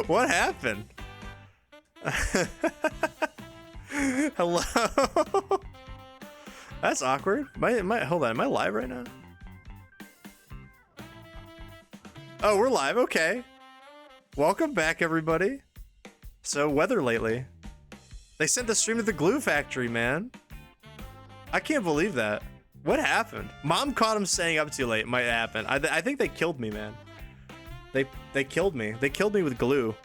What happened? Hello? That's awkward. Hold on, am I live right now? Oh, we're live, okay. Welcome back, everybody. So, weather lately. They sent the stream to the glue factory, man. I can't believe that. What happened? Mom caught him staying up too late. Might happen. I think they killed me, man. They killed me. They killed me with glue.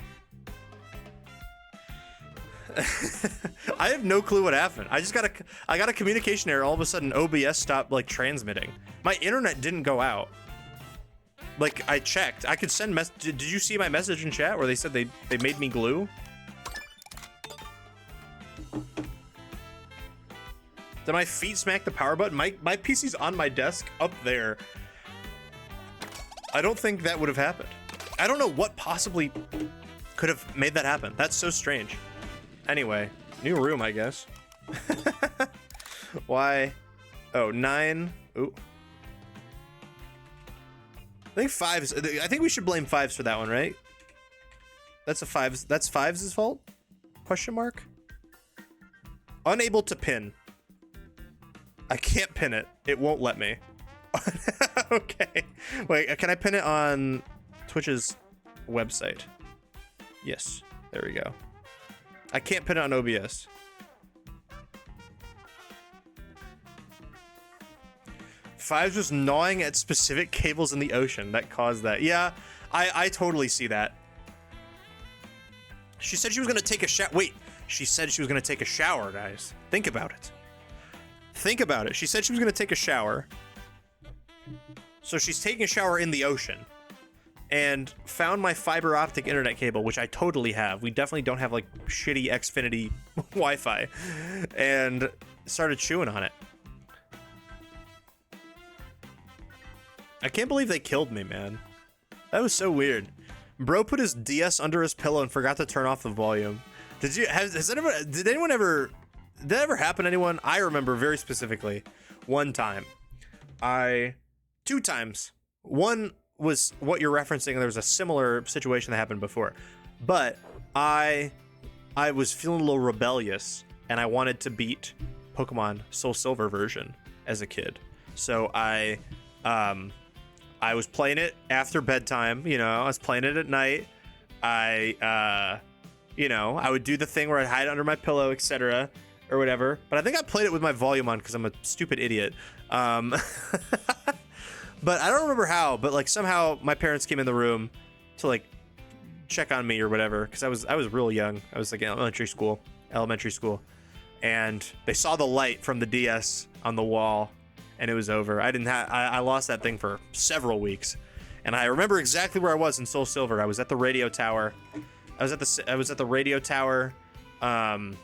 I have no clue what happened. I got a communication error. All of a sudden, OBS stopped like transmitting. My internet didn't go out. Like I checked. I could send Did you see my message in chat where they said they made me glue? Did my feet smack the power button? My PC's on my desk up there. I don't think that would have happened. I don't know what possibly could have made that happen. That's so strange. Anyway, new room, I guess. Why? Oh, 9. Ooh. I think 5s. I think we should blame 5s for that one, right? That's a 5s. That's 5s' fault? Question mark? Unable to pin. I can't pin it. It won't let me. Okay. Wait, can I pin it on Twitch's website? Yes. There we go. I can't pin it on OBS. Five's just gnawing at specific cables in the ocean that caused that. Yeah, I totally see that. She said she was gonna take a shower. Wait, she said she was gonna take a shower, guys. Think about it. Think about it. She said she was gonna take a shower. So she's taking a shower in the ocean. And found my fiber optic internet cable, which I totally have. We definitely don't have like shitty Xfinity Wi-Fi. And started chewing on it. I can't believe they killed me, man. That was so weird. Bro put his DS under his pillow and forgot to turn off the volume. Did that ever happen to anyone? I remember very specifically one time. 2 times. One was what you're referencing. There was a similar situation that happened before, but I was feeling a little rebellious and I wanted to beat Pokemon Soul Silver version as a kid. So I was playing it after bedtime. You know, I was playing it at night. I would do the thing where I'd hide under my pillow, etc. or whatever. But I think I played it with my volume on because I'm a stupid idiot. But I don't remember how, but like somehow my parents came in the room to like check on me or whatever, because I was real young. I was like in elementary school, and they saw the light from the DS on the wall, and it was over. I lost that thing for several weeks, and I remember exactly where I was in Soul Silver. I was at the radio tower. I was at the radio tower. I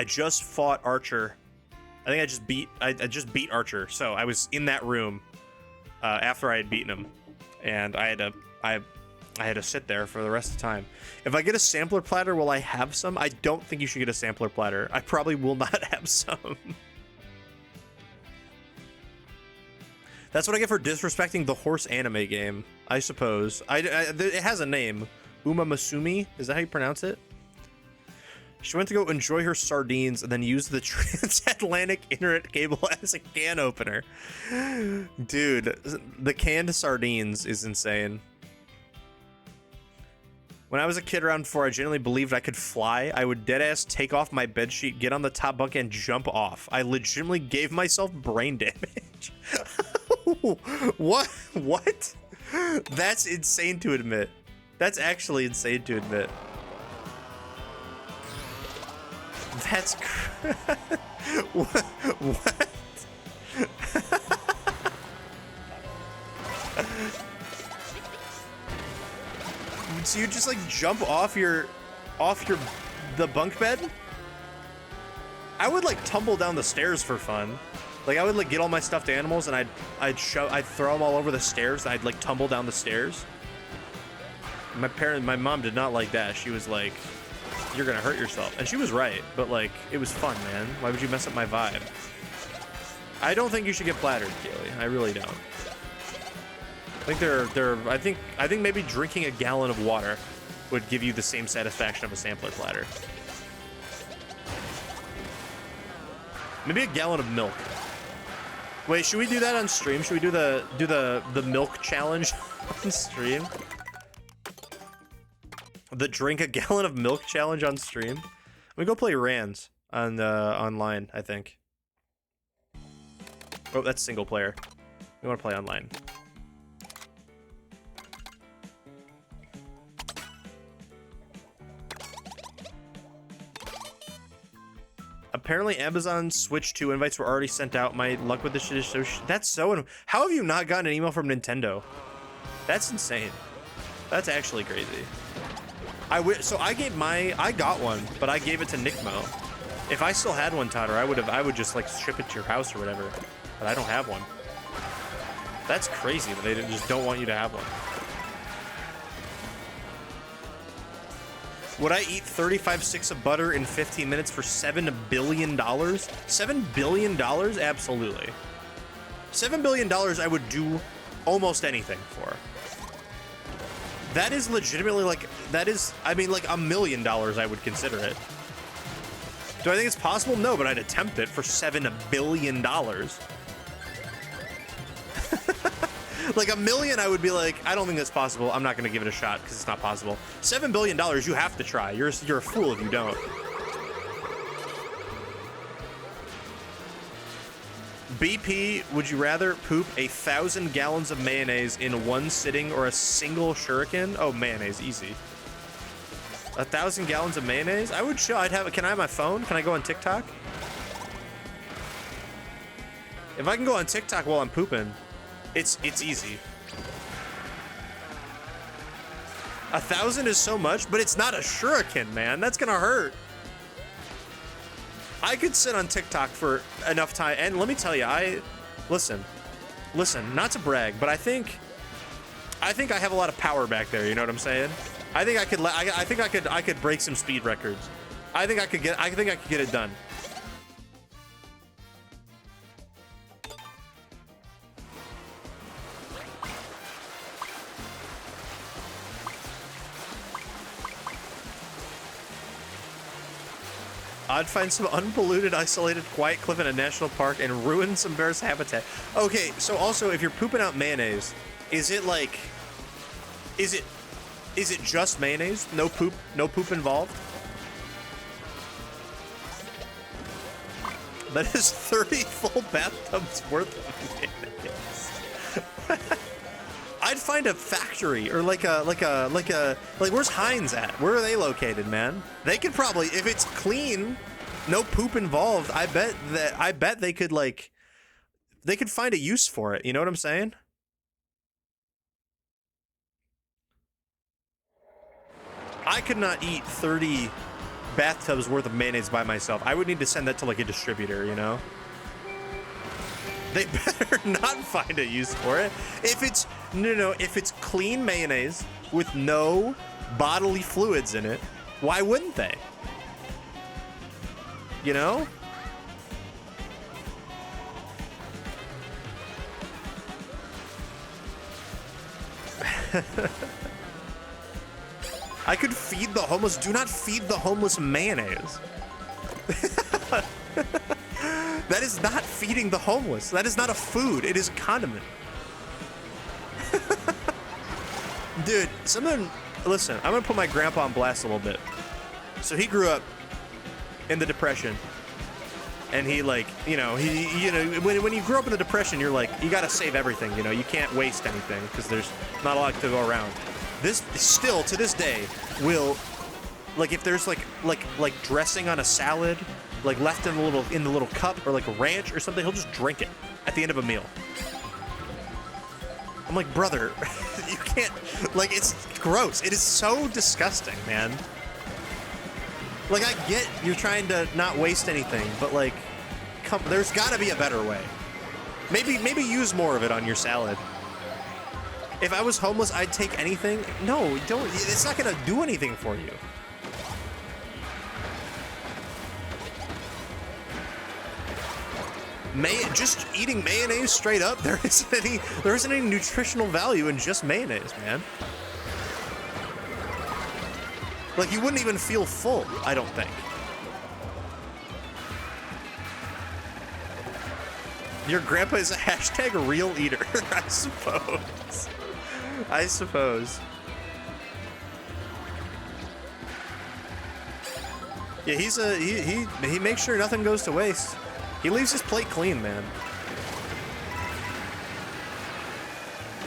just fought Archer. I think I just beat Archer. So I was in that room. After I had beaten him, and I had to sit there for the rest of the time. If I get a sampler platter, will I have some? I don't think you should get a sampler platter. I probably will not have some. That's what I get for disrespecting the horse anime game, I suppose. It has a name. Uma Masumi? Is that how you pronounce it? She went to go enjoy her sardines and then use the transatlantic internet cable as a can opener. Dude, the canned sardines is insane. When I was a kid around 4, I genuinely believed I could fly. I would deadass take off my bedsheet, get on the top bunk, and jump off. I legitimately gave myself brain damage. What? What? That's insane to admit. That's actually insane to admit. That's what? So you just like jump off the bunk bed? I would like tumble down the stairs for fun. Like I would like get all my stuffed animals and I'd throw them all over the stairs and I'd like tumble down the stairs. My mom did not like that. She was like, you're gonna hurt yourself. And she was right, but like, it was fun, man. Why would you mess up my vibe? I don't think you should get flattered, Kaylee. I really don't. I think I think maybe drinking a gallon of water would give you the same satisfaction of a sampler platter. Maybe a gallon of milk. Wait, should we do that on stream? Should we do the milk challenge on stream? The drink a gallon of milk challenge on stream? We go play Rands on online, I think. Oh, that's single player. We want to play online. Apparently Amazon Switch 2 invites were already sent out. My luck with this shit is so that's so... How have you not gotten an email from Nintendo? That's insane. That's actually crazy. So I got one, but I gave it to Nickmo. If I still had one, Totter, I would just like ship it to your house or whatever. But I don't have one. That's crazy that they just don't want you to have one. Would I eat 35 sticks of butter in 15 minutes for $7 billion? $7 billion? Absolutely. $7 billion I would do almost anything for. That is legitimately like, that is, I mean, like $1 million I would consider it. Do I think it's possible? No, but I'd attempt it for $7 billion. Like $1 million, I would be like, I don't think that's possible. I'm not going to give it a shot because it's not possible. $7 billion, you have to try. You're a fool if you don't. BP, would you rather poop 1,000 gallons of mayonnaise in one sitting or a single shuriken? Oh, mayonnaise, easy. 1,000 gallons of mayonnaise? I would show. Can I have my phone? Can I go on TikTok? If I can go on TikTok while I'm pooping, it's easy. 1,000 is so much, but it's not a shuriken, man. That's gonna hurt. I could sit on TikTok for enough time, and let me tell you, listen, not to brag, but I think I have a lot of power back there. You know what I'm saying? I think I could break some speed records. I think I could get it done. I'd find some unpolluted, isolated, quiet cliff in a national park and ruin some bears' habitat. Okay, so also, if you're pooping out mayonnaise, is it just mayonnaise? No poop involved? That is 30 full bathtubs worth of mayonnaise. I'd find a factory or like where's Heinz at? Where are they located, man? They could probably, if it's clean, no poop involved, I bet they could find a use for it. You know what I'm saying? I could not eat 30 bathtubs worth of mayonnaise by myself. I would need to send that to like a distributor, you know? They better not find a use for it. If it's if it's clean mayonnaise with no bodily fluids in it, why wouldn't they? You know? I could feed the homeless. Do not feed the homeless mayonnaise. That is not feeding the homeless. That is not a food. It is a condiment. Dude, listen, I'm gonna put my grandpa on blast a little bit. So he grew up in the Depression. And he when you grow up in the Depression, you're like, you gotta save everything, you know? You can't waste anything because there's not a lot to go around. This still, to this day, will, like if there's like dressing on a salad, like left in the little cup or like a ranch or something, he'll just drink it at the end of a meal. I'm like, brother, you can't, like, it's gross. It is so disgusting, man. Like, I get you're trying to not waste anything, but like, there's gotta be a better way. Maybe use more of it on your salad. If I was homeless, I'd take anything. No, don't. It's not gonna do anything for you. Just eating mayonnaise straight up, there isn't any nutritional value in just mayonnaise, man. Like, you wouldn't even feel full, I don't think. Your grandpa is a hashtag real eater, I suppose. I suppose. Yeah, he makes sure nothing goes to waste. He leaves his plate clean, man.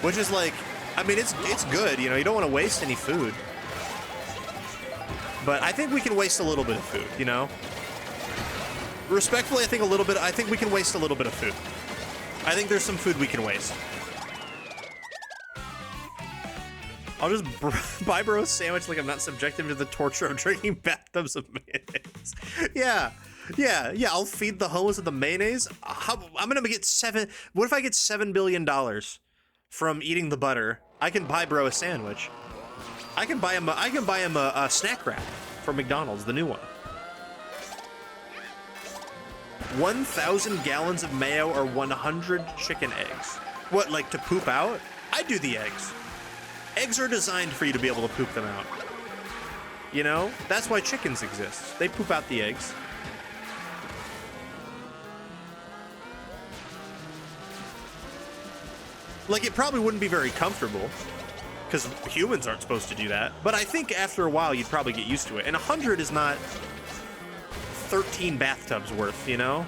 Which is like, I mean, it's good, you know, you don't want to waste any food. But I think we can waste a little bit of food, you know? Respectfully, I think we can waste a little bit of food. I think there's some food we can waste. I'll just buy bro a sandwich like I'm not subjected to the torture of drinking bathtubs of mayonnaise. Yeah, I'll feed the homeless with the mayonnaise. I'm gonna get what if I get $7 billion from eating the butter? I can buy bro a sandwich. I can buy him a snack wrap from McDonald's, the new one. 1,000 gallons of mayo or 100 chicken eggs. What, like to poop out? I'd do the eggs. Eggs are designed for you to be able to poop them out. You know? That's why chickens exist. They poop out the eggs. Like, it probably wouldn't be very comfortable, because humans aren't supposed to do that. But I think after a while, you'd probably get used to it. And 100 is not 13 bathtubs worth, you know?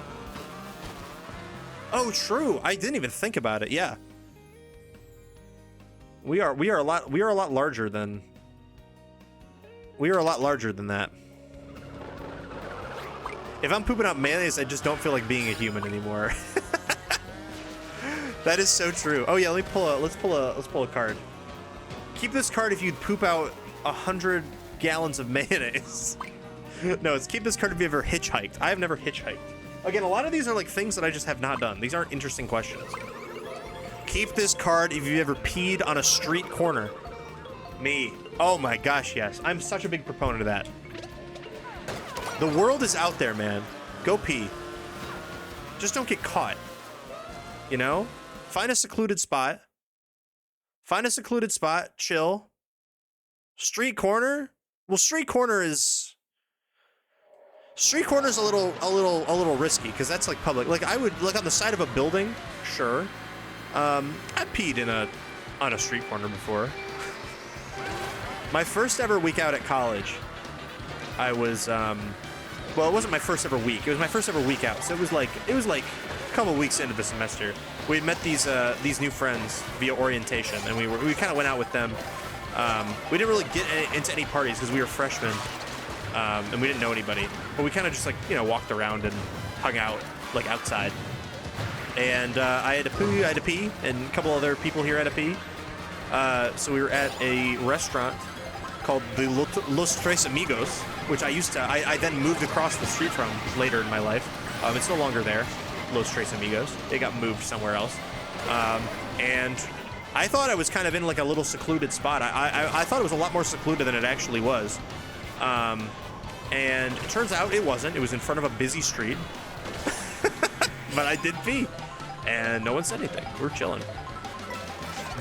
Oh, true. I didn't even think about it. Yeah. We are a lot larger than that. If I'm pooping out mayonnaise, I just don't feel like being a human anymore. That is so true. Oh yeah, let's pull a card. Keep this card if you'd poop out 100 gallons of mayonnaise. No, it's keep this card if you ever hitchhiked. I have never hitchhiked. Again, a lot of these are like things that I just have not done. These aren't interesting questions. Keep this card if you ever peed on a street corner. Me. Oh my gosh, yes. I'm such a big proponent of that. The world is out there, man. Go pee. Just don't get caught. You know? Find a secluded spot. Chill. Street corner? Well, street corner is a little risky because that's like public. Like I would look on the side of a building, sure. I peed on a street corner before. My first ever week out at college, I was well, it wasn't my first ever week. It was my first ever week out. So it was like a couple weeks into the semester. We had met these new friends via orientation, and we kind of went out with them. We didn't really get into any parties because we were freshmen, and we didn't know anybody. But we kind of just like, you know, walked around and hung out like outside. And I had to pee, and a couple other people here had to pee. So we were at a restaurant called the Los Tres Amigos, which I then moved across the street from later in my life. It's no longer there, Los Tres Amigos. It got moved somewhere else. And I thought I was kind of in like a little secluded spot. I thought it was a lot more secluded than it actually was. And it turns out it wasn't. It was in front of a busy street. But I did pee. And no one said anything. We're chilling.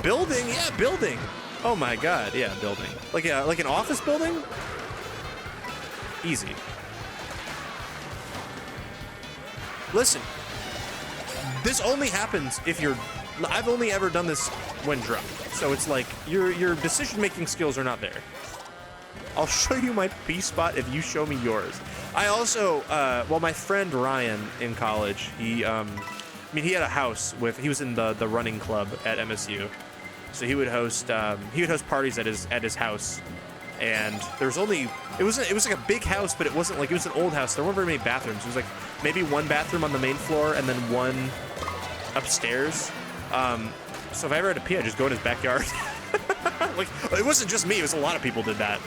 Building? Yeah, building. Oh my god, yeah, building. Like an office building? Easy. Listen, this only happens if you're... I've only ever done this when drunk. So it's like, your decision-making skills are not there. I'll show you my pee spot if you show me yours. I also, well, my friend Ryan in college, he had a house he was in the running club at MSU. So he would host parties at his house. And there was it was like a big house, but it wasn't like, it was an old house. There weren't very many bathrooms. It was like maybe one bathroom on the main floor and then one upstairs. So if I ever had to pee, I'd just go in his backyard. Like, it wasn't just me, it was a lot of people did that.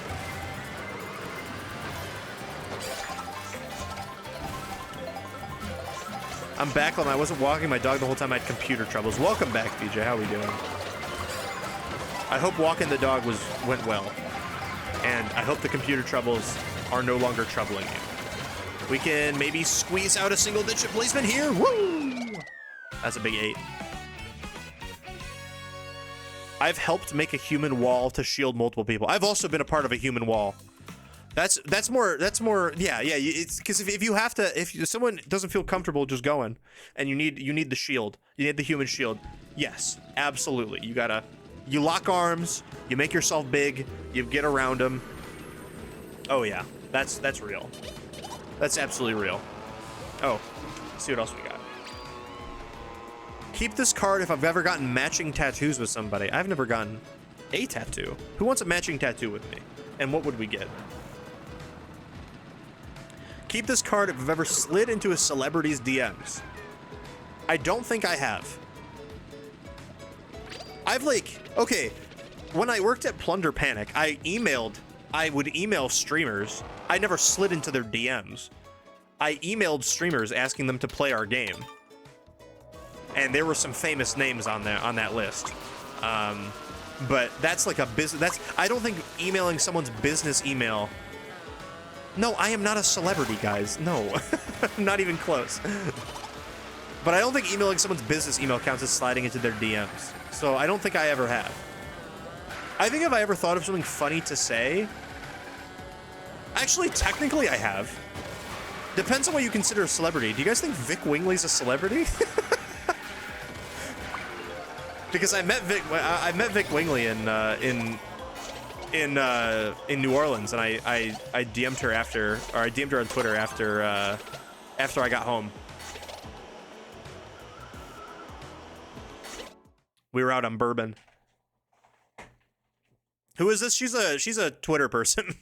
I'm back on. I wasn't walking my dog the whole time. I had computer troubles. Welcome back, DJ. How are we doing? I hope walking the dog went well. And I hope the computer troubles are no longer troubling you. We can maybe squeeze out a single-digit placement here. Woo! That's a big 8. I've helped make a human wall to shield multiple people. I've also been a part of a human wall. That's more. Yeah. It's because if you have to, if someone doesn't feel comfortable just going, and you need the shield, you need the human shield. Yes, absolutely. You lock arms, you make yourself big, you get around them. Oh yeah, that's real. That's absolutely real. Oh, let's see what else we got. Keep this card if I've ever gotten matching tattoos with somebody. I've never gotten a tattoo. Who wants a matching tattoo with me? And what would we get? Keep this card if I've ever slid into a celebrity's DMs. I don't think I have. I've okay, when I worked at Plunder Panic, I would email streamers. I never slid into their DMs. I emailed streamers asking them to play our game. And there were some famous names on that list. But that's like a business. I don't think emailing someone's business email. No, I am not a celebrity, guys. No, I'm not even close. But I don't think emailing someone's business email counts as sliding into their DMs. So I don't think I ever have. I think if I ever thought of something funny to say, actually, technically I have. Depends on what you consider a celebrity. Do you guys think Vic Wingley's a celebrity? Because I met Vic Wingley in New Orleans, and I DM'd her I DM'd her on Twitter after I got home. We were out on bourbon. Who is this? She's a Twitter person.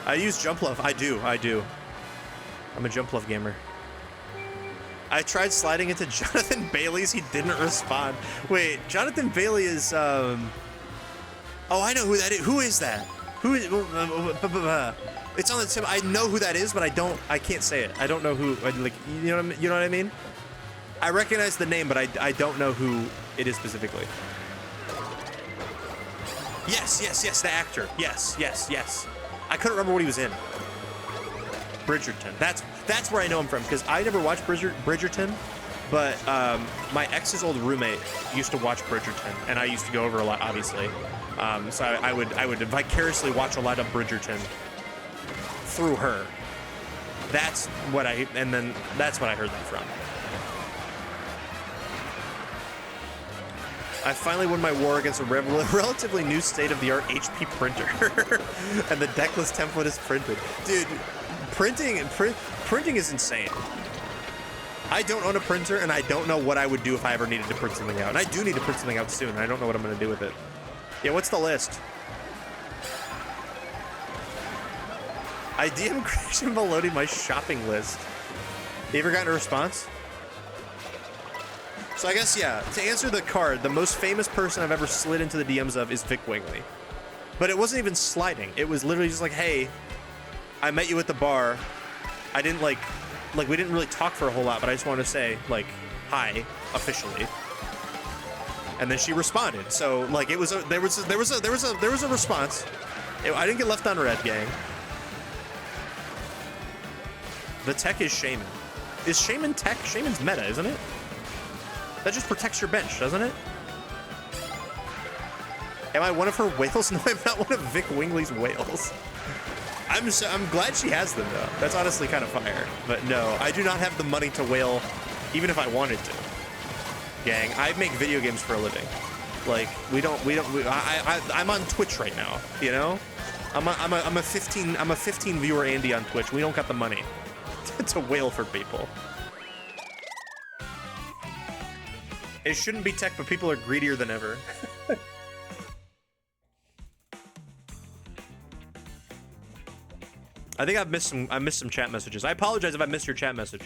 I use Jump Love. I do. I'm a Jump Love gamer. I tried sliding into Jonathan Bailey's. He didn't respond. Wait, Jonathan Bailey is, Oh, I know who that is. Who is that? Who is, it's on the tip. I know who that is, but I can't say it. I don't know who, like, you know what I mean? I recognize the name, but I don't know who it is specifically. Yes, the actor. Yes. I couldn't remember what he was in. Bridgerton. That's where I know him from, because I never watched Bridgerton, but my ex's old roommate used to watch Bridgerton, and I used to go over a lot, obviously. So I would vicariously watch a lot of Bridgerton through her. That's what I heard that from. I finally won my war against a relatively new state-of-the-art HP printer, and the deckless template is printed. Dude, printing is insane. I don't own a printer, and I don't know what I would do if I ever needed to print something out. And I do need to print something out soon, and I don't know what I'm going to do with it. Yeah, what's the list? I DM Christian by loading my shopping list. You ever gotten a response? So I guess, yeah, to answer the card, the most famous person I've ever slid into the DMs of is Vic Wingley. But it wasn't even sliding. It was literally just like, hey, I met you at the bar. I didn't like we didn't really talk for a whole lot, but I just wanted to say, like, hi, officially. And then she responded. So, like, there was a response. I didn't get left on red, gang. The tech is Shaman. Is Shaman tech? Shaman's meta, isn't it? That just protects your bench, doesn't it? Am I one of her whales? No, I'm not one of Vic Wingley's whales. I'm glad she has them, though. That's honestly kind of fire. But no, I do not have the money to whale, even if I wanted to. Gang, I make video games for a living. Like, I'm on Twitch right now, you know? I'm a 15 viewer Andy on Twitch. We don't got the money to whale for people. It shouldn't be tech, but people are greedier than ever. I think I missed some chat messages. I apologize if I missed your chat message.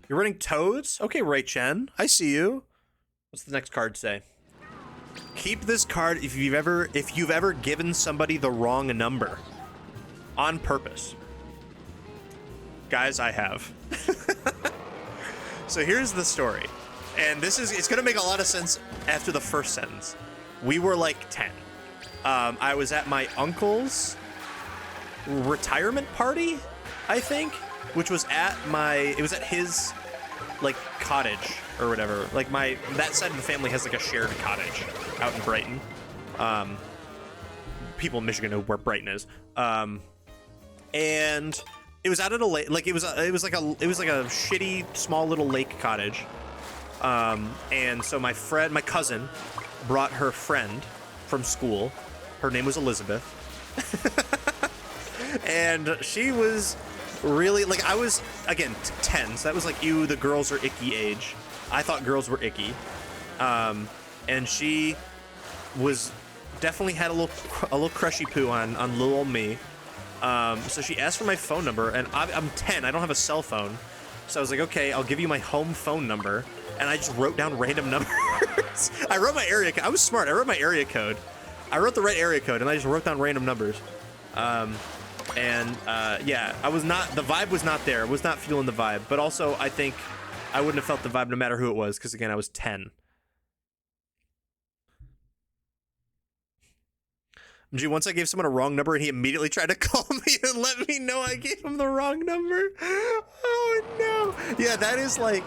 You're running Toads? Okay, Ray Chen. I see you. What's the next card say? Keep this card if you've ever given somebody the wrong number. On purpose. Guys, I have. So here's the story. And it's gonna make a lot of sense after the first sentence. We were like 10. I was at my uncle's retirement party. I think, which was at it was at his, like, cottage or whatever. Like, that side of the family has, like, a shared cottage out in Brighton. People in Michigan know where Brighton is. And it was out at a lake. Like, it was like a shitty, small little lake cottage. And so my cousin brought her friend from school. Her name was Elizabeth. And she was really, like, I was, again, 10, so that was like, ew, the girls are icky age. I thought girls were icky. And she was definitely had a little crushy poo on little old me. So she asked for my phone number, and I'm 10, I don't have a cell phone. So I was like, okay, I'll give you my home phone number. And I just wrote down random numbers. I wrote my area code. I was smart. I wrote my area code. I wrote the right area code, and I just wrote down random numbers. Yeah, the vibe was not there. I was not feeling the vibe. But also, I think I wouldn't have felt the vibe no matter who it was, because, again, I was 10. Gee, once I gave someone a wrong number, and he immediately tried to call me and let me know I gave him the wrong number. Oh, no. Yeah, that is like...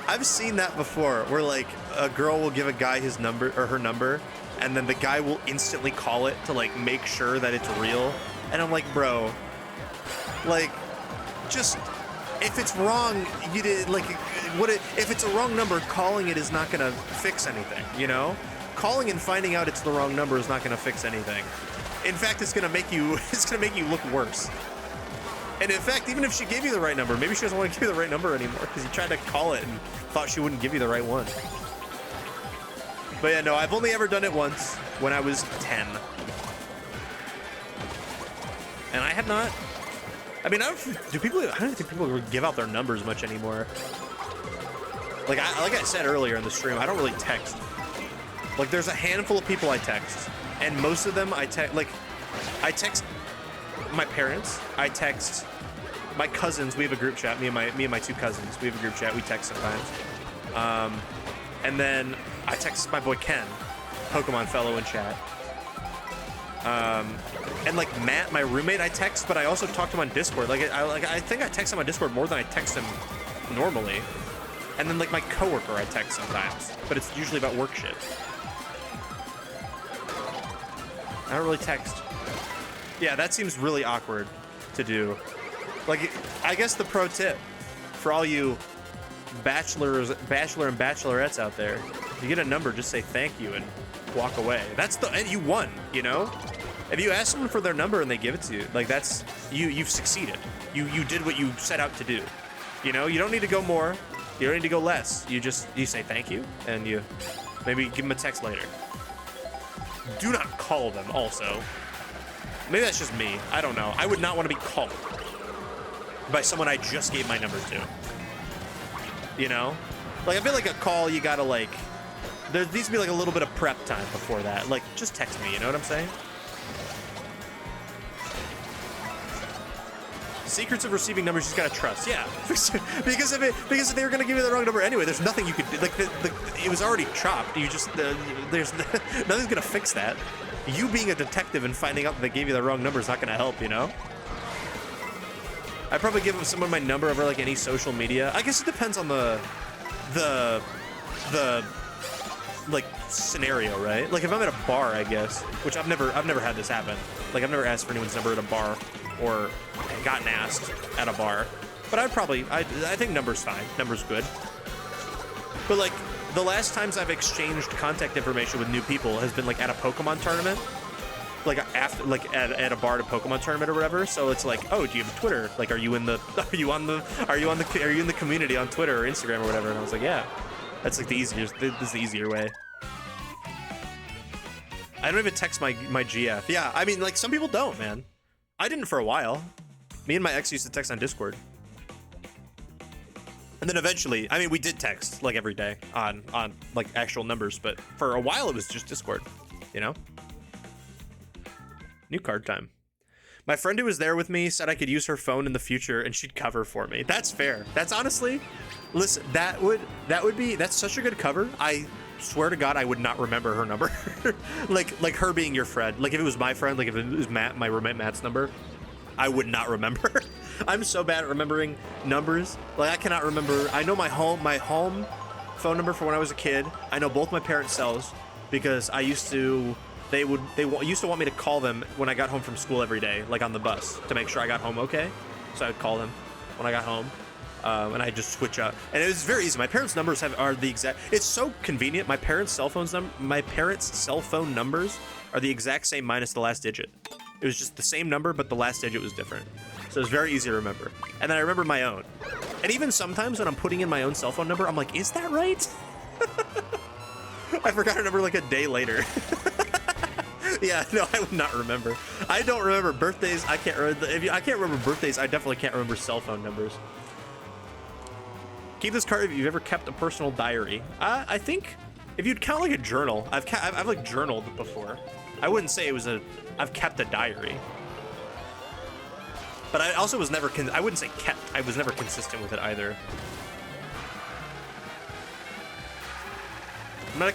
I've seen that before, where, like, a girl will give a guy his number, or her number, and then the guy will instantly call it to, like, make sure that it's real. And I'm like, bro, like, just, if it's wrong, you did, like, if it's a wrong number, calling it is not gonna fix anything, you know? Calling and finding out it's the wrong number is not gonna fix anything. In fact, it's gonna make you look worse. And in fact, even if she gave you the right number, maybe she doesn't want to give you the right number anymore, because you tried to call it and thought she wouldn't give you the right one. But yeah, no, I've only ever done it once, when I was 10. And I have not... I mean, I don't think people give out their numbers much anymore. Like I said earlier in the stream, I don't really text. Like, there's a handful of people I text, and most of them I text my parents, I text my cousins. We have a group chat, me and my two cousins. We have a group chat, we text sometimes. And then I text my boy Ken, Pokemon fellow in chat. And like Matt, my roommate, I text, but I also talk to him on Discord. I think I text him on Discord more than I text him normally. And then like my coworker I text sometimes, but it's usually about work shit. I don't really text. Yeah, that seems really awkward to do. Like, I guess the pro tip for all you bachelor and bachelorettes out there, if you get a number, just say thank you and walk away. And you won, you know? If you ask someone for their number and they give it to you, like, that's, you've succeeded. You did what you set out to do. You know, you don't need to go more. You don't need to go less. You say thank you, and you maybe give them a text later. Do not call them also. Maybe that's just me. I don't know. I would not want to be called by someone I just gave my number to. You know? Like, I feel like a call, you gotta, like... There needs to be, like, a little bit of prep time before that. Like, just text me, you know what I'm saying? Secrets of receiving numbers, you just gotta trust. Yeah. because if they were gonna give you the wrong number anyway, there's nothing you could do. Like, it was already chopped. You just... there's... nothing's gonna fix that. You being a detective and finding out that they gave you the wrong number is not going to help, you know? I'd probably give someone my number over, like, any social media. I guess it depends on the like, scenario, right? Like, if I'm at a bar, I guess, which I've never had this happen. Like, I've never asked for anyone's number at a bar or gotten asked at a bar. But I think number's fine. Number's good. But, like, the last times I've exchanged contact information with new people has been like at a Pokemon tournament, like after, like at a bar at a Pokemon tournament or whatever. So it's like, oh, do you have a Twitter? Like, are you in the community on Twitter or Instagram or whatever? And I was like, yeah, that's like this is the easier way. I don't even text my GF. Yeah, I mean, like, some people don't, man. I didn't for a while. Me and my ex used to text on Discord. And then eventually, I mean, we did text like every day on like actual numbers, but for a while it was just Discord, you know? New card time. My friend who was there with me said I could use her phone in the future and she'd cover for me. That's fair. That's honestly, listen, that's such a good cover. I swear to God, I would not remember her number. like her being your friend. Like if it was my friend, like if it was Matt, my roommate Matt's number, I would not remember. I'm so bad at remembering numbers. Like I cannot remember. I know my home phone number for when I was a kid. I know both my parents' cells because I used to. They used to want me to call them when I got home from school every day, like on the bus, to make sure I got home okay. So I would call them when I got home, and I just switch up. And it was very easy. My parents' numbers are the exact. It's so convenient. My parents' cell phone numbers are the exact same minus the last digit. It was just the same number, but the last digit was different. So it was very easy to remember. And then I remember my own. And even sometimes when I'm putting in my own cell phone number, I'm like, is that right? I forgot her number like a day later. Yeah, no, I would not remember. I don't remember birthdays. I can't remember. I can't remember birthdays. I definitely can't remember cell phone numbers. Keep this card if you've ever kept a personal diary. I think if you'd count like a journal, I've like journaled before. I wouldn't say it was I've kept a diary. But I also was never, I wouldn't say kept. I was never consistent with it either. I'm not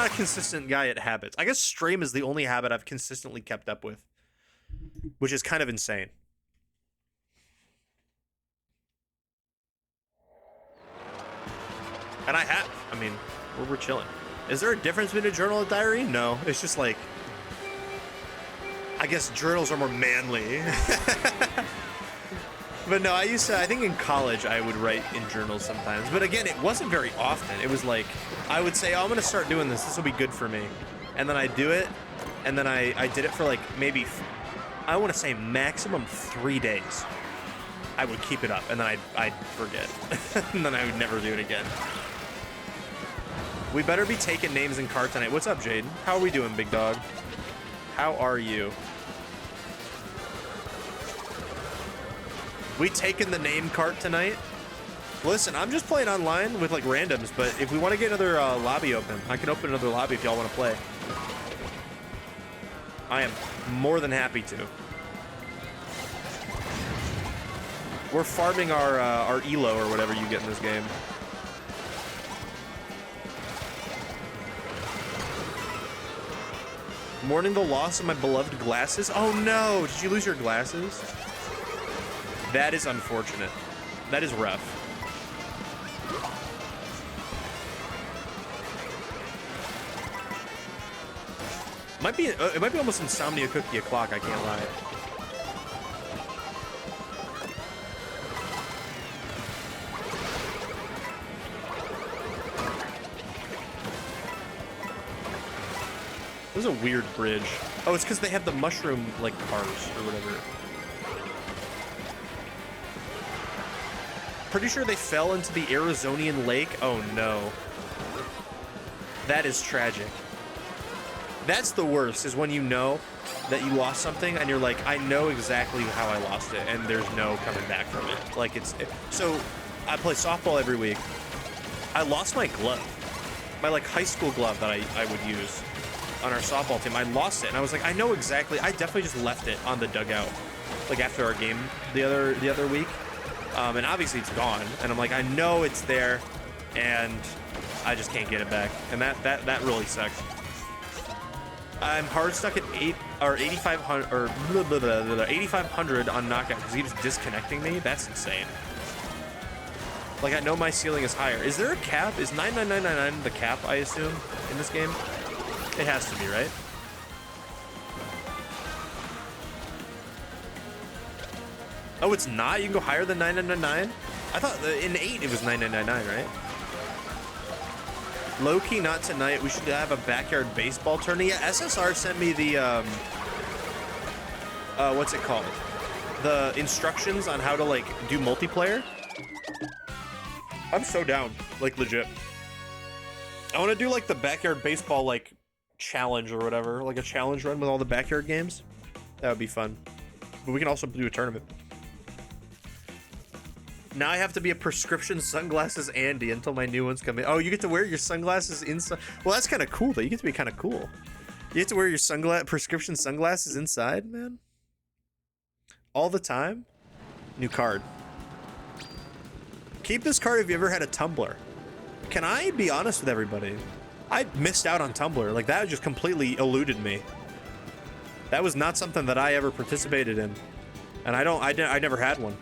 a consistent guy at habits. I guess stream is the only habit I've consistently kept up with, which is kind of insane. And I have. I mean, we're chilling. Is there a difference between a journal and a diary? No. It's just like, I guess journals are more manly. But no, I think in college I would write in journals sometimes. But again, it wasn't very often. It was like, I would say, oh, I'm going to start doing this. This will be good for me. And then I do it. And then I did it for like maybe, I want to say maximum 3 days. I would keep it up and then I'd forget. And then I would never do it again. We better be taking names in Kart tonight. What's up, Jaden? How are we doing, big dog? How are you? We taking the name Kart tonight? Listen, I'm just playing online with like randoms, but if we want to get another lobby open, I can open another lobby if y'all want to play. I am more than happy to. We're farming our elo or whatever you get in this game. Mourning the loss of my beloved glasses. Oh no, did you lose your glasses? That is unfortunate. That is rough. It might be almost insomnia cookie o'clock, I can't lie. This is a weird bridge. Oh, it's because they have the mushroom like cars or whatever. Pretty sure they fell into the Arizonian lake. Oh no. That is tragic. That's the worst, is when you know that you lost something and you're like, I know exactly how I lost it and there's no coming back from it. Like so I play softball every week. I lost my glove. My like high school glove that I would use on our softball team. I lost it and I was like, I know exactly. I definitely just left it on the dugout like after our game the other week. And obviously it's gone, and I'm like, I know it's there, and I just can't get it back, and that really sucks. I'm hard stuck at 8,500 or 8,500 on knockout because he keeps disconnecting me. That's insane. Like I know my ceiling is higher. Is there a cap? Is 99999 the cap? I assume in this game. It has to be, right? Oh, it's not? You can go higher than 9999? I thought in 8 it was 9999, right? Low-key, not tonight. We should have a backyard baseball tournament. Yeah, SSR sent me the, what's it called? The instructions on how to, like, do multiplayer. I'm so down. Like, legit. I want to do, like, the backyard baseball, like, challenge or whatever. Like, a challenge run with all the backyard games. That would be fun. But we can also do a tournament. Now I have to be a prescription sunglasses Andy until my new ones come in. Oh, you get to wear your sunglasses inside? Well, that's kind of cool, though. You get to be kind of cool. You get to wear your prescription sunglasses inside, man. All the time. New card. Keep this card if you ever had a Tumblr. Can I be honest with everybody? I missed out on Tumblr. Like, that just completely eluded me. That was not something that I ever participated in. And I never had one.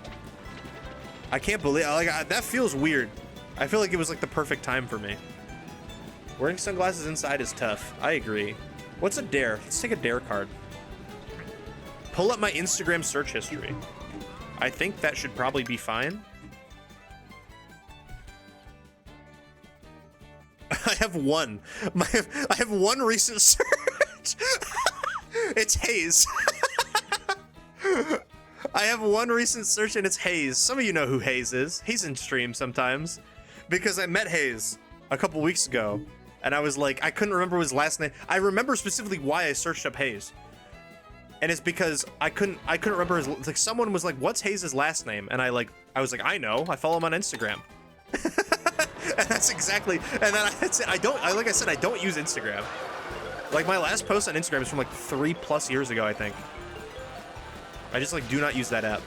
I can't believe, that feels weird. I feel like it was like the perfect time for me. Wearing sunglasses inside is tough. I agree. What's a dare? Let's take a dare card. Pull up my Instagram search history. I think that should probably be fine. I have one. I have one recent search. It's Hayes. I have one recent search and it's Hayes. Some of you know who Hayes is. He's in stream sometimes. Because I met Hayes a couple weeks ago. And I was like, I couldn't remember his last name. I remember specifically why I searched up Hayes. And it's because I couldn't remember his, like someone was like, what's Hayes' last name? And I was like, I know, I follow him on Instagram. And that's exactly, and then like I said, I don't use Instagram. Like my last post on Instagram is from like 3+ years ago, I think. I just like do not use that app.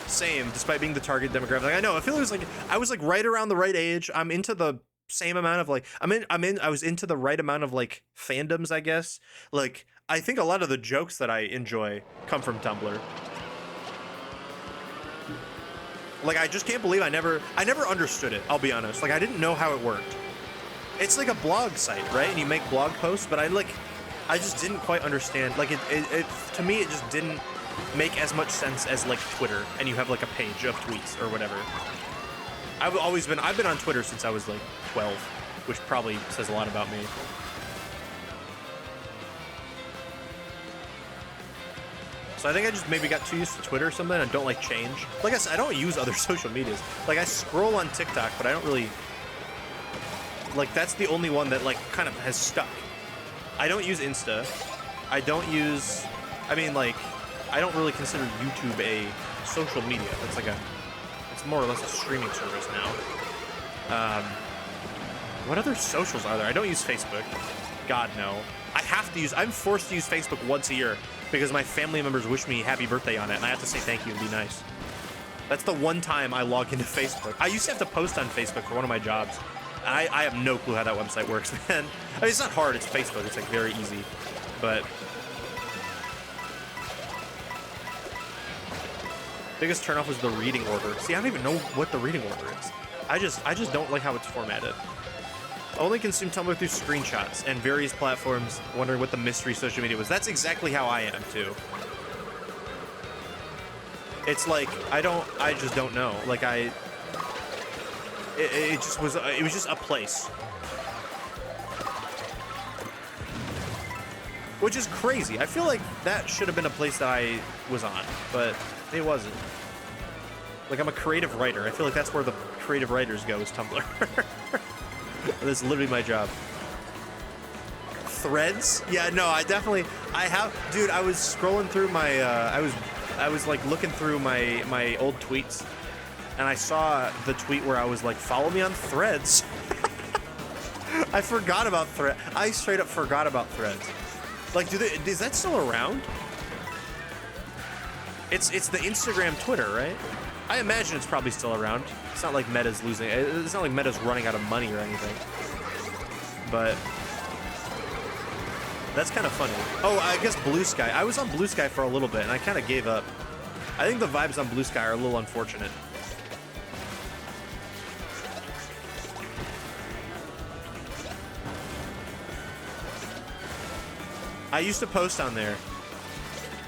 Same, despite being the target demographic. Like, I know, I feel like I was like right around the right age. I'm into the same amount of like, I was into the right amount of like fandoms, I guess. Like, I think a lot of the jokes that I enjoy come from Tumblr. Like, I just can't believe I never understood it, I'll be honest. Like, I didn't know how it worked. It's like a blog site, right? And you make blog posts, but I just didn't quite understand. Like, it to me, it just didn't make as much sense as like Twitter, and you have like a page of tweets or whatever. I've been on Twitter since I was like 12, which probably says a lot about me. So I think I just maybe got too used to Twitter or something and don't like change. Like I said, I don't use other social medias. Like I scroll on TikTok, but I don't really, like that's the only one that like kind of has stuck. I don't use Insta. I don't use, I don't really consider YouTube a social media. It's like it's more or less a streaming service now. What other socials are there? I don't use Facebook. God, no. I'm forced to use Facebook once a year because my family members wish me happy birthday on it, and I have to say thank you and be nice. That's the one time I log into Facebook. I used to have to post on Facebook for one of my jobs. I have no clue how that website works, man. I mean, it's not hard, it's Facebook, it's like very easy. But biggest turnoff was the reading order. See, I don't even know what the reading order is. I just don't like how it's formatted. Only consume Tumblr through screenshots and various platforms, wondering what the mystery social media was. That's exactly how I am too. It's like I just don't know. Like it was just a place. Which is crazy. I feel like that should have been a place that I was on, but it wasn't. Like, I'm a creative writer. I feel like that's where the creative writers go, is Tumblr. That's literally my job. Threads? Yeah, no, I have, dude, I was scrolling through my, I was like looking through my old tweets, and I saw the tweet where I was like, follow me on Threads. I forgot about Threads. I straight up forgot about Threads. Like, is that still around? It's the Instagram Twitter, right? I imagine it's probably still around. It's not like Meta's losing. It's not like Meta's running out of money or anything. But that's kind of funny. Oh, I guess Blue Sky. I was on Blue Sky for a little bit, and I kind of gave up. I think the vibes on Blue Sky are a little unfortunate. I used to post on there.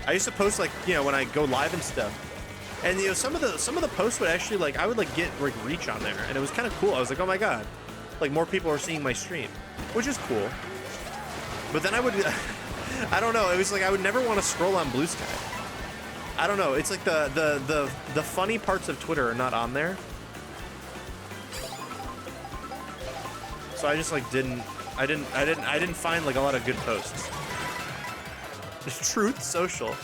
I used to post, like, you know, when I go live and stuff. And, you know, some of the posts would actually, like, I would, like, get, like, reach on there. And it was kind of cool. I was like, oh, my God. Like, more people are seeing my stream. Which is cool. But then I would... I don't know. It was like I would never want to scroll on Blue Sky. I don't know. It's like the funny parts of Twitter are not on there. So I just, like, didn't find, like, a lot of good posts. Truth Social.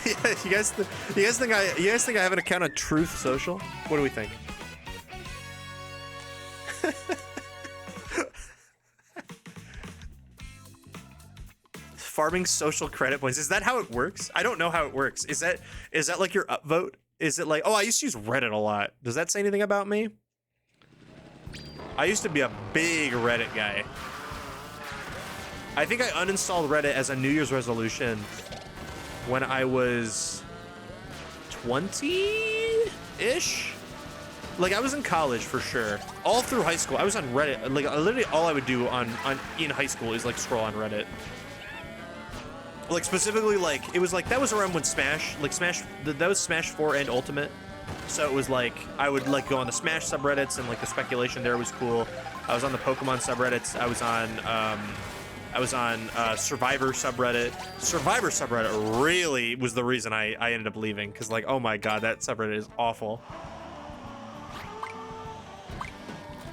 Yeah, you guys think I have an account on Truth Social? What do we think? Farming social credit points. Is that how it works? I don't know how it works. Is that like your upvote? Is it like, oh, I used to use Reddit a lot. Does that say anything about me? I used to be a big Reddit guy. I think I uninstalled Reddit as a New Year's resolution when I was 20-ish. Like, I was in college for sure. All through high school, I was on Reddit. Like, literally all I would do in high school is, like, scroll on Reddit. Like, specifically, like, it was, like, that was around when Smash, like, that was Smash 4 and Ultimate. So it was, like, I would, like, go on the Smash subreddits, and, like, the speculation there was cool. I was on the Pokemon subreddits. I was on Survivor subreddit. Survivor subreddit really was the reason I ended up leaving, because, like, oh my god, that subreddit is awful.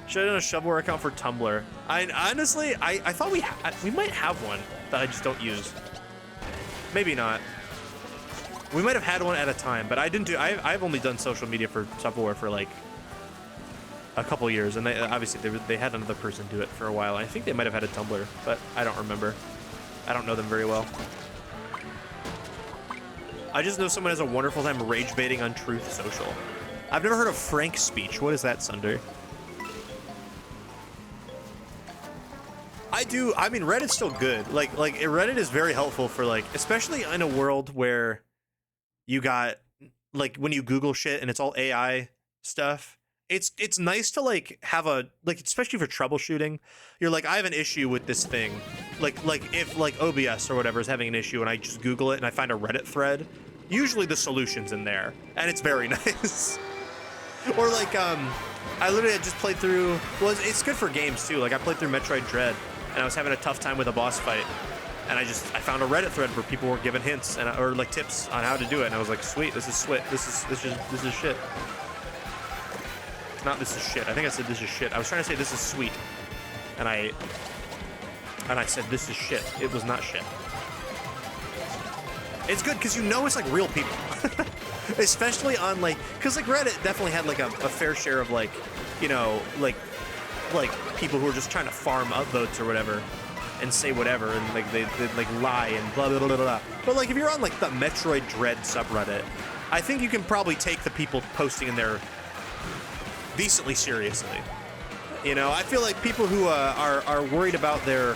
Should have done a shovelware account for Tumblr. Honestly, I thought we might have one that I just don't use. Maybe not. We might have had one at a time, but I didn't do. I've only done social media for shovelware for like a couple years, and obviously they had another person do it for a while. I think they might have had a Tumblr, but I don't remember. I don't know them very well. I just know someone has a wonderful time rage baiting on Truth Social. I've never heard of Frank Speech. What is that, Sunder? I do. I mean, Reddit's still good. Like Reddit is very helpful for, like, especially in a world where you got, like, when you Google shit and it's all AI stuff. It's nice to, like, have a, like, especially for troubleshooting. You're like, I have an issue with this thing. Like if, like, OBS or whatever is having an issue and I just Google it and I find a Reddit thread, usually the solution's in there, and it's very nice. Or, like, I literally had just played through, well, it's good for games too. Like, I played through Metroid Dread, and I was having a tough time with a boss fight, and I found a Reddit thread where people were giving hints or like tips on how to do it, and I was like, sweet, this is shit. It's not this is shit. I think I said this is shit. I was trying to say this is sweet, and I said this is shit. It was not shit. It's good because you know it's like real people. Especially on, like, because, like, Reddit definitely had, like, a fair share of, like, you know, like people who are just trying to farm upvotes or whatever and say whatever, and, like, they like lie and blah blah blah blah. But, like, if you're on, like, the Metroid Dread subreddit, I think you can probably take the people posting in there decently seriously. You know, I feel like people who are worried about their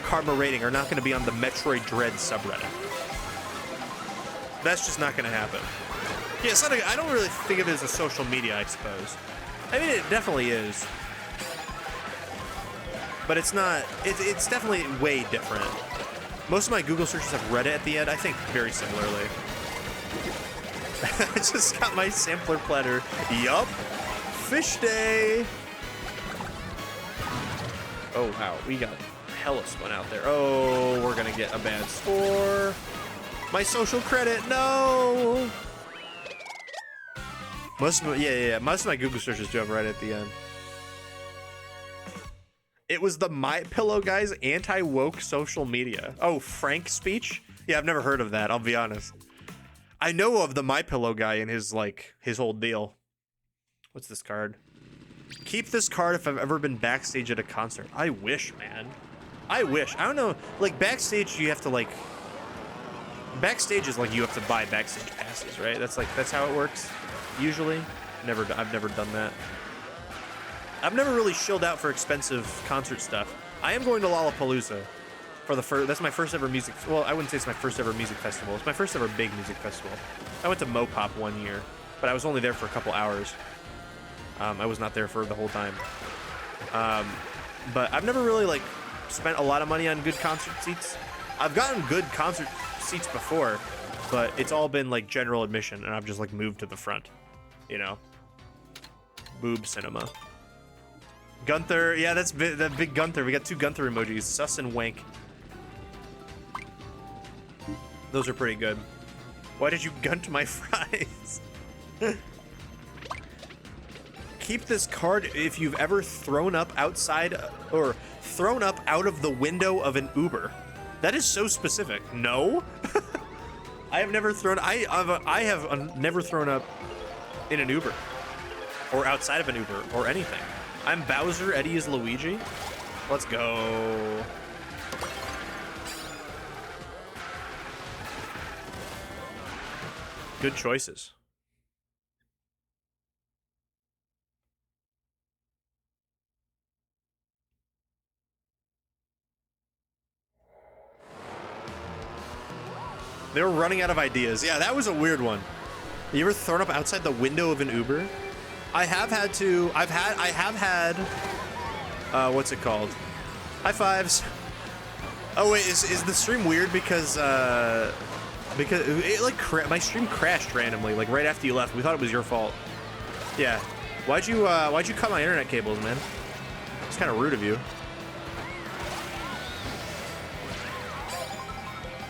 karma rating are not going to be on the Metroid Dread subreddit. That's just not going to happen. Yeah, it's not I don't really think of it as a social media, I suppose. I mean, it definitely is. But it's not, it's definitely way different. Most of my Google searches have Reddit at the end, I think very similarly. I just got my sampler platter. Yup. Fish day. Oh, wow. We got hella spun out there. Oh, we're going to get a bad score. My social credit, no. Most of my Google searches do have Reddit at the end. It was the MyPillow guy's anti-woke social media. Oh, Frank Speech? Yeah, I've never heard of that, I'll be honest. I know of the MyPillow guy and his whole deal. What's this card? Keep this card if I've ever been backstage at a concert. I wish, man. I wish. I don't know, like, backstage you have to, like, backstage is like you have to buy backstage passes, right? That's how it works usually. I've never done that. I've never really shilled out for expensive concert stuff. I am going to Lollapalooza for the first. That's my first ever music. Well, I wouldn't say it's my first ever music festival. It's my first ever big music festival. I went to Mopop one year, but I was only there for a couple hours. I was not there for the whole time. But I've never really, like, spent a lot of money on good concert seats. I've gotten good concert seats before, but it's all been, like, general admission, and I've just, like, moved to the front, you know. Boob cinema. Gunther, yeah, that's that big Gunther. We got two Gunther emojis, sus and wank. Those are pretty good. Why did you gunt my fries? Keep this card if you've ever thrown up outside or thrown up out of the window of an Uber. That is so specific. No. I have never thrown. I have never thrown up in an Uber or outside of an Uber or anything. I'm Bowser. Eddie is Luigi. Let's go. Good choices. They were running out of ideas. Yeah, that was a weird one. You ever thrown up outside the window of an Uber? I have had to. I have had. What's it called? High fives. Oh wait, is the stream weird because it like my stream crashed randomly like right after you left. We thought it was your fault. Yeah. Why'd you cut my internet cables, man? It's kind of rude of you.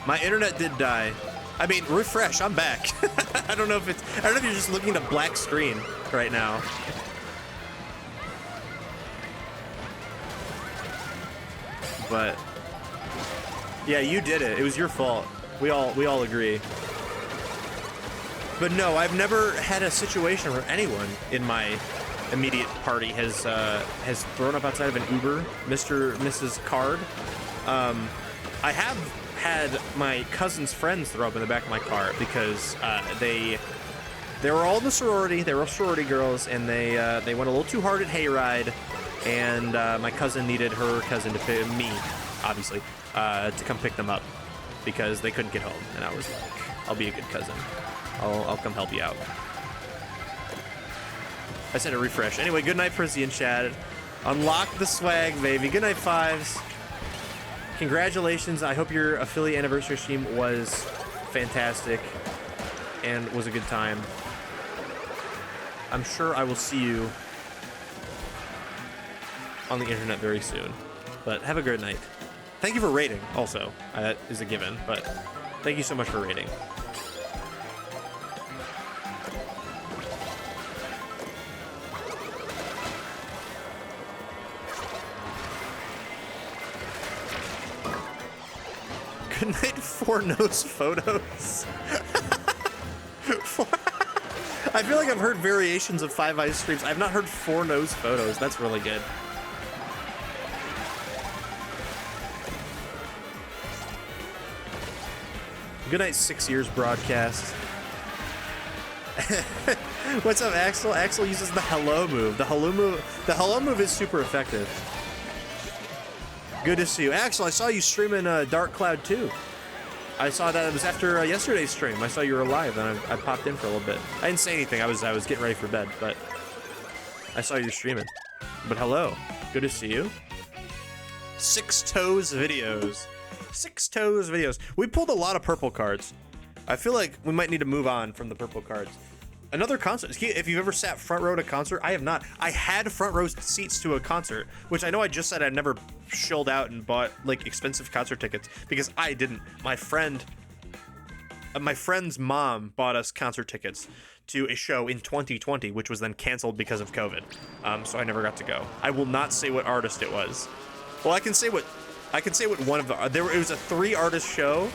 My internet did die. I mean, refresh. I'm back. I don't know if you're just looking at a black screen right now. But yeah, you did it. It was your fault. We all agree. But no, I've never had a situation where anyone in my immediate party has thrown up outside of an Uber, Mr. Mrs. Card. I have had my cousin's friends throw up in the back of my car because they were all in the sorority. They were sorority girls, and they went a little too hard at hayride, and my cousin needed her cousin to pick me, obviously, to come pick them up because they couldn't get home. And I was like, I'll be a good cousin. I'll come help you out. I said a refresh. Anyway, good night, Prissy and Chad. Unlock the swag, baby. Good night, Fives. Congratulations. I hope your affiliate anniversary stream was fantastic and was a good time. I'm sure I will see you on the internet very soon. But have a good night. Thank you for rating, also. That is a given, but thank you so much for rating. Good night, Four Nose Photos. I feel like I've heard variations of Five Eyes streams. I've not heard Four Nose Photos. That's really good. Good night, 6 years broadcast. What's up, Axel? Axel uses the hello move. The hello move is super effective. Good to see you. Axel, I saw you streaming Dark Cloud 2. I saw that it was after yesterday's stream. I saw you were live, and I popped in for a little bit. I didn't say anything. I was getting ready for bed, but I saw you streaming. But hello. Good to see you. Six Toes videos. Six Toes videos. We pulled a lot of purple cards. I feel like we might need to move on from the purple cards. Another concert. If you've ever sat front row to a concert, I have not. I had front row seats to a concert, which I know I just said I'd never shelled out and bought like expensive concert tickets because I didn't. My friend's mom bought us concert tickets to a show in 2020, which was then canceled because of COVID. So I never got to go. I will not say what artist it was. Well, I can say what one of the it was a 3-artist show,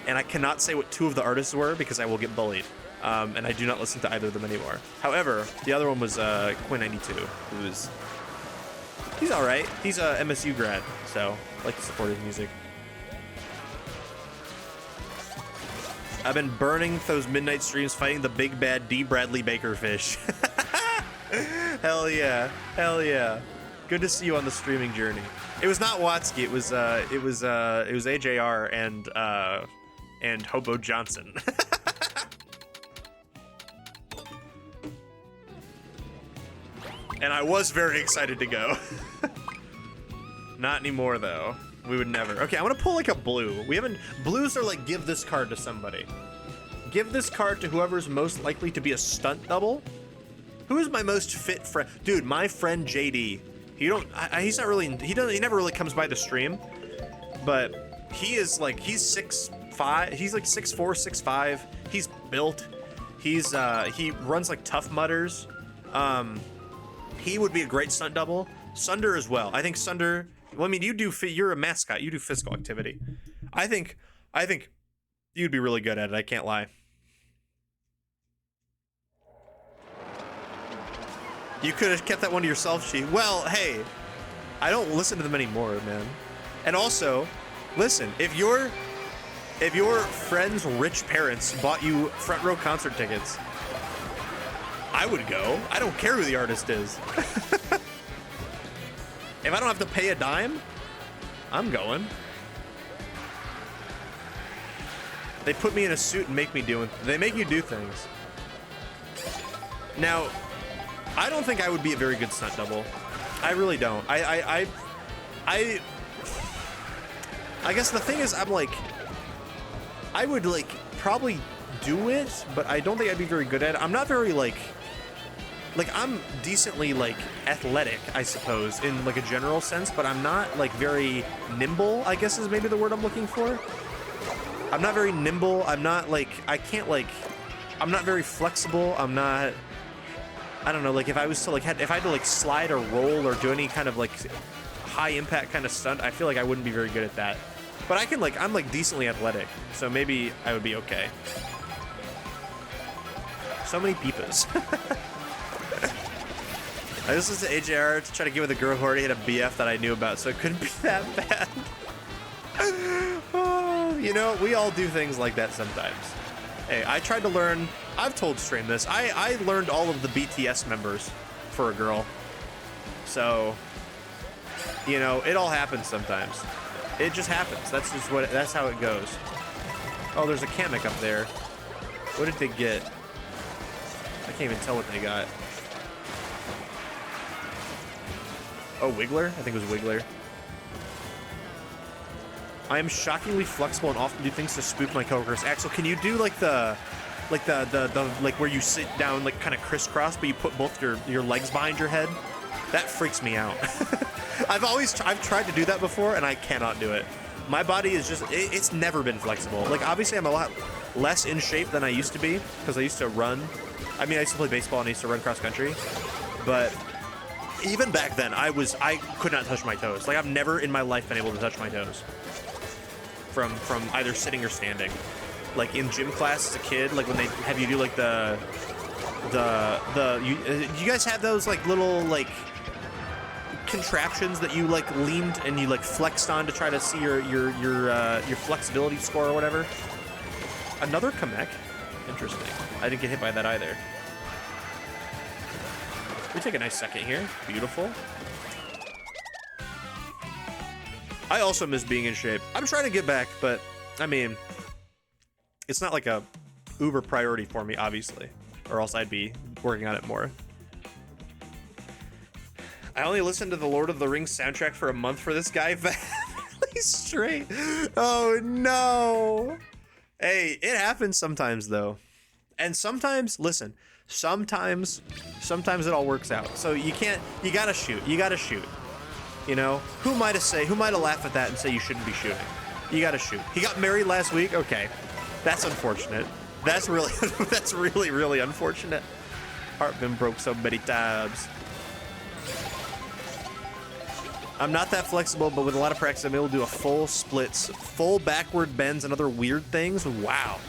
and I cannot say what 2 of the artists were because I will get bullied. And I do not listen to either of them anymore. However, the other one was Quinn92, he's all right. He's a MSU grad, so I like to support his music. I've been burning those midnight streams fighting the big bad D. Bradley Baker fish. Hell yeah, hell yeah. Good to see you on the streaming journey. It was not Watsky. It was AJR and Hobo Johnson. And I was very excited to go. Not anymore, though. We would never. Okay, I want to pull like a blue. Blues are like, give this card to somebody. Give this card to whoever's most likely to be a stunt double. Who is my most fit friend? Dude, my friend JD. He never really comes by the stream. But he's like 6'5". He's like 6'4", 6'5". He's built. He runs like Tough Mudders. He would be a great stunt double. Sunder as well. I think Sunder. Well, I mean, you're a mascot. You do physical activity. I think you'd be really good at it. I can't lie. You could have kept that one to yourself, She. Well, hey, I don't listen to them anymore, man. And also, listen, if your friend's rich parents bought you front row concert tickets, I would go. I don't care who the artist is. If I don't have to pay a dime, I'm going. They put me in a suit and make me do it. They make you do things. Now, I don't think I would be a very good stunt double. I really don't. I guess the thing is, I'm like, I would like probably do it, but I don't think I'd be very good at it. I'm not very like I'm decently like athletic, I suppose, in like a general sense, but I'm not like very nimble, I guess is maybe the word I'm looking for. I'm not very nimble. I'm not like, I can't like, I'm not very flexible. I'm not, I don't know, like if I was to like, if I had to like slide or roll or do any kind of like high impact kind of stunt, I feel like I wouldn't be very good at that. But I can like, I'm like decently athletic, so maybe I would be okay. So many peepas. I listened to AJR to try to get with a girl who already had a BF that I knew about, so it couldn't be that bad. Oh, you know, we all do things like that sometimes. Hey, I tried to learn, I've told Stream this, I learned all of the BTS members for a girl. So, you know, it all happens sometimes. It just happens. That's just what, that's how it goes. Oh, there's a Kamek up there. What did they get? I can't even tell what they got. Oh, Wiggler? I think it was Wiggler. I am shockingly flexible and often do things to spook my coworkers. Axel, can you do like the like where you sit down like kind of crisscross, but you put both your legs behind your head? That freaks me out. I've tried to do that before and I cannot do it. My body is just, it's never been flexible. Like obviously I'm a lot less in shape than I used to be because I used to run. I mean, I used to play baseball and I used to run cross country, but even back then I could not touch my toes. Like I've never in my life been able to touch my toes from either sitting or standing. Like in gym class as a kid, like when they have you do like you guys have those like little like contraptions that you like leaned and you like flexed on to try to see your flexibility score or whatever. Another Kamek. Interesting. I didn't get hit by that either. We take a nice second here. Beautiful. I also miss being in shape. I'm trying to get back, but I mean, it's not like a uber priority for me, obviously, or else I'd be working on it more. I only listened to the Lord of the Rings soundtrack for a month for this guy. He's straight. Oh no. Hey, it happens sometimes though. And sometimes, listen, sometimes it all works out. So you gotta shoot. You know, who am I to say, who am I to laugh at that and say you shouldn't be shooting? You gotta shoot. He got married last week. Okay. That's unfortunate. That's really, really unfortunate. Heart been broke so many times. I'm not that flexible, but with a lot of practice, I'm able to do a full splits, full backward bends, and other weird things. Wow.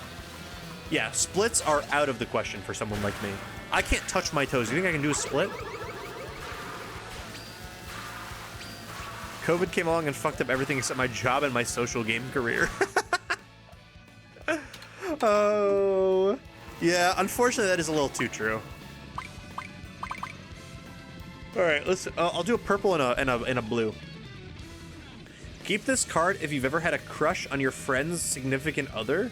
Yeah, splits are out of the question for someone like me. I can't touch my toes. You think I can do a split? COVID came along and fucked up everything except my job and my social game career. Oh. Yeah, unfortunately, that is a little too true. All right, let's. I'll do a purple and a blue. Keep this card if you've ever had a crush on your friend's significant other.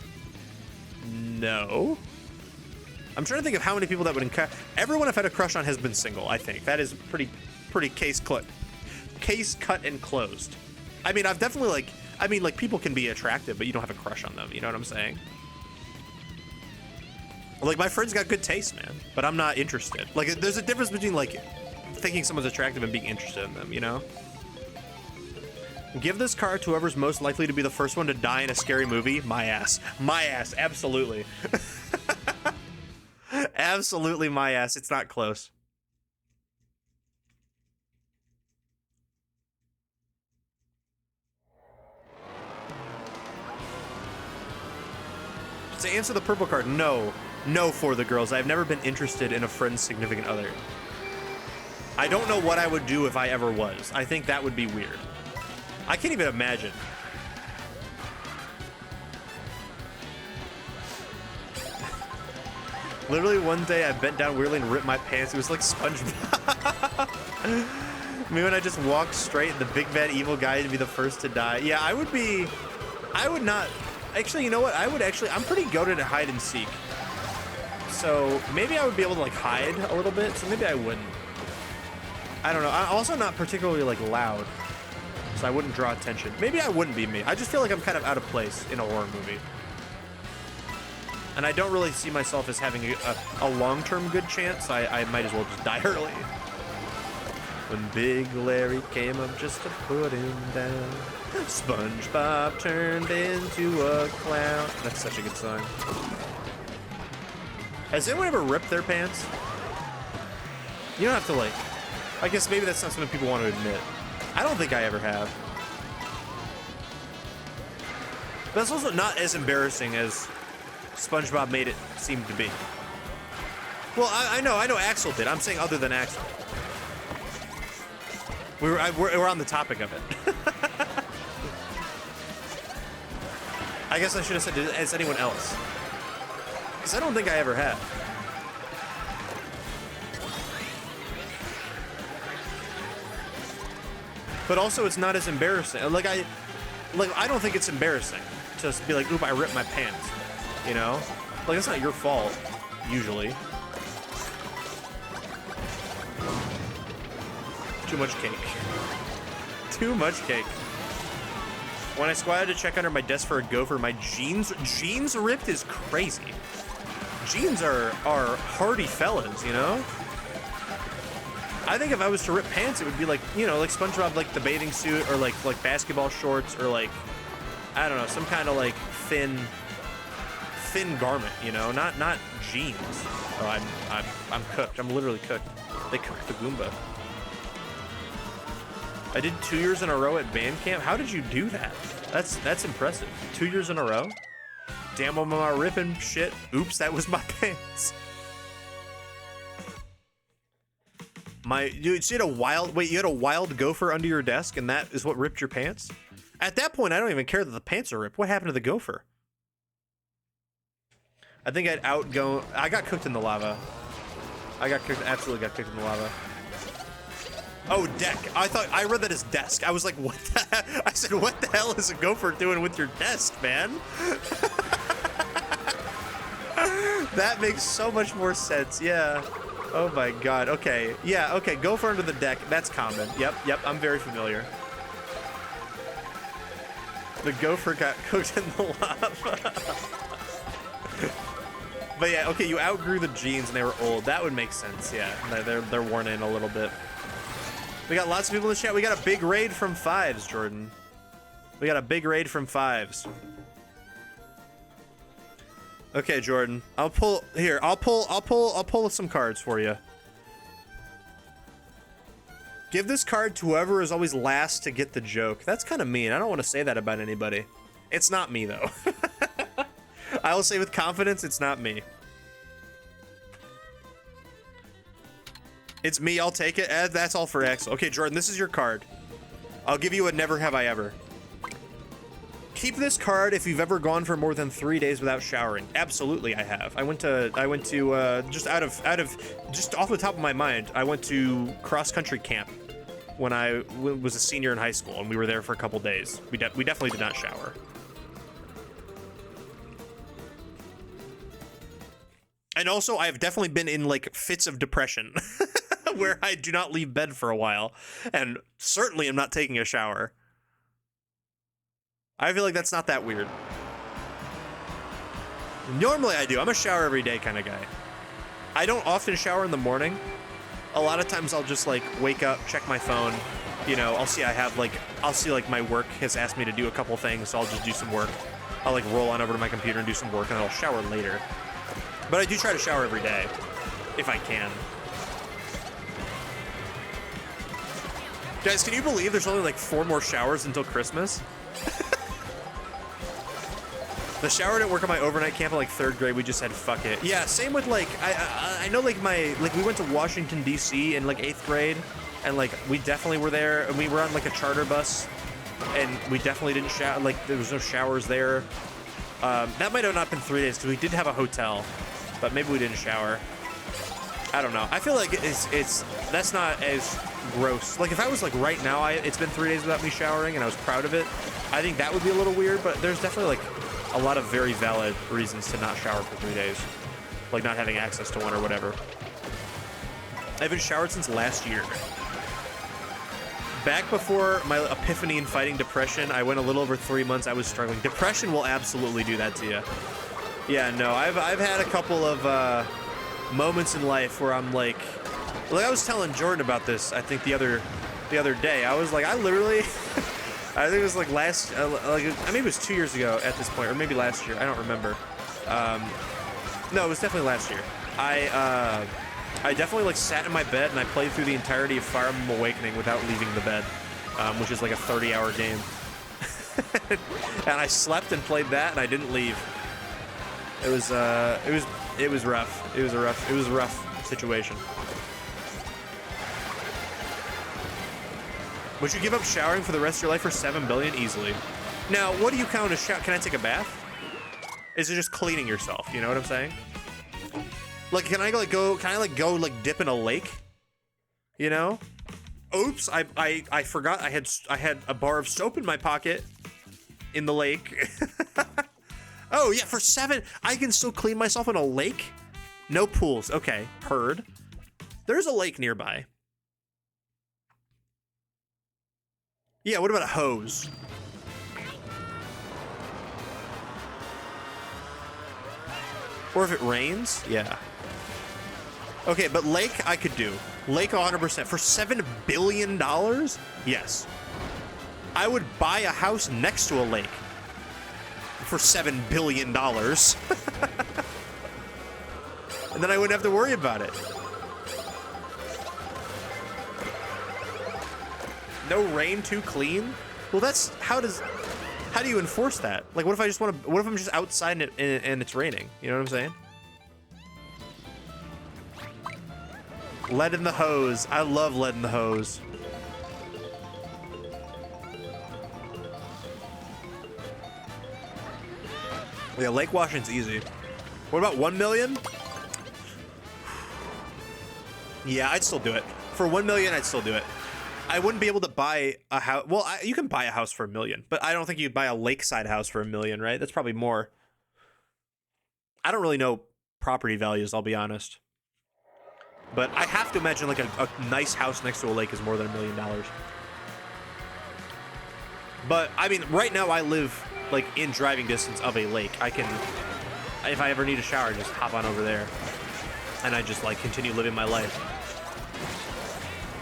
No. I'm trying to think of how many people that would encounter. Everyone I've had a crush on has been single. I think that is pretty case cut and closed. I mean, I've definitely like people can be attractive, but you don't have a crush on them. You know what I'm saying? Like my friend's got good taste, man, but I'm not interested. Like there's a difference between like thinking someone's attractive and being interested in them, you know? Give this card to whoever's most likely to be the first one to die in a scary movie. My ass. My ass, absolutely. Absolutely my ass. It's not close. To answer the purple card, no. No for the girls. I've never been interested in a friend's significant other. I don't know what I would do if I ever was. I think that would be weird. I can't even imagine. Literally one day I bent down weirdly and ripped my pants. It was like SpongeBob. Me when I just walked straight, the big bad evil guy to be the first to die. Yeah, I would not. Actually, you know what? I'm pretty goated at hide and seek. So maybe I would be able to like hide a little bit. So maybe I wouldn't. I don't know. I'm also not particularly like loud, so I wouldn't draw attention. Maybe I wouldn't be me. I just feel like I'm kind of out of place in a horror movie. And I don't really see myself as having a long-term good chance. I might as well just die early. When Big Larry came up just to put him down, SpongeBob turned into a clown. That's such a good song. Has anyone ever ripped their pants? You don't have to like... I guess maybe that's not something people want to admit. I don't think I ever have. But that's also not as embarrassing as SpongeBob made it seem to be. Well, I know Axel did. I'm saying other than Axel. We're on the topic of it. I guess I should have said, as anyone else? Because I don't think I ever have. But also, it's not as embarrassing. Like I don't think it's embarrassing to just be like, "Oop, I ripped my pants." You know, like it's not your fault usually. Too much cake. Too much cake. When I squatted to check under my desk for a gopher, my jeans ripped is crazy. Jeans are hardy fellas, you know? I think if I was to rip pants, it would be like, you know, like SpongeBob, like the bathing suit, or like basketball shorts, or like, I don't know, some kind of like thin garment, you know, not jeans. Oh, I'm cooked. I'm literally cooked. They cooked the Goomba. I did 2 years in a row at band camp. How did you do that? That's impressive. 2 years in a row? Damn, I'm not ripping shit. Oops, that was my pants. You had a wild gopher under your desk, and that is what ripped your pants? At that point, I don't even care that the pants are ripped. What happened to the gopher? I think I got cooked in the lava. Absolutely got cooked in the lava. Oh, deck. I read that as desk. I was like, what the I said, what the hell is a gopher doing with your desk, man? That makes so much more sense. Yeah. Oh my god. Okay. Yeah, okay. Gopher under the deck. That's common. Yep. I'm very familiar. The gopher got cooked in the lava. But yeah, okay, you outgrew the jeans and they were old. That would make sense, yeah. They're worn in a little bit. We got lots of people in the chat. We got a big raid from Fives, Jordan. We got a big raid from Fives. Okay, Jordan. I'll pull some cards for you. Give this card to whoever is always last to get the joke. That's kind of mean. I don't want to say that about anybody. It's not me, though. I will say with confidence, it's not me. It's me, I'll take it. That's all for X. Okay, Jordan, this is your card. I'll give you a never have I ever. Keep this card if you've ever gone for more than 3 days without showering. Absolutely, I have. I went to just just off the top of my mind, I went to cross-country camp when I was a senior in high school, and we were there for a couple days. We definitely did not shower. And also, I have definitely been in, like, fits of depression where I do not leave bed for a while, and certainly am not taking a shower. I feel like that's not that weird. Normally I do. I'm a shower every day kind of guy. I don't often shower in the morning. A lot of times I'll just, like, wake up, check my phone. You know, I'll see my work has asked me to do a couple things, so I'll just do some work. I'll, like, roll on over to my computer and do some work, and then I'll shower later. But I do try to shower every day, if I can. Guys, can you believe there's only like 4 more showers until Christmas? The shower didn't work on my overnight camp in like 3rd grade. We just said, fuck it. Yeah, same with like, I know like we went to Washington, D.C. in like 8th grade. And like, we definitely were there. And we were on like a charter bus. And we definitely didn't shower. Like, there was no showers there. That might have not been 3 days because we did have a hotel. But maybe we didn't shower. I don't know. I feel like that's not as gross. Like if I was like right now, it's been 3 days without me showering and I was proud of it. I think that would be a little weird, but there's definitely like a lot of very valid reasons to not shower for 3 days. Like not having access to one or whatever. I haven't showered since last year. Back before my epiphany in fighting depression, I went a little over 3 months. I was struggling. Depression will absolutely do that to you. Yeah, no, I've had a couple of moments in life where I'm like I was telling Jordan about this. I think the other day. I was like, I literally, I think it was like last, like maybe it was 2 years ago at this point, or maybe last year. I don't remember. No, it was definitely last year. I definitely like sat in my bed and I played through the entirety of Fire Emblem Awakening without leaving the bed, which is like a 30-hour game. And I slept and played that and I didn't leave. It was rough. It was a rough situation. Would you give up showering for the rest of your life for 7 billion? Easily. Now, what do you count as shower? Can I take a bath? Is it just cleaning yourself? You know what I'm saying? Like, can I go dip in a lake? You know? Oops, I forgot I had a bar of soap in my pocket in the lake. Oh yeah, for 7, I can still clean myself in a lake? No pools. Okay, heard. There's a lake nearby. Yeah, what about a hose? Or if it rains? Yeah. Okay, but lake I could do. Lake 100%. For $7 billion? Yes. I would buy a house next to a lake for $7 billion. And then I wouldn't have to worry about it. No rain, too clean? Well, that's, how do you enforce that? Like, what if I just want to, what if I'm just outside and it's raining? You know what I'm saying? Lead in the hose. I love lead in the hose. Yeah, lake washing's easy. What about 1 million? Yeah, I'd still do it. For 1 million, I'd still do it. I wouldn't be able to buy a house. Well, you can buy a house for 1 million, but I don't think you'd buy a lakeside house for 1 million, right? That's probably more. I don't really know property values, I'll be honest. But I have to imagine like a nice house next to a lake is more than $1 million. But I mean, right now I live like in driving distance of a lake. I can, if I ever need a shower, just hop on over there, and I just like continue living my life.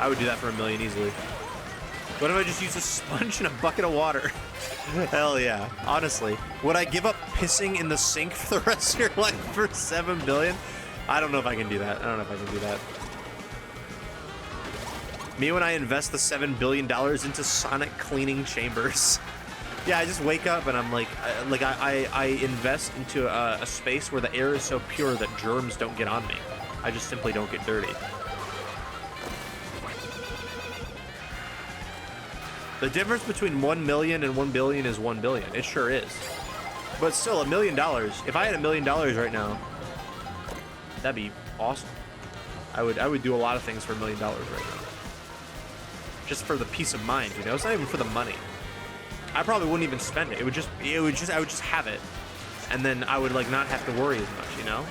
I would do that for 1 million easily. What if I just use a sponge and a bucket of water? Hell yeah. Honestly, would I give up pissing in the sink for the rest of your life for 7 billion? I don't know if I can do that. I don't know if I can do that. Me when I invest the $7 billion into sonic cleaning chambers. Yeah, I just wake up and I'm like I invest into a space where the air is so pure that germs don't get on me. I just simply don't get dirty. The difference between 1 million and 1 billion is 1 billion. It sure is. But still, $1 million. If I had $1 million right now, that'd be awesome. I would do a lot of things for $1 million right now. Just for the peace of mind, you know? It's not even for the money. I probably wouldn't even spend it. I would just have it. And then I would like not have to worry as much, you know?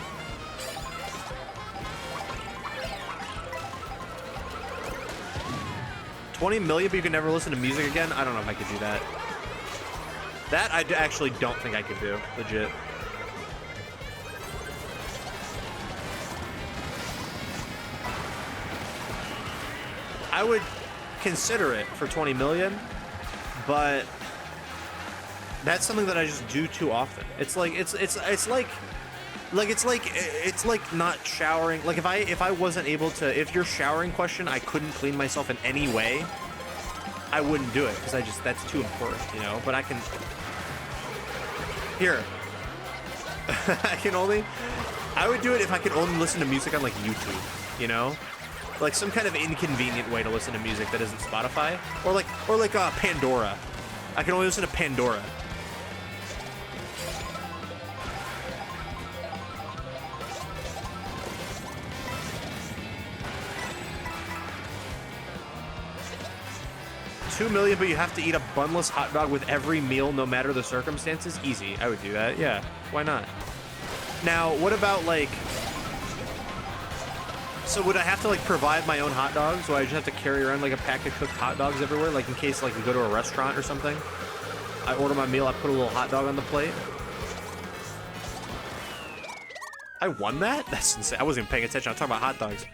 $20 million, but you can never listen to music again? I don't know if I could do that. That I actually don't think I could do, legit. I would consider it for 20 million, but that's something that I just do too often. It's like not showering. Like if I wasn't able to, if your showering question, I couldn't clean myself in any way, I wouldn't do it because that's too important, you know. But I can. Here, I would do it if I could only listen to music on like YouTube, you know. Like some kind of inconvenient way to listen to music that isn't Spotify, or like Pandora. I can only listen to Pandora. 2 million, but you have to eat a bunless hot dog with every meal, no matter the circumstances. Easy. I would do that. Yeah. Why not? Now, what about like? So would I have to like provide my own hot dogs? Or I just have to carry around like a pack of cooked hot dogs everywhere, like in case like we go to a restaurant or something? I order my meal. I put a little hot dog on the plate. I won that? That's insane. I wasn't even paying attention. I'm talking about hot dogs.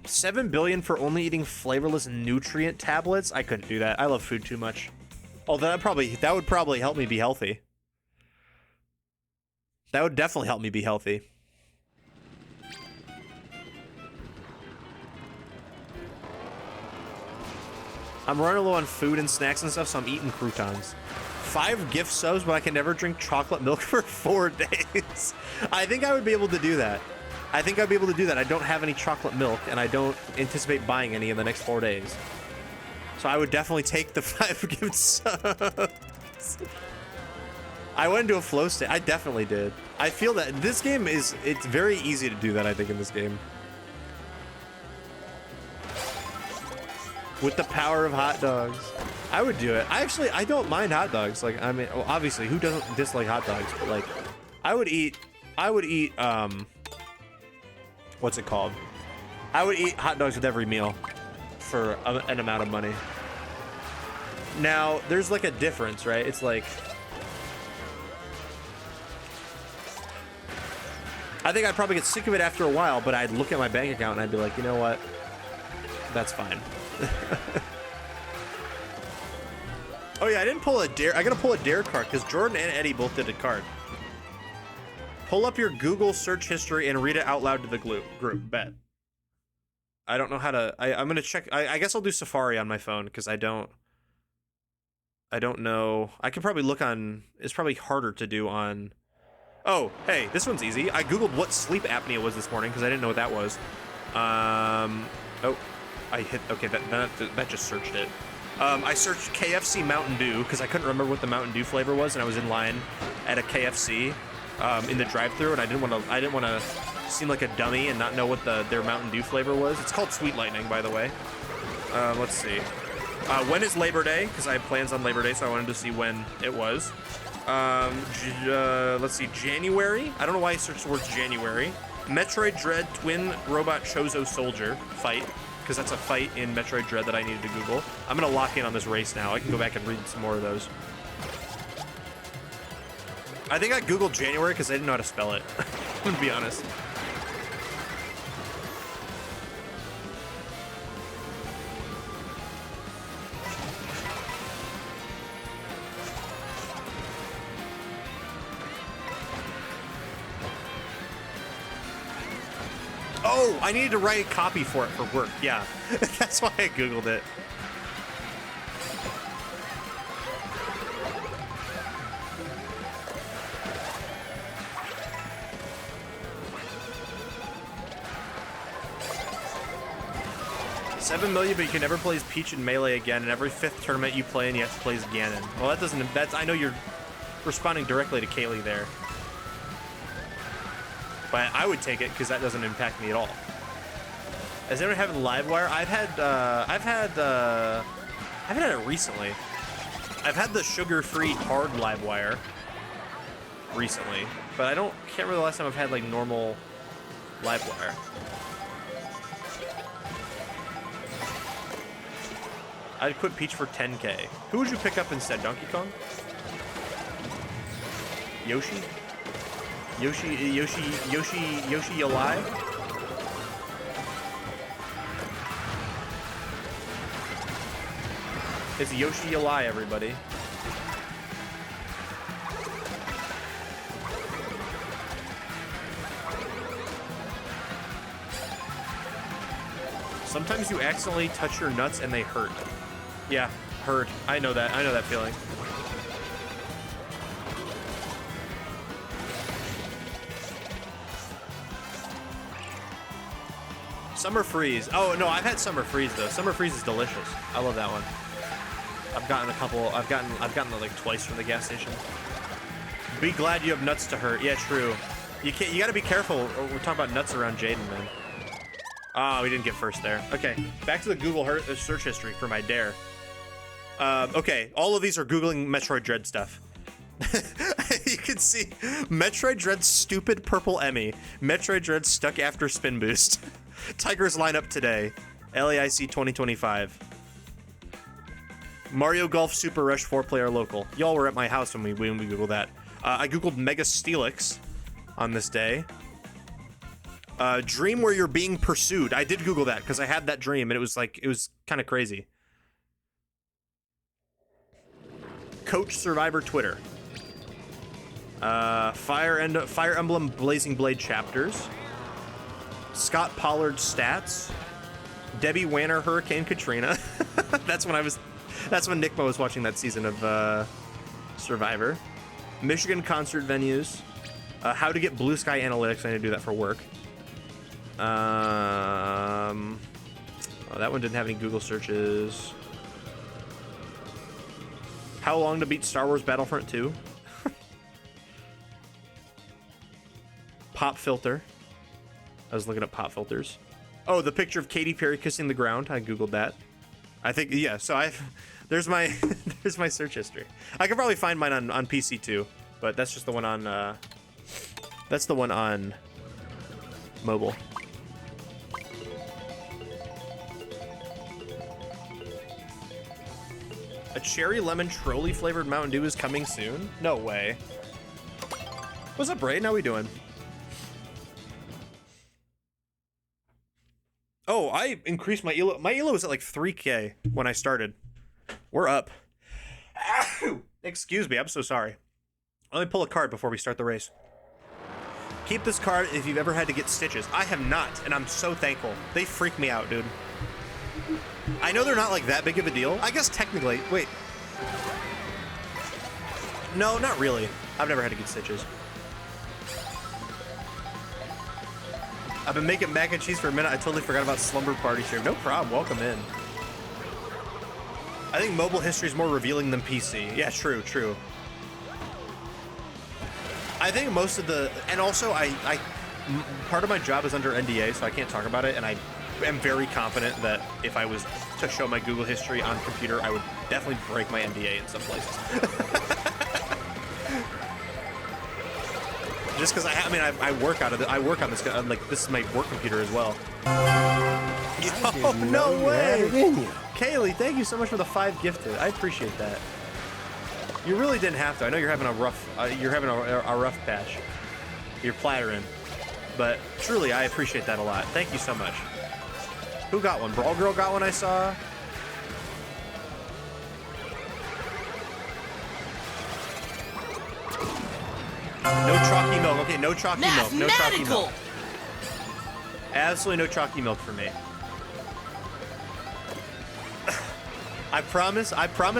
$7 billion for only eating flavorless nutrient tablets? I couldn't do that. I love food too much. Oh, that would probably help me be healthy. That would definitely help me be healthy. I'm running low on food and snacks and stuff, so I'm eating croutons. 5 gift subs, but I can never drink chocolate milk for 4 days. I think I would be able to do that. I think I'd be able to do that. I don't have any chocolate milk, and I don't anticipate buying any in the next 4 days. So I would definitely take the 5 gift subs. I went into a flow state. I definitely did. I feel that this game it's very easy to do that, I think, in this game. With the power of hot dogs. I would do it. I don't mind hot dogs. Like, I mean, well, obviously, who doesn't dislike hot dogs? But like, I would eat, what's it called? I would eat hot dogs with every meal for an amount of money. Now, there's like a difference, right? It's like, I think I'd probably get sick of it after a while, but I'd look at my bank account and I'd be like, you know what? That's fine. Oh yeah, I didn't pull a dare. I gotta pull a dare card because Jordan and Eddie both did a card. Pull up your Google search history and read it out loud to the group. Bet. I don't know how to. I'm gonna check. I guess I'll do Safari on my phone because I don't know. I could probably look on. It's probably harder to do on. Oh, hey, this one's easy. I googled what sleep apnea was this morning because I didn't know what that was. Oh. I hit, okay, that just searched it. I searched KFC Mountain Dew because I couldn't remember what the Mountain Dew flavor was, and I was in line at a KFC in the drive-thru, and I didn't want to seem like a dummy and not know what their Mountain Dew flavor was. It's called Sweet Lightning, by the way. Let's see. When is Labor Day? Because I have plans on Labor Day, so I wanted to see when it was. Let's see, January. I don't know why I searched the word January. Metroid Dread Twin Robot Chozo Soldier fight. Because that's a fight in Metroid Dread that I needed to Google. I'm going to lock in on this race now. I can go back and read some more of those. I think I Googled January because I didn't know how to spell it. To be honest. Oh, I needed to write a copy for it for work. Yeah, that's why I Googled it. $7 million, but you can never play as Peach in Melee again. And every 5th tournament you play in, you have to play as Ganon. Well, that doesn't. I know you're responding directly to Kaylee there. But I would take it because that doesn't impact me at all. Has anyone having Livewire? I've had it recently. I've had the sugar-free hard Livewire recently, but can't remember the last time I've had like normal Livewire. I'd quit Peach for 10K. Who would you pick up instead? Donkey Kong? Yoshi? Yoshi alive? It's Yoshi alive, everybody. Sometimes you accidentally touch your nuts and they hurt. Yeah, hurt. I know that. I know that feeling. Summer Freeze. Oh no, I've had Summer Freeze though. Summer Freeze is delicious. I love that one. I've gotten a couple. I've gotten it like twice from the gas station. Be glad you have nuts to hurt. Yeah, true. You can't. You got to be careful. We're talking about nuts around Jaden, man. Oh, we didn't get first there. Okay, back to the Google search history for my dare. Okay, all of these are Googling Metroid Dread stuff. You can see Metroid Dread stupid purple Emmy. Metroid Dread stuck after spin boost. Tigers lineup today. LAIC 2025. Mario Golf Super Rush 4-player local. Y'all were at my house when we Googled that. I Googled Mega Steelix on this day. Dream where you're being pursued. I did Google that because I had that dream and it was kind of crazy. Coach Survivor Twitter. Fire Emblem Blazing Blade chapters. Scott Pollard stats. Debbie Wanner Hurricane Katrina. That's when Nickmo was watching that season of Survivor. Michigan concert venues. How to get Blue Sky Analytics. I need to do that for work. Oh, that one didn't have any Google searches. How long to beat Star Wars Battlefront 2? Pop filter. I was looking at pop filters. Oh, the picture of Katy Perry kissing the ground. I Googled that. I think, yeah, so there's my there's my search history. I could probably find mine on PC too, but that's just the one on that's the one on mobile. A cherry lemon trolley flavored Mountain Dew is coming soon? No way. What's up, Braden? How we doing? Oh, I increased my elo. My elo was at like 3K when I started. We're up. Excuse me, I'm so sorry. Let me pull a card before we start the race. Keep this card if you've ever had to get stitches. I have not, and I'm so thankful. They freak me out, dude. I know they're not like that big of a deal. I guess technically, wait. No, not really. I've never had to get stitches. I've been making mac and cheese for a minute. I totally forgot about Slumber Party stream. No problem. Welcome in. I think mobile history is more revealing than PC. Yeah, true, true. I think most of the, and also part of my job is under NDA, so I can't talk about it, and I am very confident that if I was to show my Google history on computer, I would definitely break my NDA in some places. Just because I work out of it. I work on this. Like, this is my work computer as well. Oh, no way! Kaylee, thank you so much for the 5 gifted. I appreciate that. You really didn't have to. I know you're having a rough. A rough patch. You're plattering, but truly, I appreciate that a lot. Thank you so much. Who got one? Brawl Girl got one. I saw. No chalky milk. Okay, no chalky milk. No chalky milk. Absolutely no chalky milk for me. I promise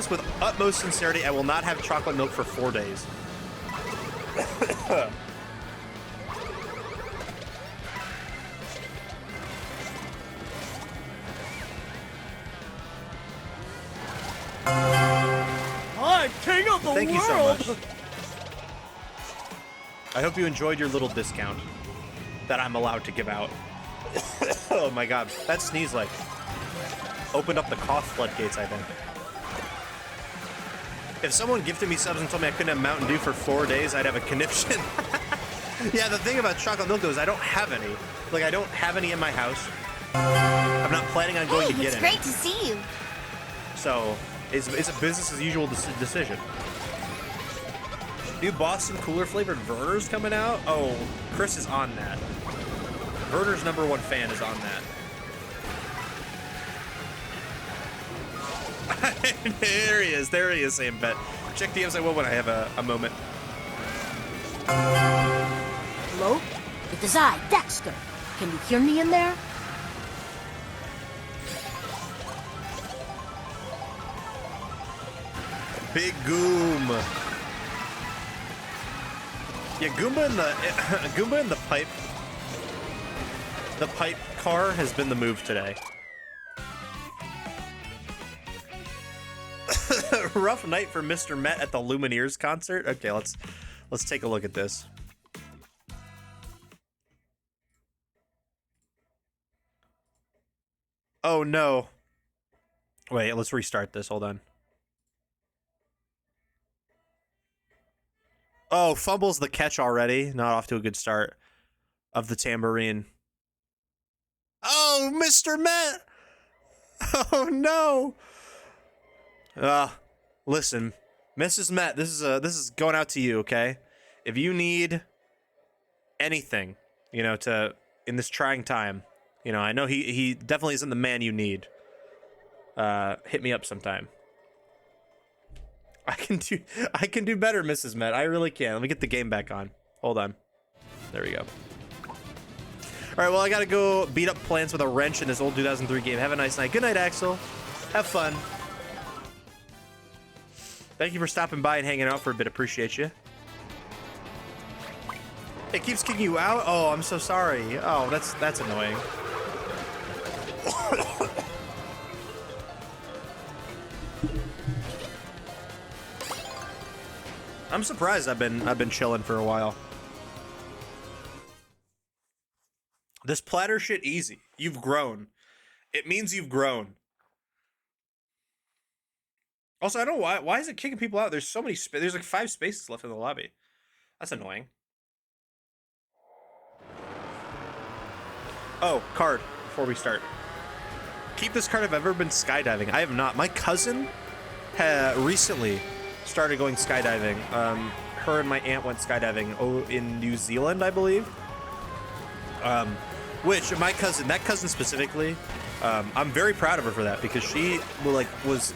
with utmost sincerity, I will not have chocolate milk for 4 days. I'm king of the world! Thank you so much. I hope you enjoyed your little discount that I'm allowed to give out. Oh my god, that sneeze like opened up the cough floodgates, I think. If someone gifted me subs and told me I couldn't have Mountain Dew for 4 days, I'd have a conniption. Yeah, the thing about chocolate milk though is I don't have any. Like, I don't have any in my house. I'm not planning on going to get any. It's great to see you. So, it's a business as usual decision. New Boston cooler flavored Verner's coming out. Oh, Chris is on that. Verner's #1 fan is on that. There he is. There he is saying bet. Check DMs I will when I have a moment. Hello? It is I, Dexter. Can you hear me in there? Big Goom. Yeah, Goomba in the pipe. The pipe car has been the move today. Rough night for Mr. Met at the Lumineers concert. Okay, let's take a look at this. Oh no. Wait, let's restart this. Hold on. Oh, fumbles the catch already. Not off to a good start of the tambourine. Oh, Mr. Met. Oh no. Listen, Mrs. Met, this is going out to you, okay? If you need anything, to in this trying time, I know he definitely isn't the man you need. Hit me up sometime. I can do better, Mrs. Met. I really can. Let me get the game back on. Hold on. There we go. All right, well, I gotta go beat up plants with a wrench in this old 2003 game. Have a nice night. Good night, Axel. Have fun. Thank you for stopping by and hanging out for a bit. Appreciate you. It keeps kicking you out? Oh, I'm so sorry. Oh, that's annoying. I'm surprised I've been chilling for a while. This platter shit easy. You've grown. It means you've grown. Also, I don't know why is it kicking people out? There's so many there's like 5 spaces left in the lobby. That's annoying. Oh, card before we start. Keep this card. I've ever been skydiving. I have not. My cousin recently started going skydiving. Her and my aunt went skydiving in New Zealand, I believe. Which that cousin specifically, I'm very proud of her for that, because she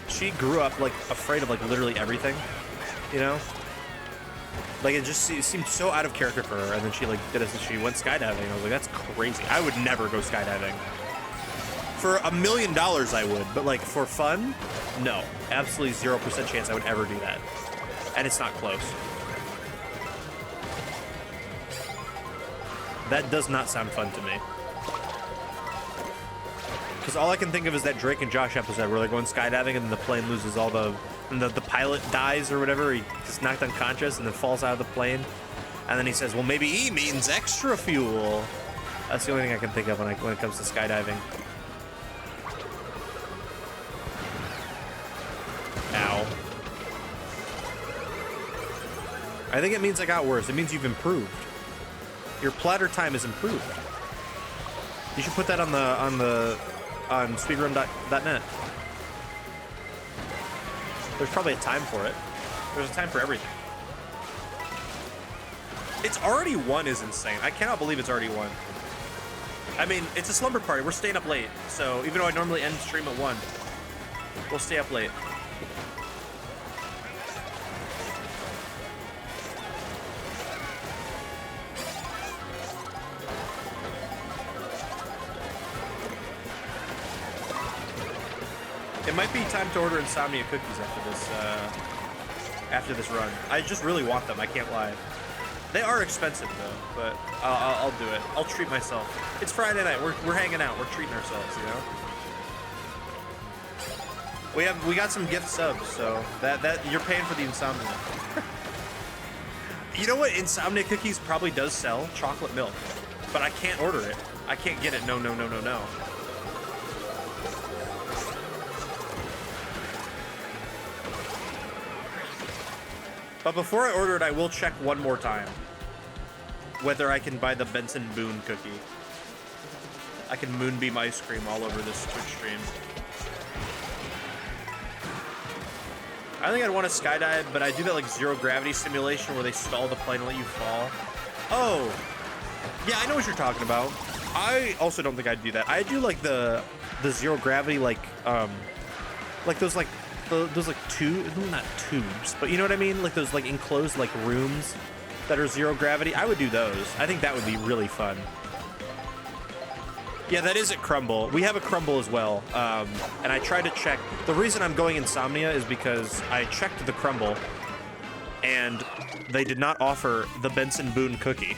she grew up like afraid of like literally everything, Like it seemed so out of character for her, and then she she went skydiving. And I was like, that's crazy. I would never go skydiving. For $1 million, I would, but like for fun, no, absolutely 0% chance I would ever do that, and it's not close. That does not sound fun to me. Because all I can think of is that Drake and Josh episode where they're going skydiving and then the plane loses all and the pilot dies or whatever. He gets knocked unconscious and then falls out of the plane. And then he says, well, maybe E means extra fuel. That's the only thing I can think of when it comes to skydiving. Ow. I think it means I got worse. It means you've improved. Your platter time is improved. You should put that on speedrun.net. There's probably a time for it. There's a time for everything. It's already 1 is insane. I cannot believe it's already 1. I mean, it's a slumber party. We're staying up late. So even though I normally end stream at 1, we'll stay up late. It might be time to order Insomnia cookies after this run. I just really want them. I can't lie. They are expensive though, but I'll do it. I'll treat myself. It's Friday night. We're hanging out. We're treating ourselves, We got some gift subs, so that you're paying for the Insomnia. You know what Insomnia cookies probably does sell? Chocolate milk, but I can't order it. I can't get it. No. But before I order it, I will check one more time whether I can buy the Benson Boone cookie. I can moonbeam ice cream all over this Twitch stream. I think I'd want to skydive, but I do that like zero gravity simulation where they stall the plane and let you fall. Oh, yeah, I know what you're talking about. I also don't think I'd do that. I do like the zero gravity, like those like not tubes, but you know what I mean? Like those like enclosed like rooms that are zero gravity. I would do those. I think that would be really fun. Yeah, that is at Crumble. We have a Crumble as well. And I tried to check. The reason I'm going Insomnia is because I checked the Crumble and they did not offer the Benson Boone cookie.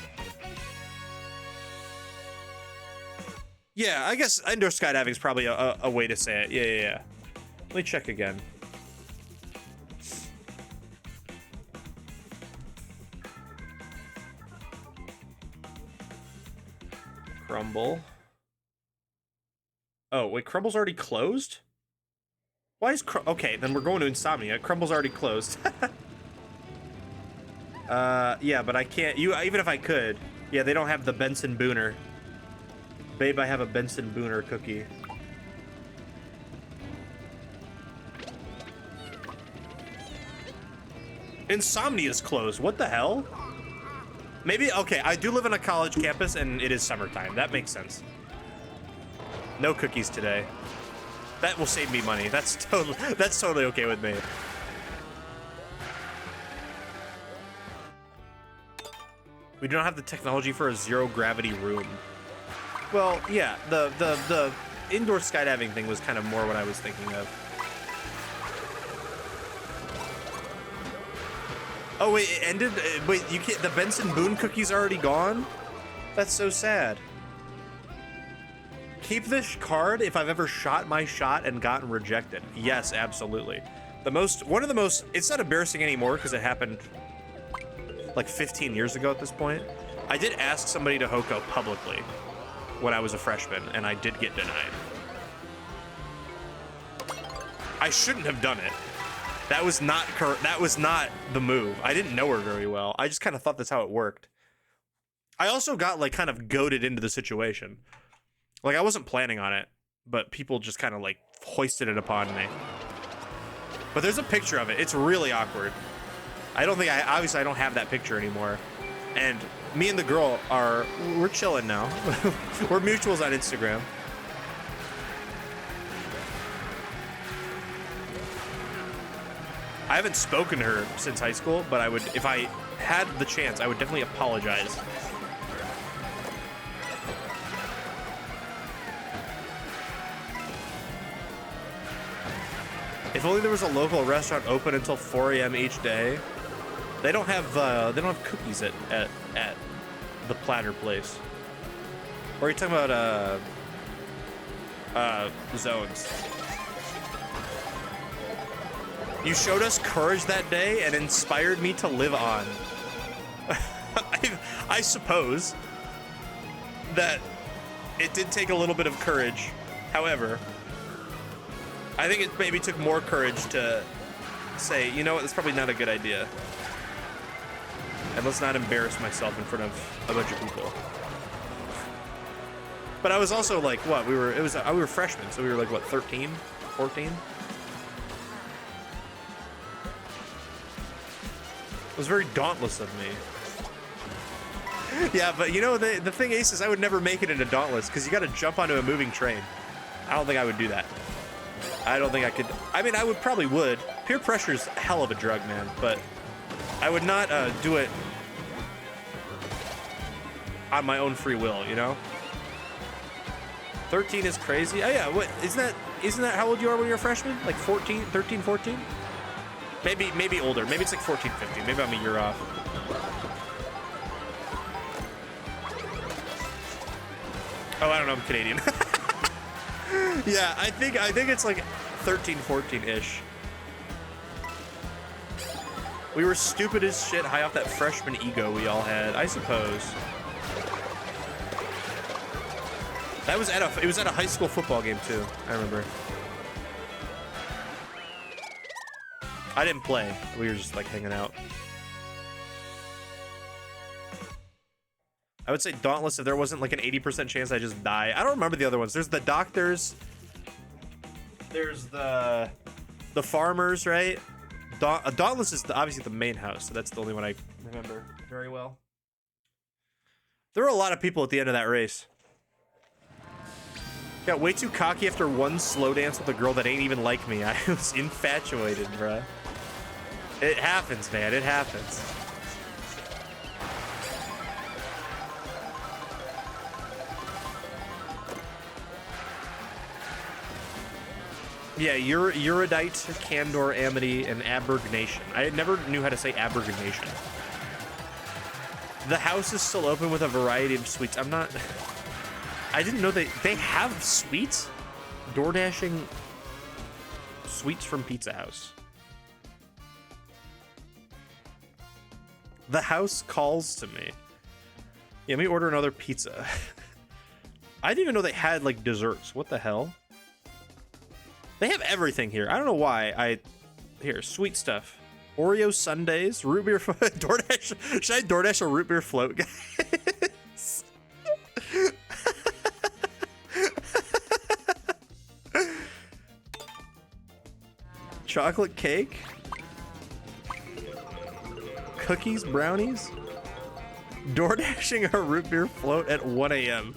Yeah, I guess indoor skydiving is probably a way to say it. Yeah. Let me check again. Crumble. Oh, wait, Crumble's already closed? Why is okay, then we're going to Insomnia. Crumble's already closed. Yeah, but I can't, even if I could. Yeah, they don't have the Benson Booner. Babe, I have a Benson Booner cookie. Insomnia's closed. What the hell? Maybe, okay, I do live on a college campus and it is summertime. That makes sense. No cookies today. That will save me money. That's totally okay with me. We don't have the technology for a zero gravity room. Well, yeah, the indoor skydiving thing was kind of more what I was thinking of. Oh wait, it ended. Wait, you can't. The Benson Boone cookie's already gone. That's so sad. Keep this card if I've ever shot my shot and gotten rejected. Yes, absolutely. One of the most. It's not embarrassing anymore because it happened like 15 years ago at this point. I did ask somebody to Hoko publicly when I was a freshman, and I did get denied. I shouldn't have done it. That was not the move. I didn't know her very well. I just kind of thought that's how it worked. I also got like kind of goaded into the situation. Like I wasn't planning on it, but people just kind of like hoisted it upon me. But there's a picture of it. It's really awkward. Obviously I don't have that picture anymore. And me and the girl we're chilling now. We're mutuals on Instagram. I haven't spoken to her since high school, but I would, if I had the chance, I would definitely apologize. If only there was a local restaurant open until 4 a.m. each day. They don't have cookies at the platter place. Or are you talking about zones? You showed us courage that day and inspired me to live on. I suppose that it did take a little bit of courage. However, I think it maybe took more courage to say, you know what, that's probably not a good idea. And let's not embarrass myself in front of a bunch of people. But I was also like, what, we were freshmen, so we were like, what, 13, 14? It was very dauntless of me. Yeah, but you know, the thing, Ace, is I would never make it into Dauntless because you got to jump onto a moving train. I don't think I would do that. I don't think I could. I mean, I probably would. Peer pressure's a hell of a drug, man, but I would not do it on my own free will, you know? 13 is crazy. Oh yeah, what, isn't that how old you are when you're a freshman? Like 14, 13, 14? Maybe older. Maybe it's like 14, 15. Maybe I'm a year off. Oh, I don't know. I'm Canadian. Yeah, I think it's like 13, 14-ish. We were stupid as shit, high off that freshman ego we all had, I suppose. It was at a high school football game too. I remember. I didn't play. We were just like hanging out. I would say Dauntless if there wasn't like an 80% chance I just die. I don't remember the other ones. There's the doctors. There's the farmers, right? Dauntless is obviously the main house, so that's the only one I remember very well. There were a lot of people at the end of that race. Got way too cocky after one slow dance with a girl that ain't even like me. I was infatuated, bruh. It happens, man. It happens. Yeah, Eurodite, Candor, Amity, and Abergnation. I never knew how to say Abergnation. The house is still open with a variety of sweets. I didn't know they have sweets? Door dashing sweets from Pizza House. The house calls to me. Yeah, let me order another pizza. I didn't even know they had like desserts. What the hell? They have everything here. I don't know why. Here, sweet stuff. Oreo sundaes, root beer DoorDash. Should I DoorDash a root beer float, guys? Chocolate cake. Cookies, brownies. DoorDashing a root beer float at 1 a.m.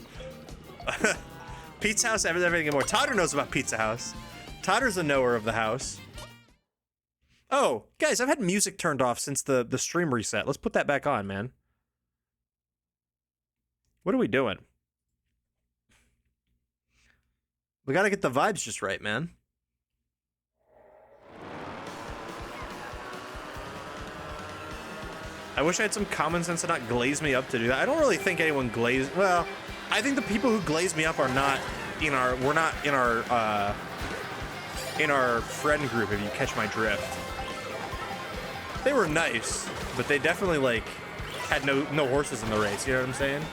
Pizza House, everything and more. Totter knows about Pizza House. Totter's a knower of the house. Oh, guys, I've had music turned off since the stream reset. Let's put that back on, man. What are we doing? We gotta get the vibes just right, man. I wish I had some common sense to not glaze me up to do that. I don't really think anyone glazed. Well, I think the people who glaze me up are not in our. We're not in our friend group. If you catch my drift, they were nice, but they definitely like had no horses in the race. You know what I'm saying?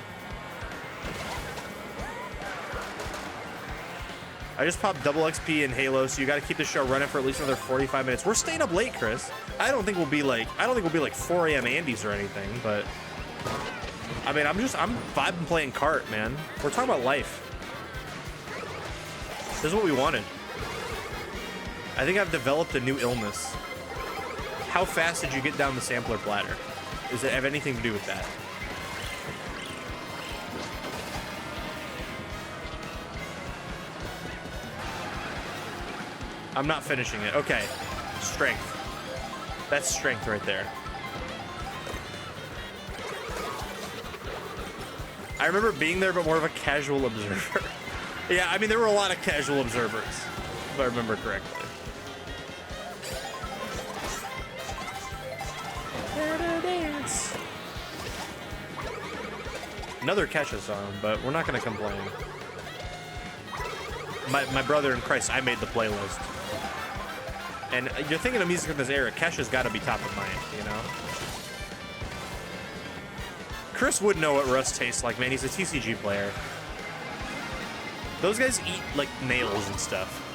I just popped double XP in Halo, so you got to keep the show running for at least another 45 minutes. We're staying up late, Chris. I don't think we'll be like 4 a.m. Andes or anything, but I mean, I'm vibing playing Kart, man. We're talking about life. This is what we wanted. I think I've developed a new illness. How fast did you get down the sampler bladder? Does it have anything to do with that? I'm not finishing it. Okay. Strength. That's strength right there. I remember being there, but more of a casual observer. Yeah, I mean, there were a lot of casual observers, if I remember correctly. Another Kesha song, but we're not going to complain. My brother in Christ, I made the playlist. And you're thinking of music from this era, Kesha's got to be top of mind, you know? Chris would know what Rust tastes like, man. He's a TCG player. Those guys eat, like, nails and stuff.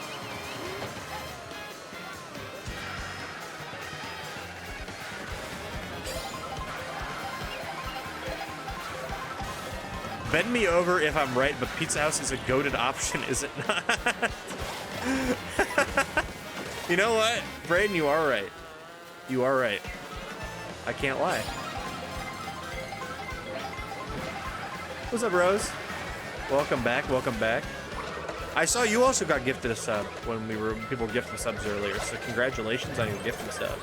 Bend me over if I'm right, but Pizza House is a goated option, is it not? You know what? Braden, you are right. You are right. I can't lie. What's up, Rose? Welcome back, welcome back. I saw you also got gifted a sub when people were gifting subs earlier, so congratulations on your gifting sub.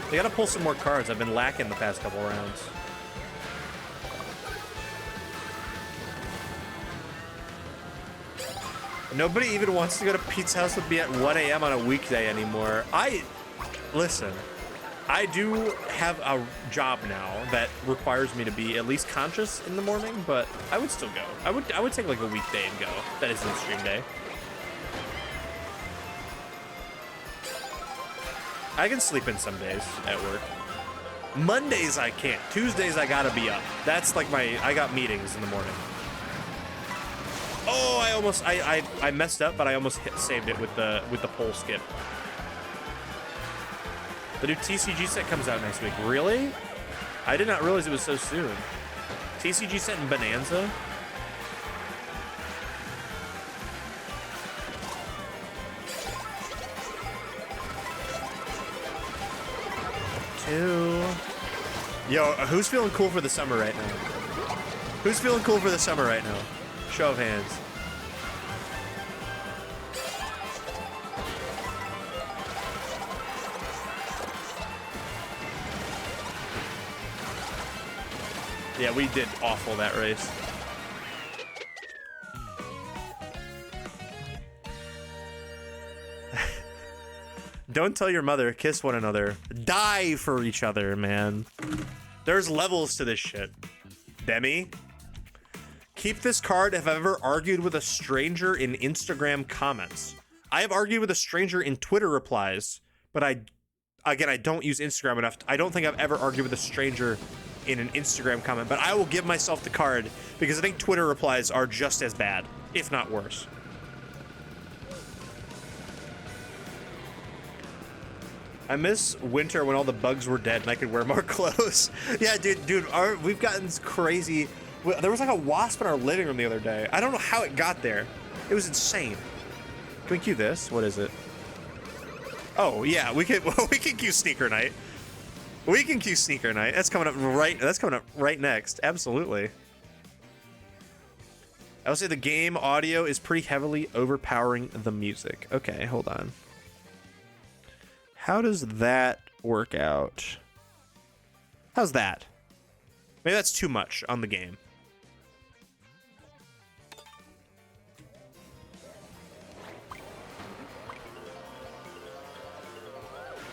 They gotta pull some more cards. I've been lacking the past couple rounds. Nobody even wants to go to Pizza House with me at 1 a.m. on a weekday anymore. Listen, I do have a job now that requires me to be at least conscious in the morning, but I would still go. I would take like a weekday and go. That isn't stream day. I can sleep in some days at work. Mondays I can't. Tuesdays I gotta be up. That's like I got meetings in the morning. Oh, I messed up, but I almost saved it with the pole skip. The new TCG set comes out next week. Really? I did not realize it was so soon. TCG set in Bonanza? Yo, who's feeling cool for the summer right now? Who's feeling cool for the summer right now? Show of hands. Yeah, we did awful that race. Don't tell your mother, kiss one another. Die for each other, man. There's levels to this shit. Demi? Keep this card if I've ever argued with a stranger in Instagram comments. I have argued with a stranger in Twitter replies, but again, I don't use Instagram enough. I don't think I've ever argued with a stranger in an Instagram comment, but I will give myself the card because I think Twitter replies are just as bad, if not worse. I miss winter when all the bugs were dead and I could wear more clothes. Yeah, dude, we've gotten crazy. There was like a wasp in our living room the other day. I don't know how it got there. It was insane. Can we cue this? What is it? Oh yeah, we can cue sneaker night. We can cue sneaker night. That's coming up right next. Absolutely. I would say the game audio is pretty heavily overpowering the music. Okay, hold on. How does that work out? How's that? Maybe that's too much on the game.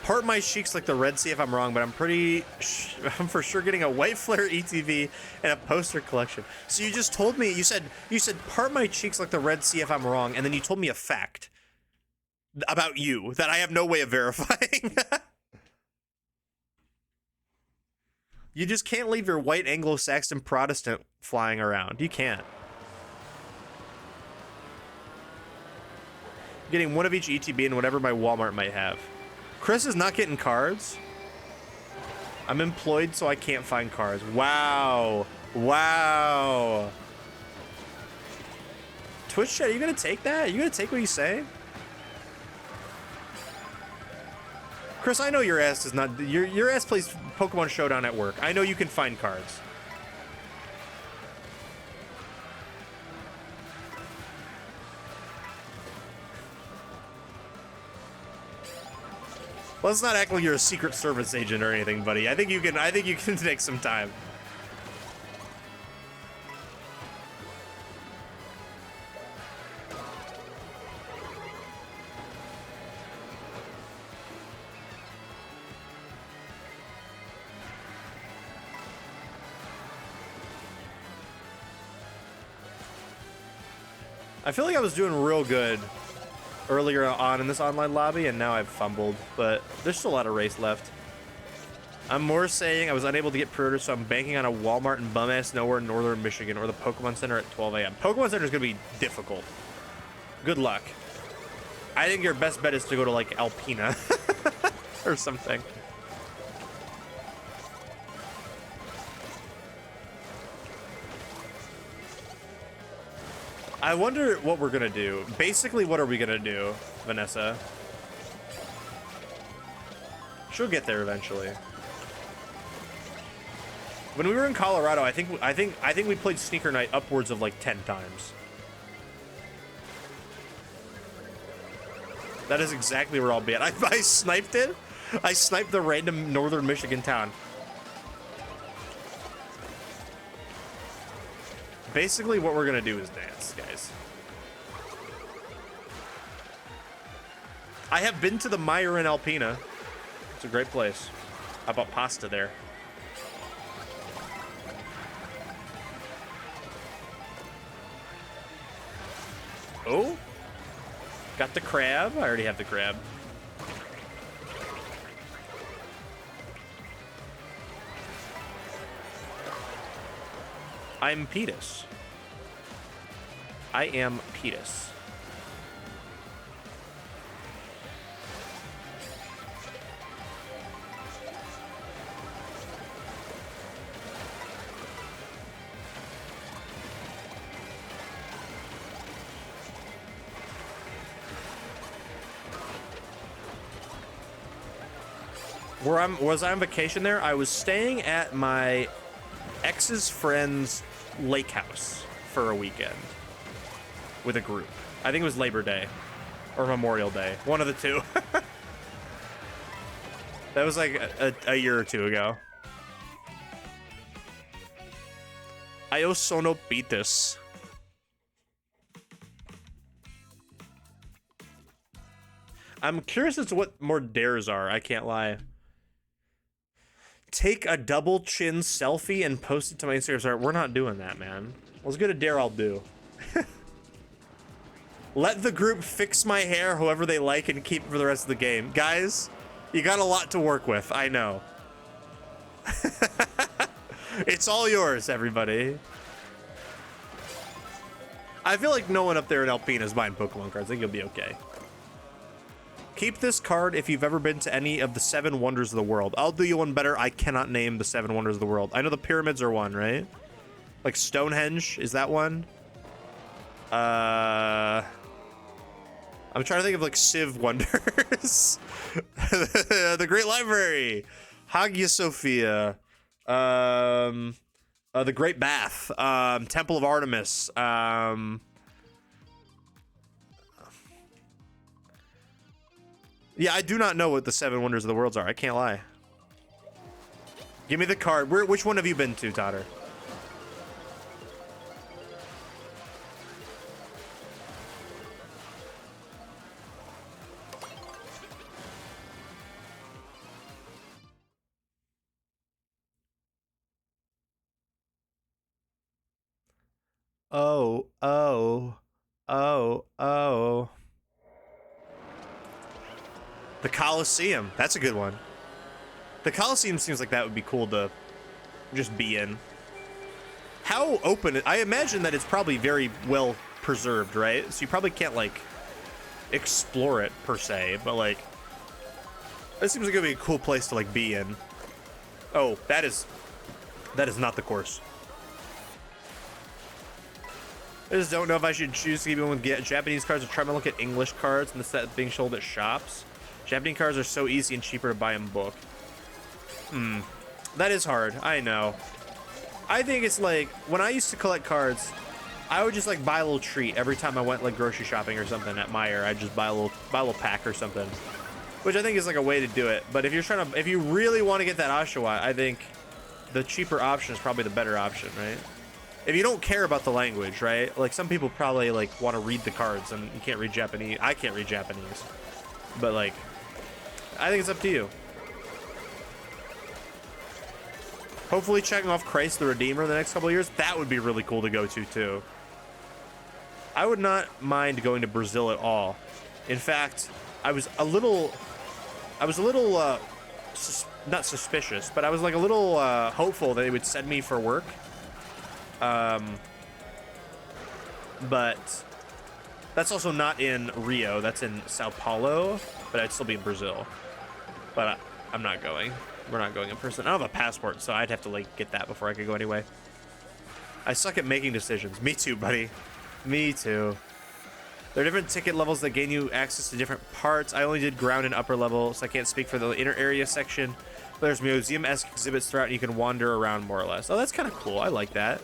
Part my cheeks like the Red Sea if I'm wrong, but I'm for sure getting a white flare ETV and a poster collection. So you just told me, you said part my cheeks like the Red Sea if I'm wrong, and then you told me a fact about you that I have no way of verifying. You just can't leave your white Anglo-Saxon Protestant flying around. You can't. Getting one of each ETB and whatever my Walmart might have. Chris is not getting cards. I'm employed, so I can't find cards. Wow. Wow. Twitch chat, are you gonna take that? Are you gonna take what you say? Chris, I know your ass is not... Your ass plays Pokemon Showdown at work. I know you can find cards. Let's not act like you're a Secret Service agent or anything, buddy. I think you can take some time. I feel like I was doing real good earlier on in this online lobby, and now I've fumbled, but there's still a lot of race left. I'm more saying I was unable to get pre-orders, so I'm banking on a Walmart in bum-ass nowhere in northern Michigan or the Pokemon Center at 12 a.m. Pokemon Center is going to be difficult. Good luck. I think your best bet is to go to, like, Alpena or something. I wonder what we're gonna do. Basically, what are we gonna do, Vanessa? She'll get there eventually. When we were in Colorado, I think we played Sneaker Night upwards of like 10 times. That is exactly where I'll be at. I sniped it. I sniped the random northern Michigan town. Basically, what we're gonna do is dance, guys. I have been to the Meyer in Alpena. It's a great place. I bought pasta there. Oh, got the crab. I already have the crab. I'm Petus. I am Petus. Was I on vacation there? I was staying at my ex's friend's lake house for a weekend with a group. I think it was Labor Day or Memorial Day, one of the two. That was like a year or two ago. Io sono Petus. I'm curious as to what more dares are. I can't lie. Take a double chin selfie and post it to my Instagram story. We're not doing that, man. Let's get a dare I'll do. Let the group fix my hair however they like and keep it for the rest of the game. Guys, You got a lot to work with, I know. It's all yours, everybody. I feel like no one up there in Alpena is buying Pokemon cards. I think you'll be okay. Keep this card if you've ever been to any of the 7 wonders of the world. I'll do you one better. I cannot name the 7 wonders of the world. I know the pyramids are one, right? Like Stonehenge, is that one? I'm trying to think of like Civ wonders. The Great Library, Hagia Sophia, the Great Bath, Temple of Artemis, yeah, I do not know what the 7 wonders of the world are. I can't lie. Give me the card. Which one have you been to, Totter? Oh, oh, oh, oh. The Colosseum. That's a good one. The Colosseum seems like that would be cool to just be in. How open? I imagine that it's probably very well preserved, right? So you probably can't, like, explore it, per se. But, like, that seems like it would be a cool place to, like, be in. Oh, that is not the course. I just don't know if I should choose to even with Japanese cards or try to look at English cards and the set being sold at shops. Japanese cards are so easy and cheaper to buy in book. That is hard. I know. I think it's like when I used to collect cards, I would just like buy a little treat every time I went like grocery shopping or something at Meijer. I'd just buy a little pack or something, which I think is like a way to do it. But if you really want to get that Oshawa, I think the cheaper option is probably the better option, right? If you don't care about the language, right? Like some people probably like want to read the cards and you can't read Japanese. I can't read Japanese, but like, I think it's up to you. Hopefully checking off Christ the Redeemer in the next couple of years. That would be really cool to go to too. I would not mind going to Brazil at all. In fact, I was a little not suspicious, but I was like a little hopeful that they would send me for work. But that's also not in Rio. That's in Sao Paulo, but I'd still be in Brazil. But I'm not going. We're not going in person. I don't have a passport, so I'd have to like get that before I could go anyway. I suck at making decisions. Me too, buddy. Me too. There are different ticket levels that gain you access to different parts. I only did ground and upper level, so I can't speak for the inner area section. But there's museum-esque exhibits throughout, and you can wander around more or less. Oh, that's kind of cool. I like that.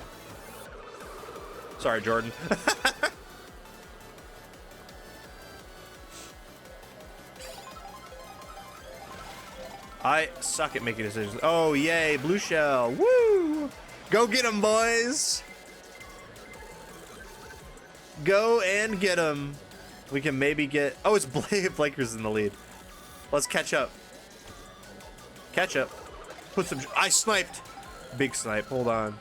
Sorry, Jordan. I suck at making decisions. Oh, yay, blue shell. Woo! Go get them, boys. Go and get them. We can maybe get... Oh, it's Blaker's in the lead. Let's catch up. Catch up. Put some... I sniped. Big snipe. Hold on.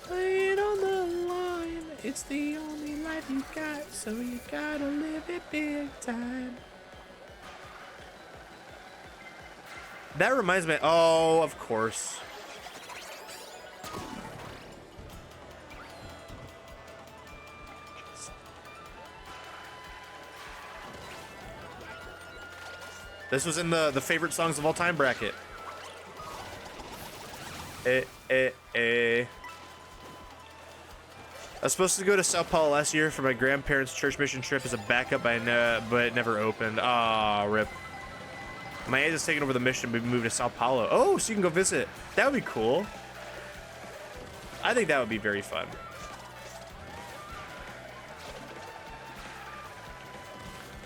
Lay it on the line. It's the only life you got, so you gotta live it big time. That reminds me. Oh, of course. This was in the favorite songs of all time bracket. I was supposed to go to Sao Paulo last year for my grandparents' church mission trip as a backup, but it never opened. Ah, rip. My aunt has taken over the mission, but we moved to Sao Paulo. Oh, so you can go visit. That would be cool. I think that would be very fun.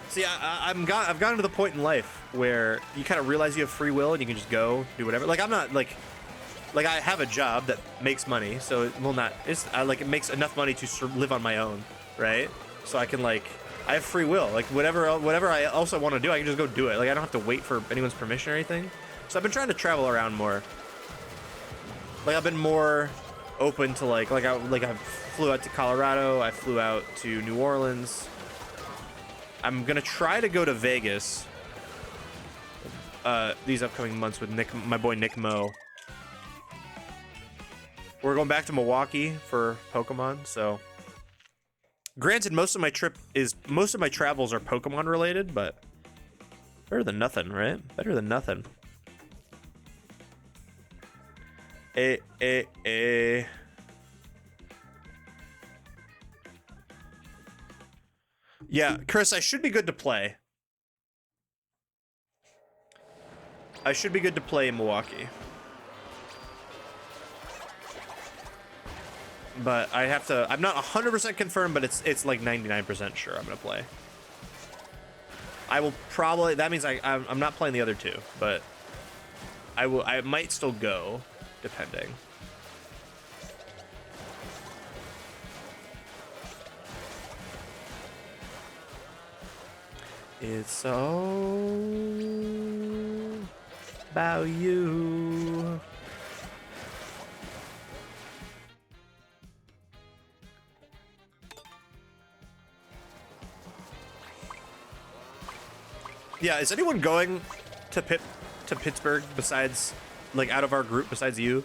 See, I've gotten to the point in life where you kind of realize you have free will and you can just go do whatever. Like I'm not like I have a job that makes money, so it will not. It makes enough money to live on my own, right? So I can I have free will. Like whatever I also want to do, I can just go do it. Like I don't have to wait for anyone's permission or anything. So I've been trying to travel around more. Like I've been more open to I flew out to Colorado. I flew out to New Orleans. I'm gonna try to go to Vegas. these upcoming months with my boy Nick Mo. We're going back to Milwaukee for Pokemon, so granted most of my travels are Pokemon related, but better than nothing, right? Better than nothing. Yeah, Chris, I should be good to play. I should be good to play in Milwaukee. But I have to, I'm not 100% confirmed, but it's like 99% sure I'm gonna play. I will probably, that means I'm not playing the other two, but I might still go, depending. It's all about you. Yeah, is anyone going to Pittsburgh besides, like, out of our group besides you?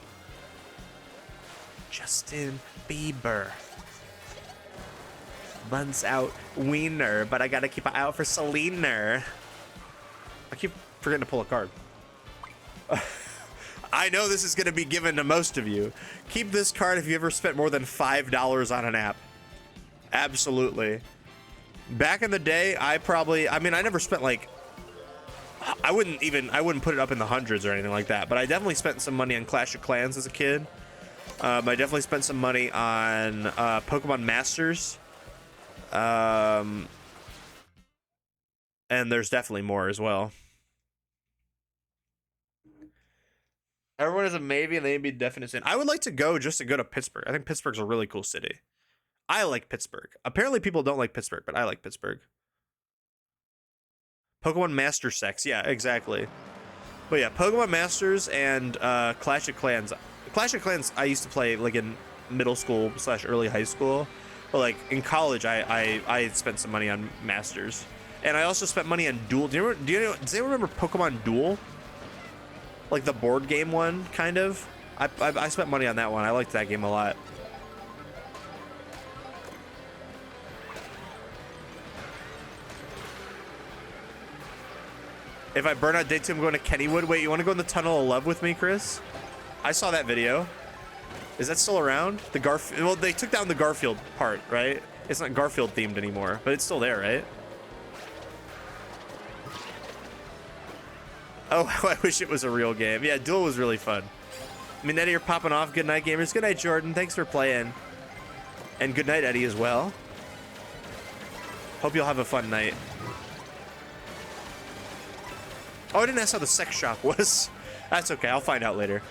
Justin Bieber. Buns out wiener, but I gotta keep an eye out for Selena. I keep forgetting to pull a card. I know this is gonna be given to most of you. Keep this card if you ever spent more than $5 on an app. Absolutely. Back in the day, I never spent like, I wouldn't put it up in the hundreds or anything like that, but I definitely spent some money on Clash of Clans as a kid. I definitely spent some money on Pokemon Masters. And there's definitely more as well. Everyone is a maybe, and they may be definite sin. I would like to go just to go to Pittsburgh. I think Pittsburgh's a really cool city. I like Pittsburgh. Apparently people don't like Pittsburgh, but I like Pittsburgh. Pokemon Master Sex. Yeah, exactly. But yeah, Pokemon Masters and Clash of Clans. Clash of Clans I used to play like in middle school / early high school. But like in college, I spent some money on Masters. And I also spent money on Duel. Does anyone remember Pokemon Duel? Like the board game one, kind of. I spent money on that one. I liked that game a lot. If I burn out day 2, I'm going to Kennywood. Wait, you want to go in the Tunnel of Love with me, Chris? I saw that video. Is that still around? Well, they took down the Garfield part, right? It's not Garfield themed anymore, but it's still there, right? Oh, I wish it was a real game. Yeah, Duel was really fun. Minetti, you're popping off. Good night, gamers. Good night, Jordan. Thanks for playing. And good night, Eddie, as well. Hope you'll have a fun night. Oh, I didn't ask how the sex shop was. That's okay. I'll find out later.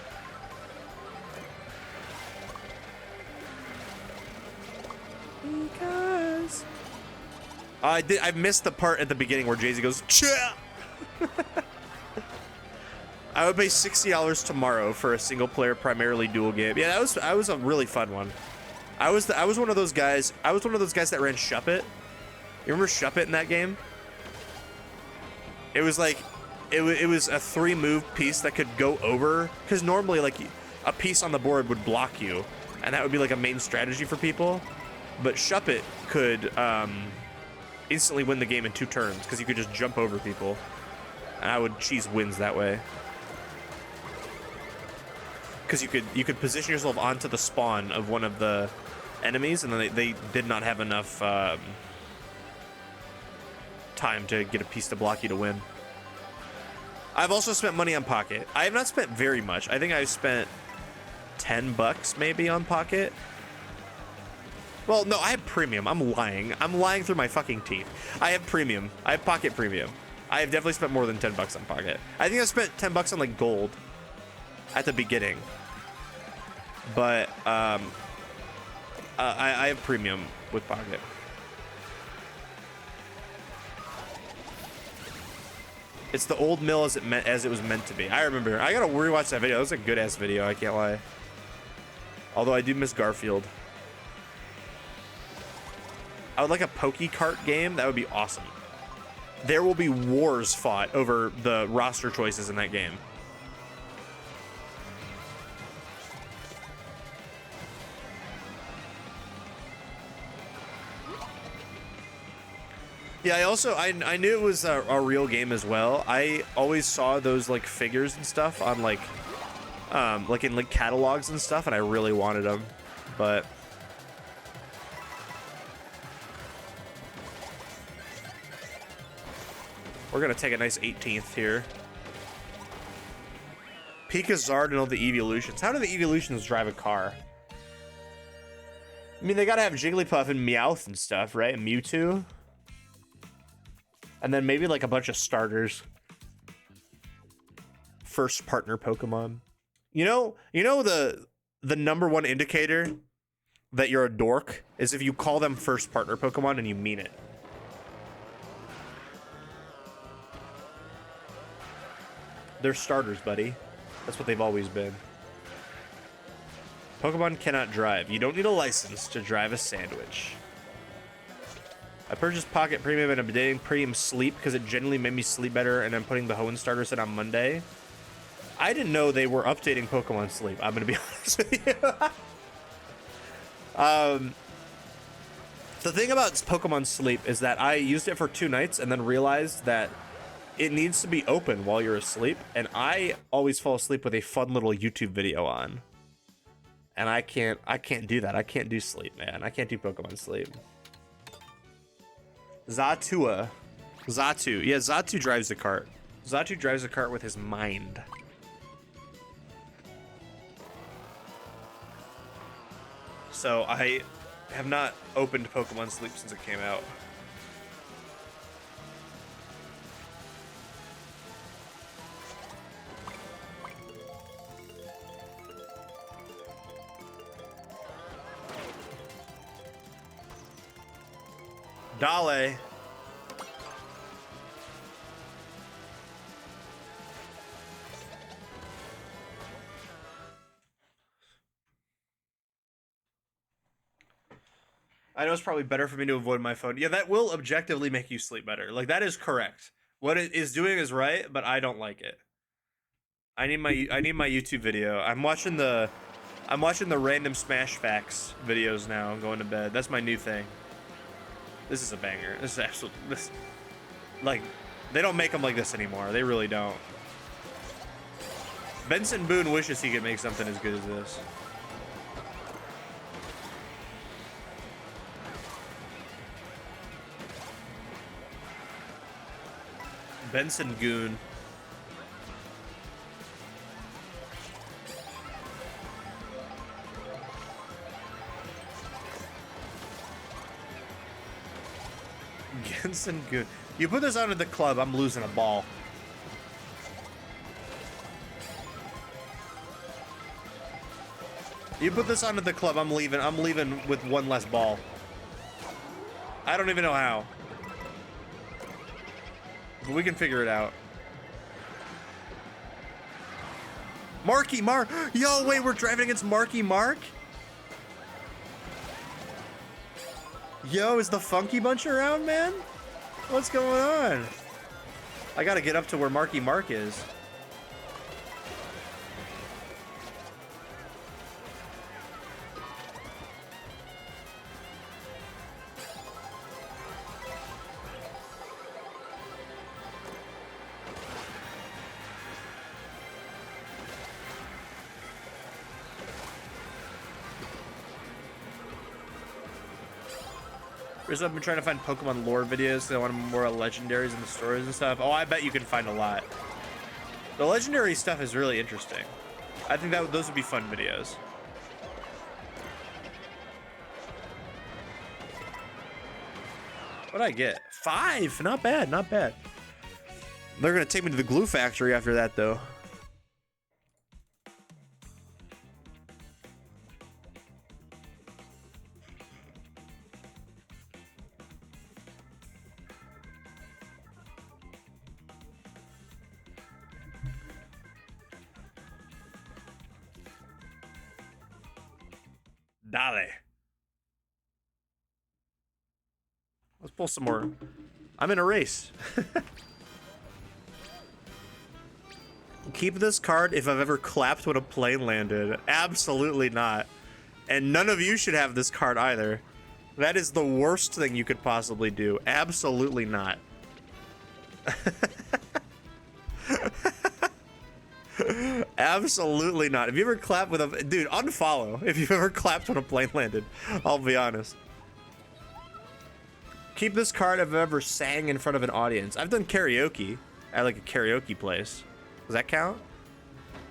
Because I missed the part at the beginning where Jay-Z goes, "Chia!" I would pay $60 tomorrow for a single-player, primarily dual game. Yeah, that was a really fun one. I was one of those guys. I was one of those guys that ran Shuppet. You remember Shuppet in that game? It was like, it was a 3-move piece that could go over, because normally like a piece on the board would block you, and that would be like a main strategy for people. But Shuppet could instantly win the game in 2 turns because you could just jump over people, and I would cheese wins that way. Because you could position yourself onto the spawn of one of the enemies, and then they did not have enough time to get a piece to block you to win. I've also spent money on Pocket. I have not spent very much. I think I've spent $10 maybe on Pocket. Well, no, I have Premium. I'm lying. I'm lying through my fucking teeth. I have Premium. I have Pocket Premium. I have definitely spent more than $10 on Pocket. I think I spent $10 on like Gold at the beginning. But I have Premium with Pocket. It's the old mill as it was meant to be. I remember. I gotta rewatch that video. That was a good ass video. I can't lie. Although I do miss Garfield. I would like a Kart game. That would be awesome. there will be wars fought over the roster choices in that game. Yeah, I knew it was a real game as well. I always saw those like figures and stuff on like in like catalogs and stuff, and I really wanted them, but we're gonna take a nice 18th here. Pika Zard and all the evolutions. How do the evolutions drive a car? I mean, they gotta have Jigglypuff and Meowth and stuff, right? And Mewtwo. And then maybe like a bunch of starters. First partner Pokemon. You know the #1 indicator that you're a dork is if you call them first partner Pokemon and you mean it. They're starters, buddy. That's what they've always been. Pokemon cannot drive. You don't need a license to drive a sandwich. I purchased Pocket Premium and I'm dating Premium Sleep because it genuinely made me sleep better, and I'm putting the Hoenn starter set on Monday. I didn't know they were updating Pokemon Sleep. I'm going to be honest with you. The thing about Pokemon Sleep is that I used it for 2 nights and then realized that it needs to be open while you're asleep, and I always fall asleep with a fun little YouTube video on. And I can't do that. I can't do sleep, man. I can't do Pokemon Sleep. Zatu. Yeah, Zatu drives the cart. Zatu drives the cart with his mind. So I have not opened Pokemon Sleep since it came out. Dale. I know it's probably better for me to avoid my phone. Yeah, that will objectively make you sleep better. Like, that is correct. What it is doing is right, but I don't like it. I need my YouTube video. I'm watching the random Smash Facts videos now. I'm going to bed. That's my new thing. This is a banger. This is absolutely like, they don't make them like this anymore. They really don't. Benson Boone wishes he could make something as good as this. Benson Goon. Benson Goon. You put this on at the club, I'm losing a ball. You put this on at the club, I'm leaving with 1 less ball. I don't even know how. But we can figure it out. Marky Mark. Yo, wait, we're driving against Marky Mark? Yo, is the Funky Bunch around, man? What's going on? I gotta get up to where Marky Mark is. I've been trying to find Pokemon lore videos because I want more legendaries in the stories and stuff. Oh, I bet you can find a lot. The legendary stuff is really interesting. I think that those would be fun videos. What'd I get? 5! Not bad, not bad. They're gonna take me to the glue factory after that, though. Dale. Let's pull some more. I'm in a race. Keep this card if I've ever clapped when a plane landed. Absolutely not. And none of you should have this card either. That is the worst thing you could possibly do. Absolutely not. Absolutely not. Have you ever clapped with a... Dude, unfollow if you've ever clapped when a plane landed. I'll be honest. Keep this card if I've ever sang in front of an audience. I've done karaoke at like a karaoke place. Does that count?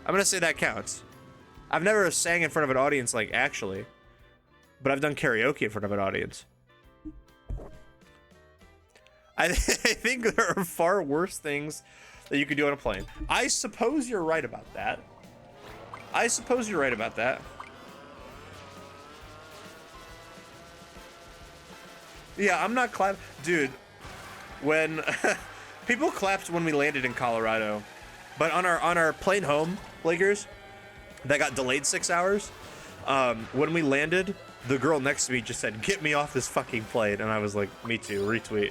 I'm gonna say that counts. I've never sang in front of an audience, like, actually. But I've done karaoke in front of an audience. I think there are far worse things that you could do on a plane. I suppose you're right about that. I suppose you're right about that. Yeah, I'm not clapping. Dude, when... people clapped when we landed in Colorado. But on our plane home, Lakers, that got delayed 6 hours, when we landed, the girl next to me just said, "Get me off this fucking plane." And I was like, me too, retweet.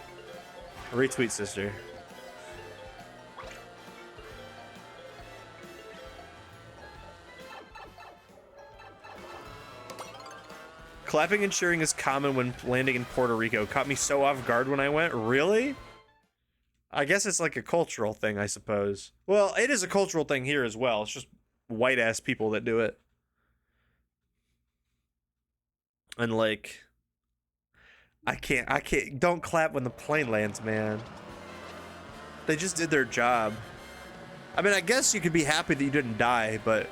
Retweet, sister. Clapping and cheering is common when landing in Puerto Rico. Caught me so off guard when I went. Really? I guess it's like a cultural thing, I suppose. Well, it is a cultural thing here as well. It's just white ass people that do it. And like, I can't, don't clap when the plane lands, man. They just did their job. I mean, I guess you could be happy that you didn't die, but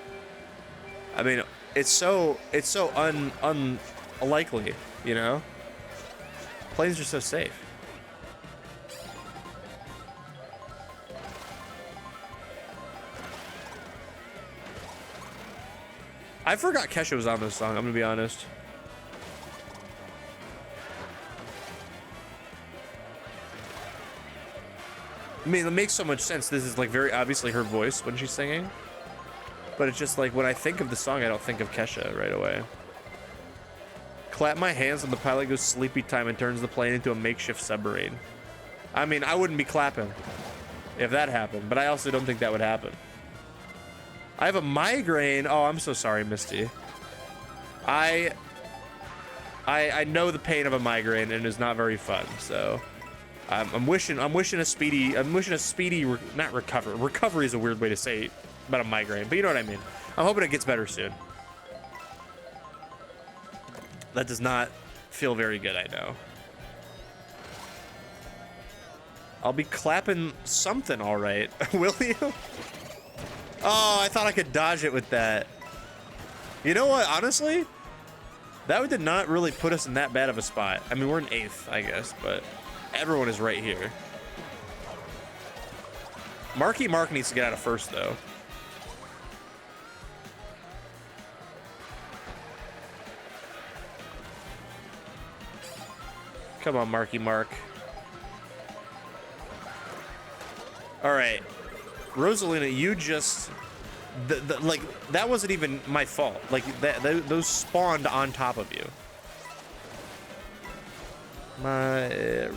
I mean, it's so unlikely, you know? Planes are so safe. I forgot Kesha was on this song, I'm gonna be honest. I mean, it makes so much sense. This is like very obviously her voice when she's singing. But it's just like when I think of the song, I don't think of Kesha right away. Clap my hands when the pilot goes sleepy time and turns the plane into a makeshift submarine. I mean, I wouldn't be clapping if that happened, but I also don't think that would happen. I have a migraine. Oh, I'm so sorry, Misty. I know the pain of a migraine, and it's not very fun. So, I'm wishing a speedy, not recovery. Recovery is a weird way to say about a migraine, but you know what I mean. I'm hoping it gets better soon. That does not feel very good, I know. I'll be clapping something, all right. Will you? Oh, I thought I could dodge it with that. You know what? Honestly, that did not really put us in that bad of a spot. I mean, we're in 8th, I guess, but everyone is right here. Marky Mark needs to get out of 1st, though. Come on, Marky Mark. All right. Rosalina, you just... like, that wasn't even my fault. Like, those spawned on top of you. Right.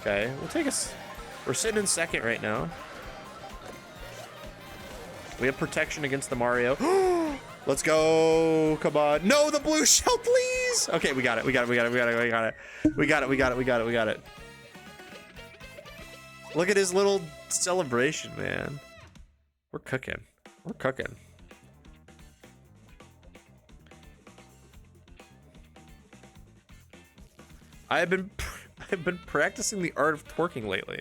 Okay, we'll take us. We're sitting in 2nd right now. We have protection against the Mario. Let's go. Come on. No, the blue shell, please. Okay, we got it. We got it. Look at his little celebration, man. We're cooking. I've been practicing the art of twerking lately.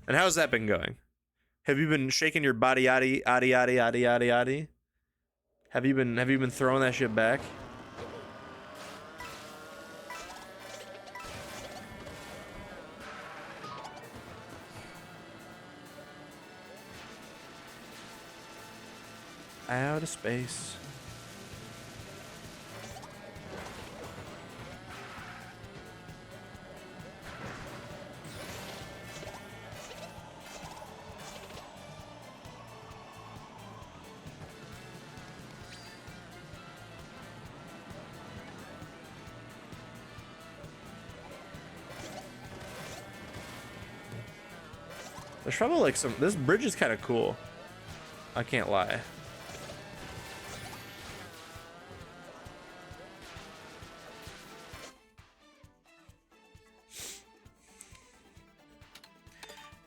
And how's that been going? Have you been shaking your body yaddy? Have you been throwing that shit back? Out of space. There's probably like some. This bridge is kind of cool. I can't lie.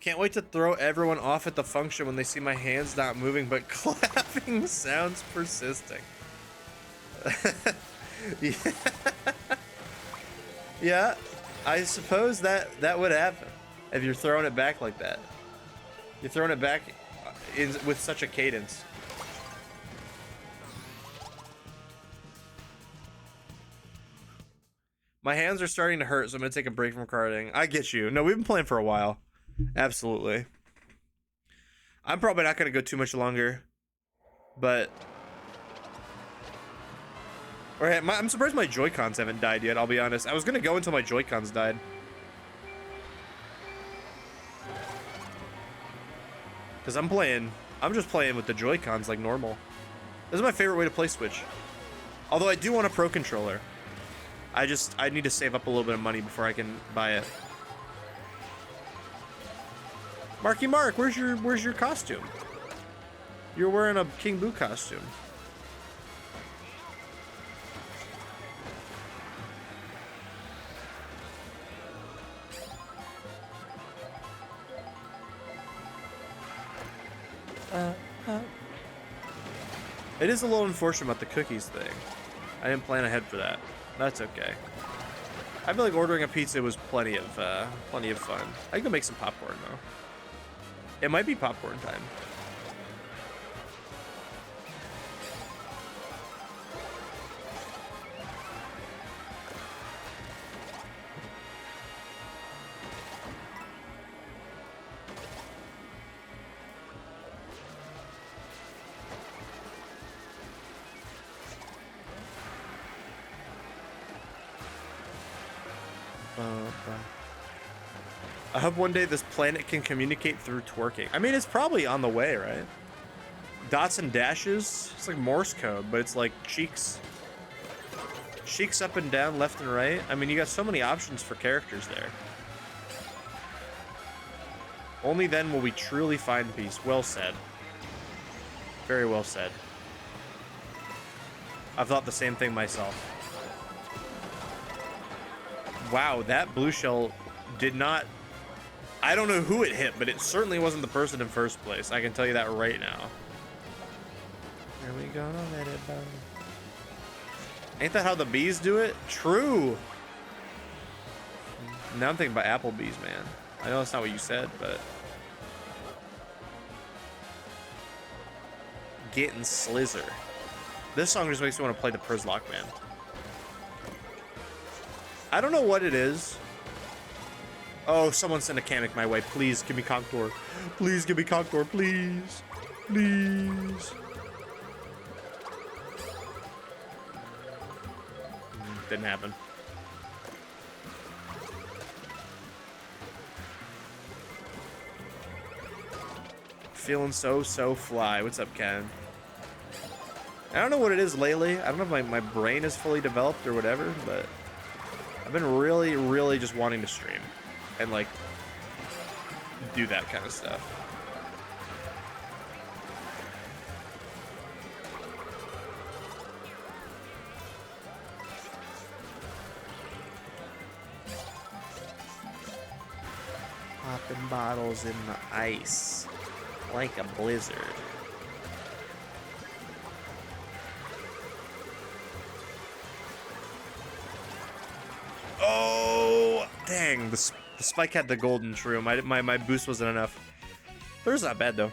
Can't wait to throw everyone off at the function when they see my hands not moving but clapping sounds persisting. Yeah. Yeah, I suppose that would happen if you're throwing it back like that. You're throwing it back with such a cadence. My hands are starting to hurt, so I'm gonna take a break from karting. I get you. No, we've been playing for a while. Absolutely. I'm probably not gonna go too much longer, but I'm surprised my Joy-Cons haven't died yet, I'll be honest. I was gonna go until my Joy-Cons died. Because I'm just playing with the Joy-Cons like normal. This is my favorite way to play Switch. Although I do want a Pro Controller. I need to save up a little bit of money before I can buy it. Marky Mark, where's your costume? You're wearing a King Boo costume. It is a little unfortunate about the cookies thing. I didn't plan ahead for that. That's okay. I feel like ordering a pizza was plenty of fun. I can go make some popcorn though. It might be popcorn time. I hope one day this planet can communicate through twerking. I mean, it's probably on the way, right? Dots and dashes. It's like Morse code, but it's like cheeks. Cheeks up and down, left and right. I mean, you got so many options for characters there. Only then will we truly find peace. Well said. Very well said. I've thought the same thing myself. Wow, that blue shell did not... I don't know who it hit, but it certainly wasn't the person in first place. I can tell you that right now. Are we gonna let it burn? Ain't that how the bees do it? True. Now I'm thinking about Applebee's, man. I know that's not what you said, but... Getting Slizzer. This song just makes me want to play the Prizlock Man. I don't know what it is. Oh, someone send a Kamek my way. Please give me Contour. Please give me Contour. Please. Please. Didn't happen. Feeling so fly. What's up, Ken? I don't know what it is lately. I don't know if my brain is fully developed or whatever, but I've been really just wanting to stream and like do that kind of stuff. Popping bottles in the ice like a blizzard. Oh, dang. The spike had the golden shroom. My boost wasn't enough. Thir's not bad, though.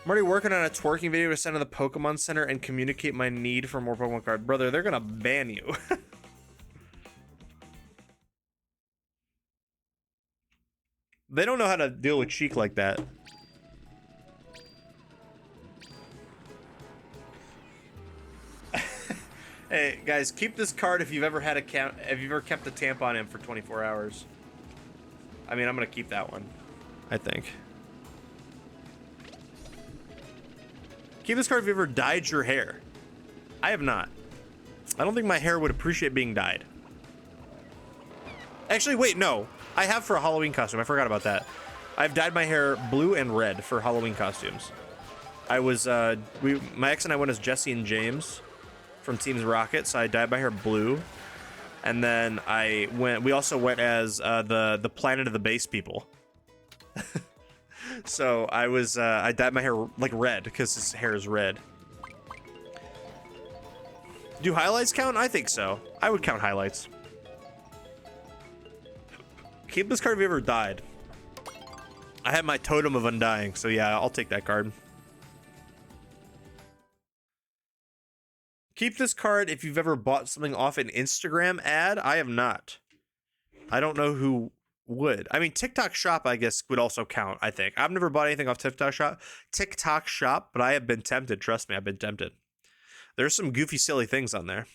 I'm already working on a twerking video to send to the Pokemon Center and communicate my need for more Pokemon cards. Brother, they're gonna ban you. They don't know how to deal with Cheek like that. Hey guys, keep this card if you've ever had if you've ever kept a tampon in for 24 hours. I mean, I'm gonna keep that one, I think. Keep this card if you ever dyed your hair. I have not. I don't think my hair would appreciate being dyed. Actually, wait, no. I have for a Halloween costume. I forgot about that. I've dyed my hair blue and red for Halloween costumes. I was, my ex and I went as Jesse and James from Teams Rocket, so I dyed my hair blue. And then we also went as the Planet of the Base people. So I dyed my hair like red because his hair is red. Do highlights count? I think so. I would count highlights. Keep this card if you ever died. I have my totem of undying, so yeah, I'll take that card. Keep this card if you've ever bought something off an Instagram ad. I have not. I don't know who would. I mean, TikTok Shop, I guess, would also count, I think. I've never bought anything off TikTok Shop, but I have been tempted. Trust me, I've been tempted. There's some goofy, silly things on there.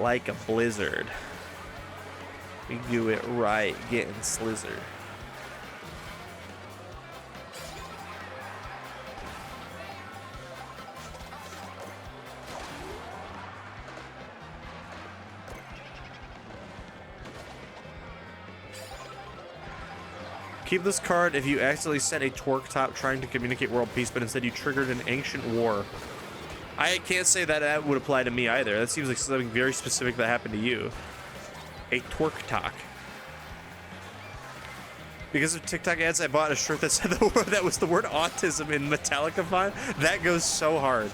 Like a blizzard. We do it right, getting slizzard. Keep this card if you accidentally sent a twerk top trying to communicate world peace, but instead you triggered an ancient war. I can't say that would apply to me either. That seems like something very specific that happened to you. A twerk talk. Because of TikTok ads, I bought a shirt that said that was the word autism in Metallica font. That goes so hard.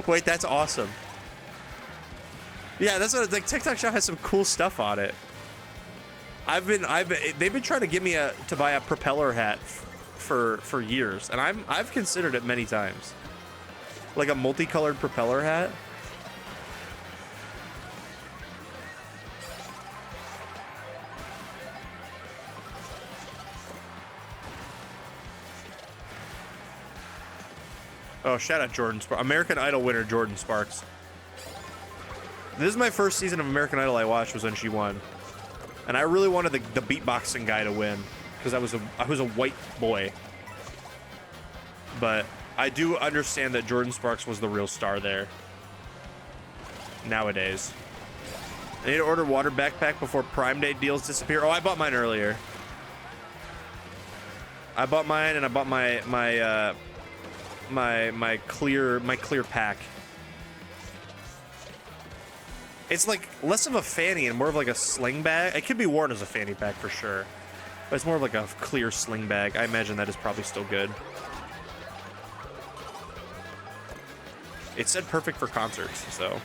Wait, that's awesome. Yeah, that's what like TikTok Shop has some cool stuff on it. They've been trying to get me to buy a propeller hat for years, and I've considered it many times. Like a multicolored propeller hat. Oh, shout out Jordan Sparks. American Idol winner Jordan Sparks. This is my first season of American Idol I watched was when she won. And I really wanted the beatboxing guy to win because I was a white boy. But I do understand that Jordan Sparks was the real star there. Nowadays. I need to order water backpack before Prime Day deals disappear. Oh, I bought mine earlier. I bought mine and I bought my clear pack. It's like less of a fanny and more of like a sling bag. It could be worn as a fanny pack for sure, but it's more of like a clear sling bag. I imagine that is probably still good. It said perfect for concerts, so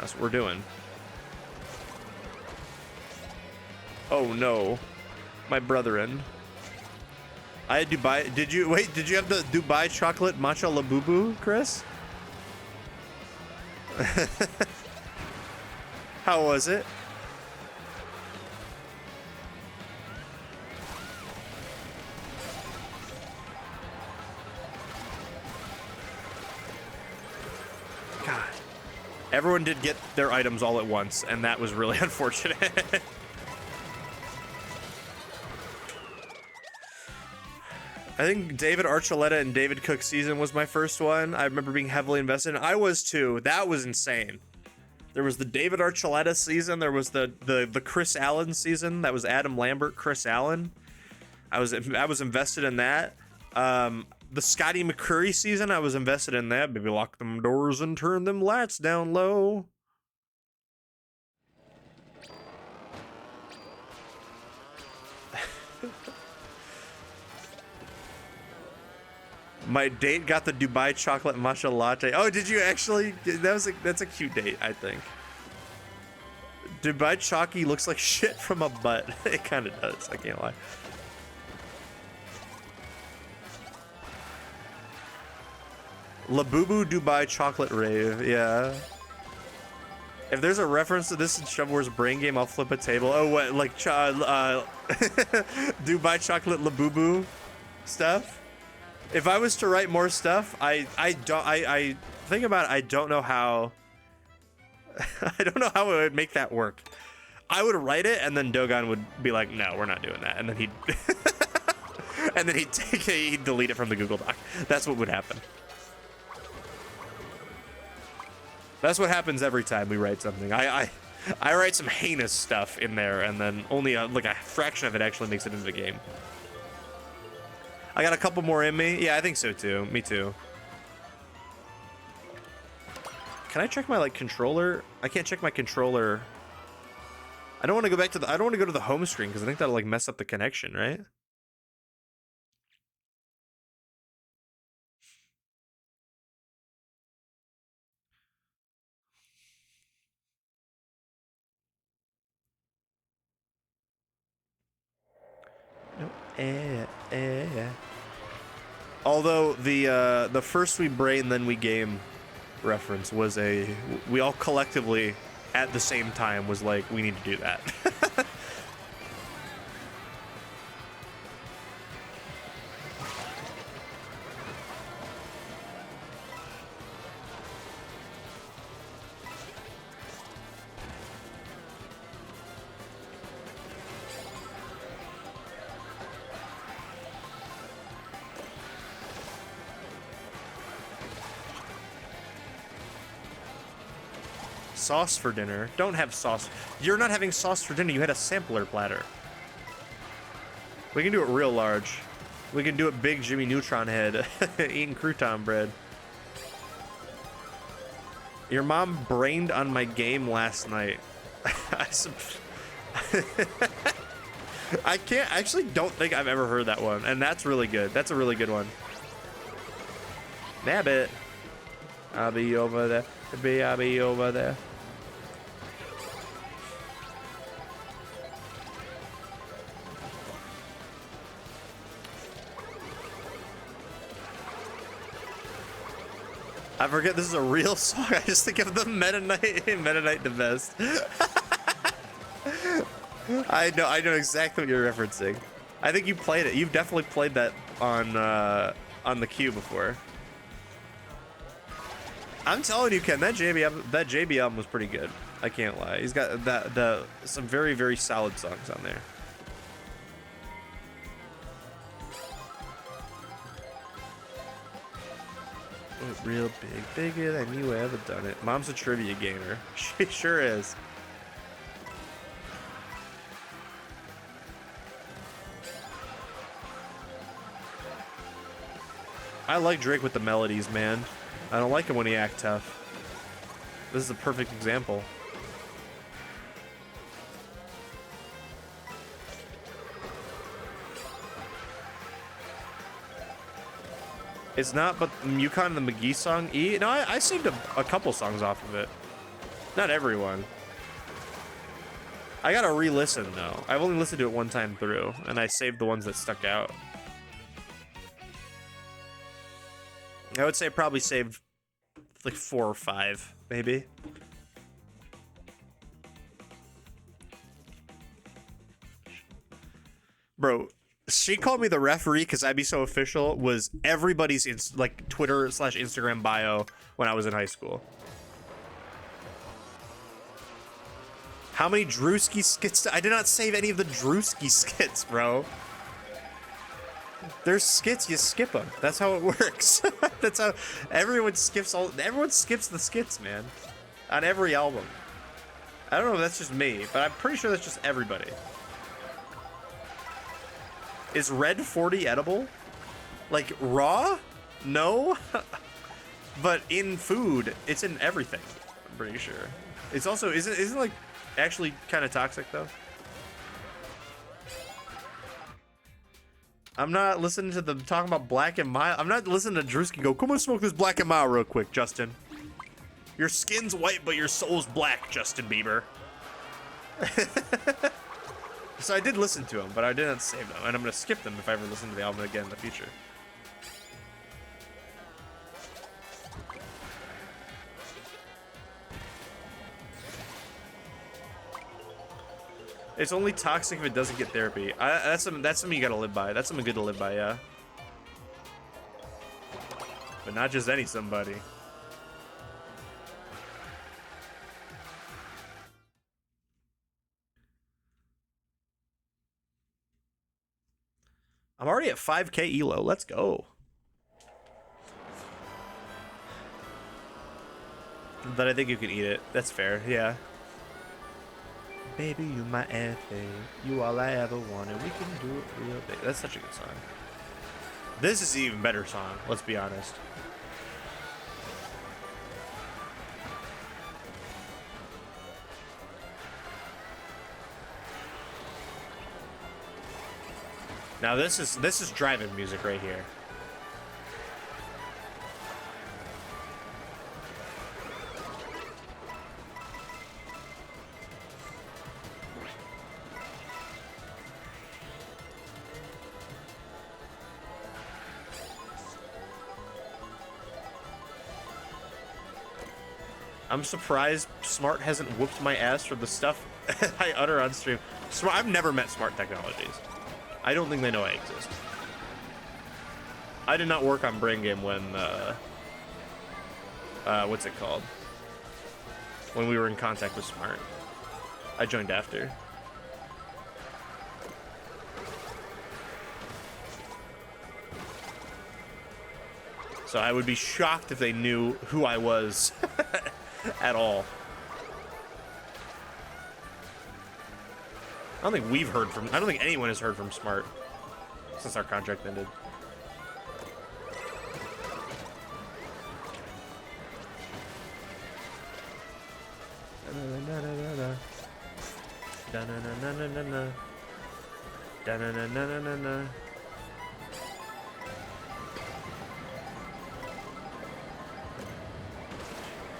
that's what we're doing. Oh no, my brethren. I had Dubai. Did you have the Dubai chocolate matcha labubu, Chris? How was it? God. Everyone did get their items all at once, and that was really unfortunate. I think David Archuleta and David Cook season was my first one. I remember being heavily invested in. I was too. That was insane. There was the David Archuleta season. There was the Chris Allen season. That was Adam Lambert, Chris Allen. I was invested in that. The Scotty McCurry season. I was invested in that. Maybe lock them doors and turn them lights down low. My date got the Dubai chocolate matcha latte. Oh, did you actually? That's a cute date, I think. Dubai chalky looks like shit from a butt. It kind of does. I can't lie. Labubu Dubai chocolate rave. Yeah. If there's a reference to this in Shovelware's brain game, I'll flip a table. Oh, what? Like Dubai chocolate Labubu stuff? If I was to write more stuff, I think about it, I don't know how I don't know how it would make that work. I would write it and then Dogon would be like, no, we're not doing that. And then he'd and then he'd delete it from the Google Doc. That's what would happen. That's what happens every time we write something. I write some heinous stuff in there, and then only like a fraction of it actually makes it into the game. I got a couple more in me. Yeah, I think so too. Me too. Can I check my like controller? I can't check my controller. I don't want to go back to the. I don't want to go to the home screen because I think that'll like mess up the connection, right? No. Although the first we brain then we game reference was we all collectively at the same time was like, we need to do that. Sauce for dinner. Don't have sauce. You're not having sauce for dinner. You had a sampler platter. We can do it real large. We can do it big Jimmy Neutron head eating crouton bread. Your mom brained on my game last night. I actually don't think I've ever heard that one, and that's really good. That's a really good one. Nabbit. I'll be over there. I'll be over there. I forget this is a real song. I just think of the Meta Knight the best. I know exactly what you're referencing. I think you played it. You've definitely played that on the queue before. I'm telling you, Ken, that JB album was pretty good. I can't lie. He's got some very, very solid songs on there. Oh, real big, bigger than you ever done it. Mom's a trivia gamer. She sure is. I like Drake with the melodies, man. I don't like him when he acts tough. This is a perfect example. It's not, but Yukon and the McGee song, E? No, I saved a couple songs off of it. Not everyone. I gotta re-listen, though. I've only listened to it one time through, and I saved the ones that stuck out. I would say I probably saved like 4 or 5, maybe. Bro, she called me the referee because I'd be so official was everybody's like Twitter/Instagram bio when I was in high school. How many Drewski skits? I did not save any of the Drewski skits, bro. There's skits, you skip them. That's how it works. That's how everyone skips the skits, man. On every album. I don't know if that's just me, but I'm pretty sure that's just everybody. Is Red 40 edible? Like raw? No. But in food, it's in everything. I'm pretty sure. It's also isn't like actually kind of toxic though. I'm not listening to them talking about Black and Mild. I'm not listening to Drewski go, come on, smoke this Black and Mild real quick, Justin. Your skin's white, but your soul's black, Justin Bieber. So I did listen to them, but I didn't save them, and I'm gonna skip them if I ever listen to the album again in the future. It's only toxic if it doesn't get therapy. That's something you gotta live by. That's something good to live by, yeah. But not just any somebody. I'm already at 5k elo. Let's go. But I think you can eat it. That's fair. Yeah. Baby, you my everything. You all I ever wanted. We can do it real big. That's such a good song. This is an even better song. Let's be honest. Now this is driving music right here. I'm surprised Smart hasn't whooped my ass for the stuff I utter on stream. Smart, I've never met Smart Technologies. I don't think they know I exist. I did not work on Brain Game when, what's it called? When we were in contact with Smart. I joined after. So I would be shocked if they knew who I was at all. I don't think we've heard from, I don't think anyone has heard from Smart since our contract ended.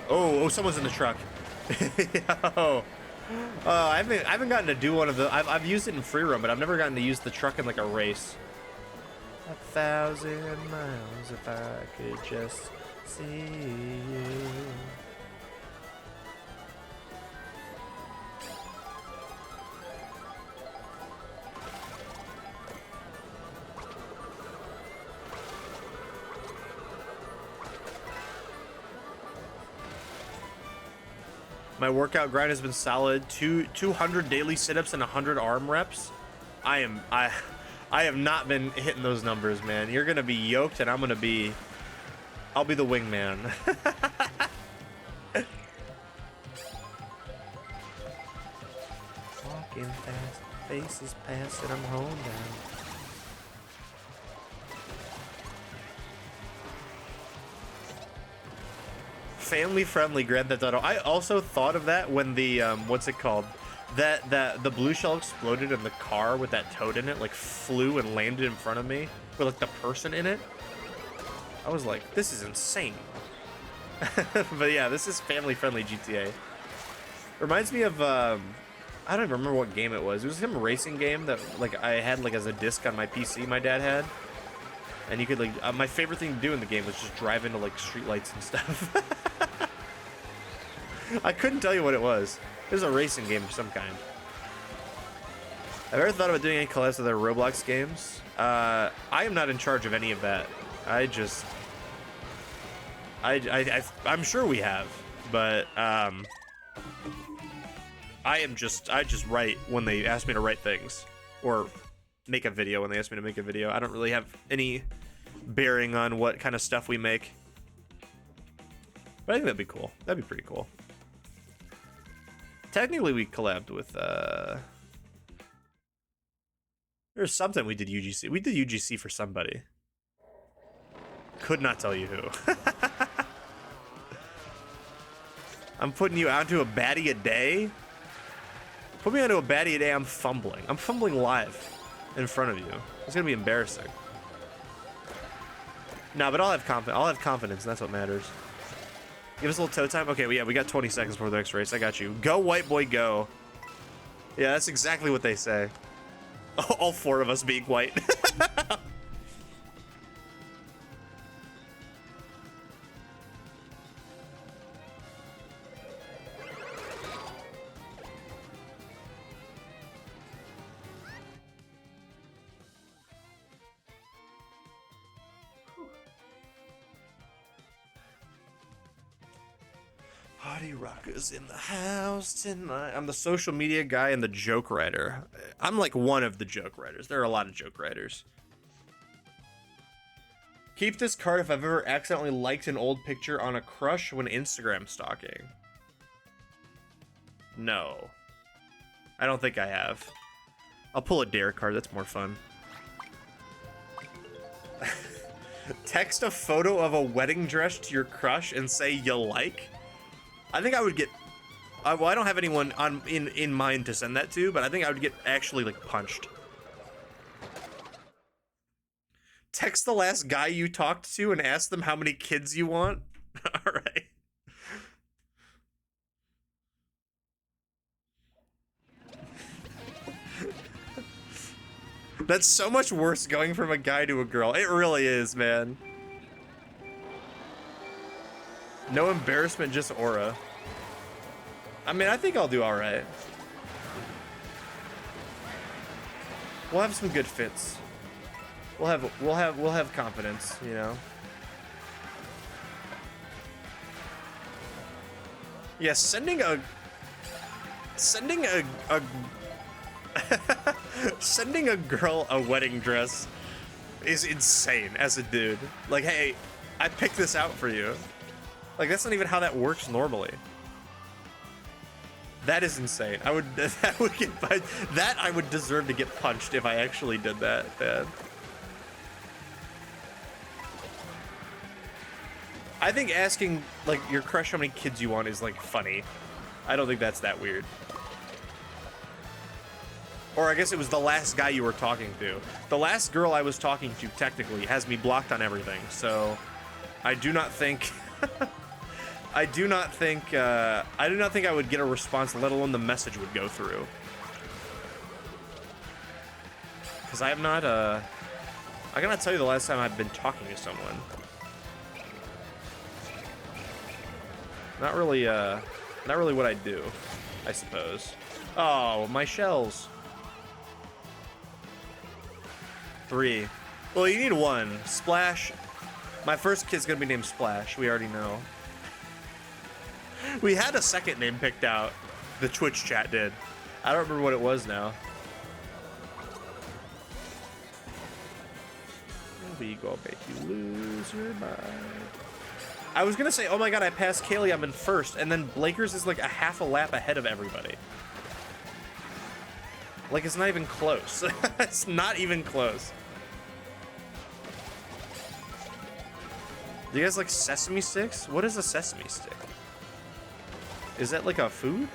Oh, someone's in the truck. Yo. I haven't gotten to do one of the. I've used it in free roam, but I've never gotten to use the truck in like a race. 1,000 miles if I could just see you. My workout grind has been solid. 200 daily sit-ups and 100 arm reps. I have not been hitting those numbers, man. You're gonna be yoked, and I'll be the wingman. Walking fast, faces past, and I'm home now. Family-friendly Grand Theft Auto. I also thought of that when the what's it called? That the blue shell exploded in the car with that toad in it, like flew and landed in front of me with like the person in it. I was like, this is insane. But yeah, this is family-friendly GTA. Reminds me of I don't even remember what game it was. It was some racing game that like I had like as a disc on my PC my dad had. And you could like my favorite thing to do in the game was just drive into like streetlights and stuff. I couldn't tell you what it was. It was a racing game of some kind. I've ever thought about doing any collabs with other Roblox games. I am not in charge of any of that. I'm sure we have, but I just write when they ask me to write things, or make a video when they ask me to make a video. I don't really have any bearing on what kind of stuff we make. But I think that'd be cool. That'd be pretty cool. Technically, we collabed with, there's something we did UGC. We did UGC for somebody. Could not tell you who. I'm putting you onto a baddie a day? Put me onto a baddie a day, I'm fumbling. I'm fumbling live in front of you. It's gonna be embarrassing. No, but I'll have confidence, and that's what matters. Give us a little toe time. Okay, we got 20 seconds before the next race. I got you. Go, white boy, go. Yeah, that's exactly what they say. All four of us being white. Party rockers in the house tonight. I'm the social media guy and the joke writer. I'm like one of the joke writers. There are a lot of joke writers. Keep this card if I've ever accidentally liked an old picture on a crush when Instagram stalking. No. I don't think I have. I'll pull a dare card, that's more fun. Text a photo of a wedding dress to your crush and say you like? I think I would get... well, I don't have anyone in mind to send that to, but I think I would get actually, like, punched. Text the last guy you talked to and ask them how many kids you want? Alright. That's so much worse going from a guy to a girl. It really is, man. No embarrassment, just aura. I mean, I think I'll do alright. We'll have some good fits. We'll have confidence, you know. Yeah, sending a sending a girl a wedding dress is insane as a dude. Like, hey, I picked this out for you. Like, that's not even how that works normally. That is insane. I would I would deserve to get punched if I actually did that, man. I think asking, like, your crush how many kids you want is, like, funny. I don't think that's that weird. Or I guess it was the last guy you were talking to. The last girl I was talking to, technically, has me blocked on everything. So, I do not think... I do not think I would get a response, let alone the message would go through. Because I am not, I cannot tell you the last time I've been talking to someone. Not really what I do, I suppose. Oh, my shells. 3. Well, you need 1. Splash. My first kid's gonna be named Splash, we already know. We had a second name picked out. The Twitch chat did. I don't remember what it was now. We go make you lose your mind. I was gonna say, oh my god, I passed Kaylee, I'm in first, and then Blakers is like a half a lap ahead of everybody. Like, it's not even close. It's not even close. Do you guys like sesame sticks? What is a sesame stick? Is that like a food?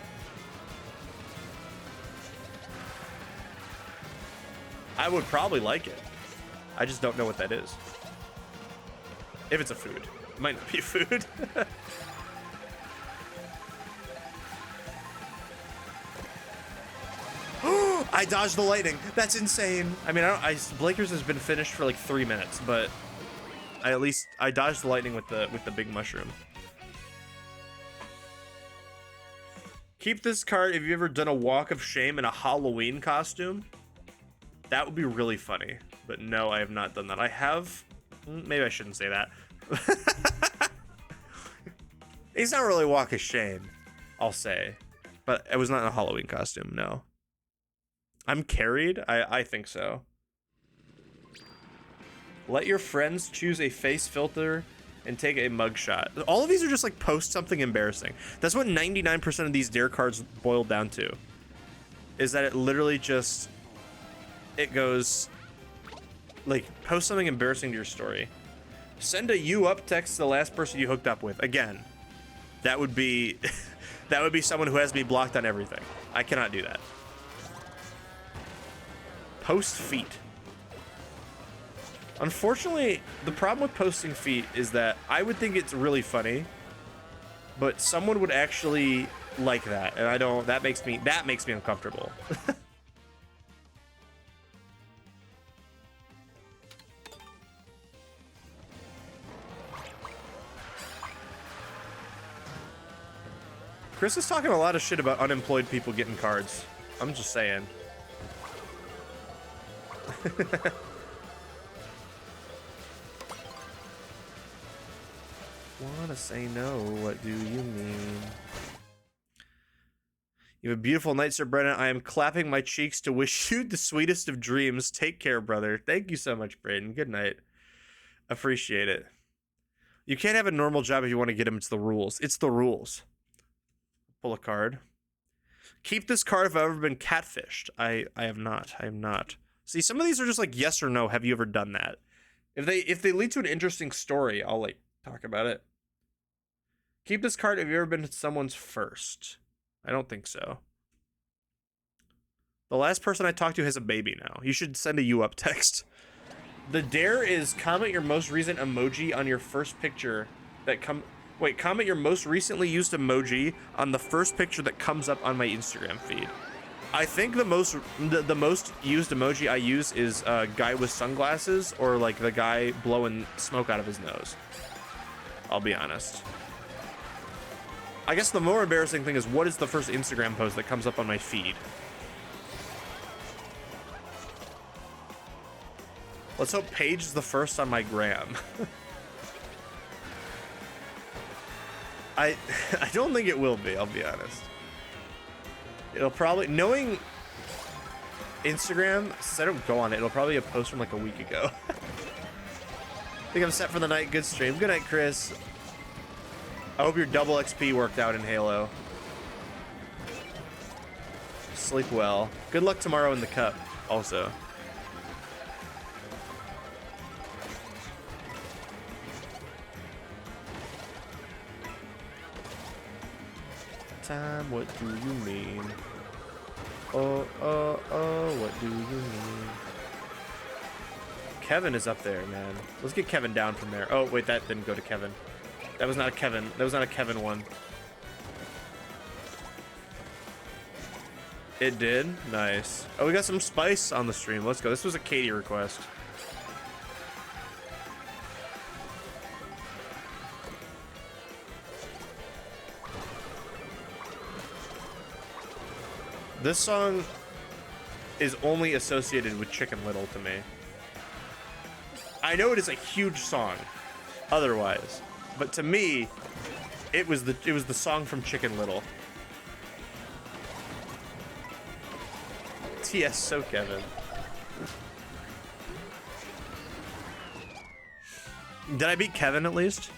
I would probably like it. I just don't know what that is. If it's a food. It might not be a food. I dodged the lightning. That's insane. I mean, Blakers has been finished for like 3 minutes, but I dodged the lightning with the big mushroom. Keep this card if you've ever done a walk of shame in a Halloween costume. That would be really funny. But no, I have not done that. I have... Maybe I shouldn't say that. It's not really a walk of shame, I'll say. But it was not in a Halloween costume, no. I'm carried? I think so. Let your friends choose a face filter and take a mugshot. All of these are just like post something embarrassing. That's what 99% of these dare cards boil down to. Is that it literally just... It goes... Like, post something embarrassing to your story. Send a you up text to the last person you hooked up with. Again, that would be... that would be someone who has me blocked on everything. I cannot do that. Post feet. Unfortunately, the problem with posting feet is that I would think it's really funny, but someone would actually like that, and I don't. That makes me uncomfortable. Chris is talking a lot of shit about unemployed people getting cards. I'm just saying. Wanna say no, what do you mean? You have a beautiful night, Sir Brennan. I am clapping my cheeks to wish you the sweetest of dreams. Take care, brother. Thank you so much, Brayden. Good night. Appreciate it. You can't have a normal job if you want to get him. It's the rules. It's the rules. Pull a card. Keep this card if I've ever been catfished. I have not. I am not. See, some of these are just like yes or no. Have you ever done that? If they lead to an interesting story, I'll like talk about it. Keep this card if you've ever been someone's first. I don't think so. The last person I talked to has a baby now. You should send a you up text. The dare is comment your most recent emoji on your first picture that comment your most recently used emoji on the first picture that comes up on my Instagram feed. I think the most used emoji I use is a guy with sunglasses or like the guy blowing smoke out of his nose. I'll be honest. I guess the more embarrassing thing is what is the first Instagram post that comes up on my feed? Let's hope Paige is the first on my gram. I don't think it will be, I'll be honest. It'll probably, knowing Instagram, since I don't go on it, it'll probably be a post from like a week ago. I think I'm set for the night. Good stream. Good night, Chris. I hope your double XP worked out in Halo. Sleep well. Good luck tomorrow in the cup, also. Time, what do you mean? Oh, what do you mean? Kevin is up there, man. Let's get Kevin down from there. Oh, wait, that didn't go to Kevin. That was not a Kevin. That was not a Kevin one. It did? Nice. Oh, we got some spice on the stream. Let's go. This was a Katie request. This song is only associated with Chicken Little to me. I know it is a huge song otherwise, but to me it was the song from Chicken Little. TS so Kevin. Did I beat Kevin at least?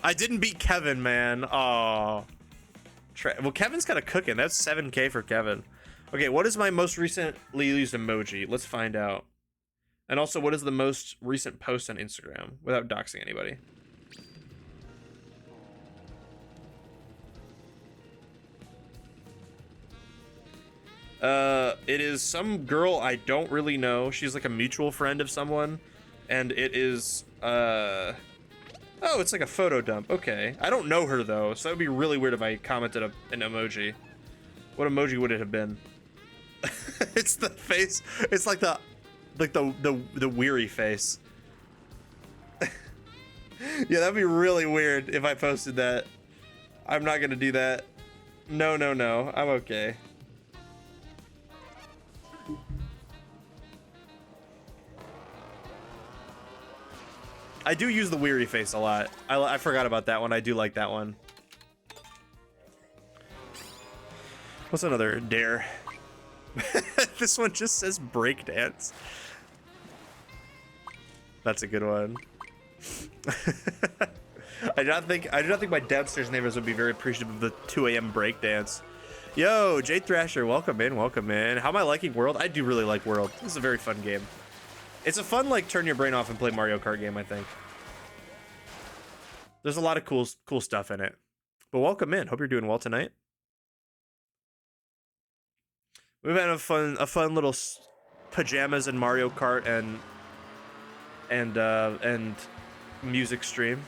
I didn't beat Kevin, man. Oh. Well, Kevin's kind of cooking. That's 7K for Kevin. Okay, what is my most recently used emoji? Let's find out. And also, what is the most recent post on Instagram without doxing anybody? It is some girl I don't really know. She's like a mutual friend of someone. And it is, oh, it's like a photo dump. Okay. I don't know her, though, so that would be really weird if I commented an emoji. What emoji would it have been? It's the face. It's like the weary face. Yeah, that'd be really weird if I posted that. I'm not gonna do that. No. I'm okay. I do use the weary face a lot. I forgot about that one. I do like that one. What's another dare? This one just says breakdance. That's a good one. I do not think my downstairs neighbors would be very appreciative of the 2 a.m. breakdance. Yo, Jade Thrasher, welcome in, welcome in. How am I liking World? I do really like World. This is a very fun game. It's a fun, like, turn your brain off and play Mario Kart game, I think. There's a lot of cool stuff in it. But welcome in. Hope you're doing well tonight. We've had a fun little pajamas and Mario Kart and music stream.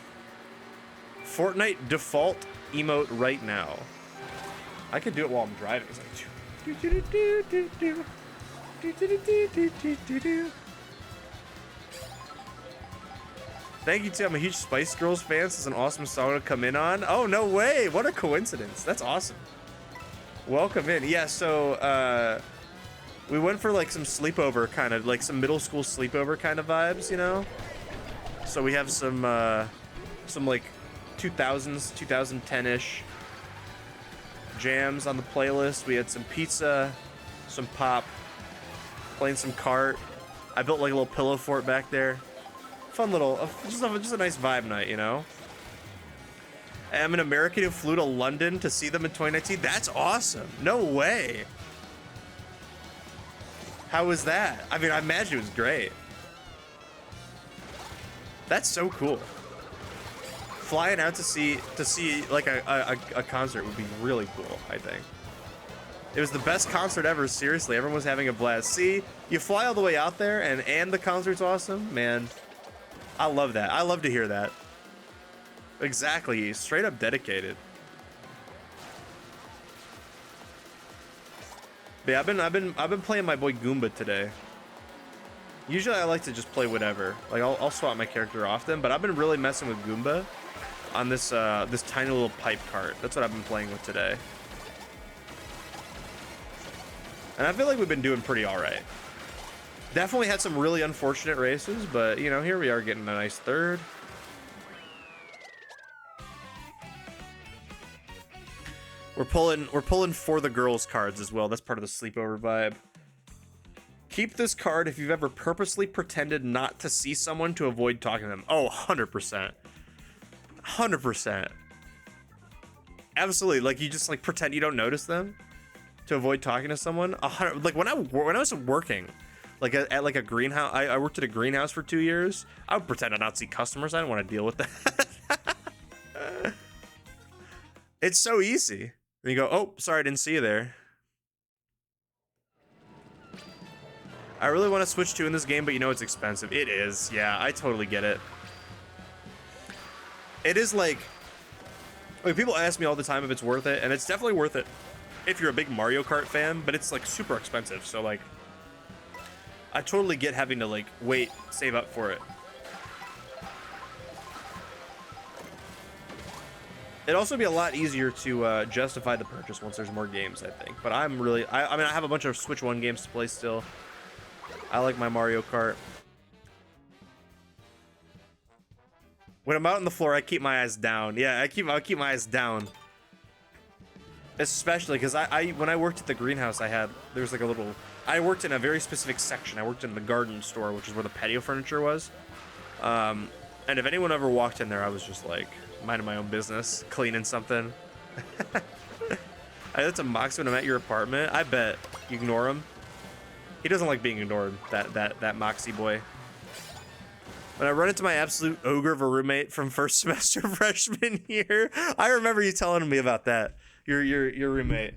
Fortnite default emote right now. I could do it while I'm driving. It's like, thank you, too. I'm a huge Spice Girls fan. This is an awesome song to come in on. Oh, no way. What a coincidence. That's awesome. Welcome in. Yeah, so we went for like some sleepover kind of, like some middle school sleepover kind of vibes, you know? So we have some like 2000s, 2010-ish jams on the playlist. We had some pizza, some pop, playing some Kart. I built like a little pillow fort back there. Fun little, just a nice vibe night, you know? I'm an American who flew to London to see them in 2019. That's awesome. No way. How was that? I mean, I imagine it was great. That's so cool. Flying out to see like a concert would be really cool, I think. It was the best concert ever, seriously. Everyone was having a blast. See, you fly all the way out there and the concert's awesome, man. I love that. I love to hear that. Exactly, straight up dedicated. But yeah, I've been playing my boy Goomba today. Usually I like to just play whatever. Like I'll swap my character often, but I've been really messing with Goomba on this this tiny little pipe cart. That's what I've been playing with today. And I feel like we've been doing pretty all right. Definitely had some really unfortunate races, but you know, here we are getting a nice third. We're pulling for the girls cards as well. That's part of the sleepover vibe. Keep this card if you've ever purposely pretended not to see someone to avoid talking to them. Oh, 100%. 100%. Absolutely. Like you just like pretend you don't notice them to avoid talking to someone. 100. Like when I was working, like at like a greenhouse, I worked at a greenhouse for 2 years. I would pretend to not see customers. I didn't want to deal with that. It's so easy. And you go, oh, sorry, I didn't see you there. I really want to switch to in this game, but you know it's expensive. It is. Yeah, I totally get it. It is like people ask me all the time if it's worth it, and it's definitely worth it if you're a big Mario Kart fan, but it's like super expensive. So like I totally get having to like wait, save up for it. It'd also be a lot easier to justify the purchase once there's more games, I think. But I'm really, I mean, I have a bunch of Switch 1 games to play still. I like my Mario Kart. When I'm out on the floor, I keep my eyes down. Yeah, I'll keep my eyes down. Especially because when I worked at the greenhouse, there was like a little, I worked in a very specific section. I worked in the garden store, which is where the patio furniture was. And if anyone ever walked in there, I was just like, minding my own business, cleaning something. I had to mox when I'm at your apartment. I bet you ignore him. He doesn't like being ignored, that Moxie boy. When I run into my absolute ogre of a roommate from first semester freshman year, I remember you telling me about that. Your roommate.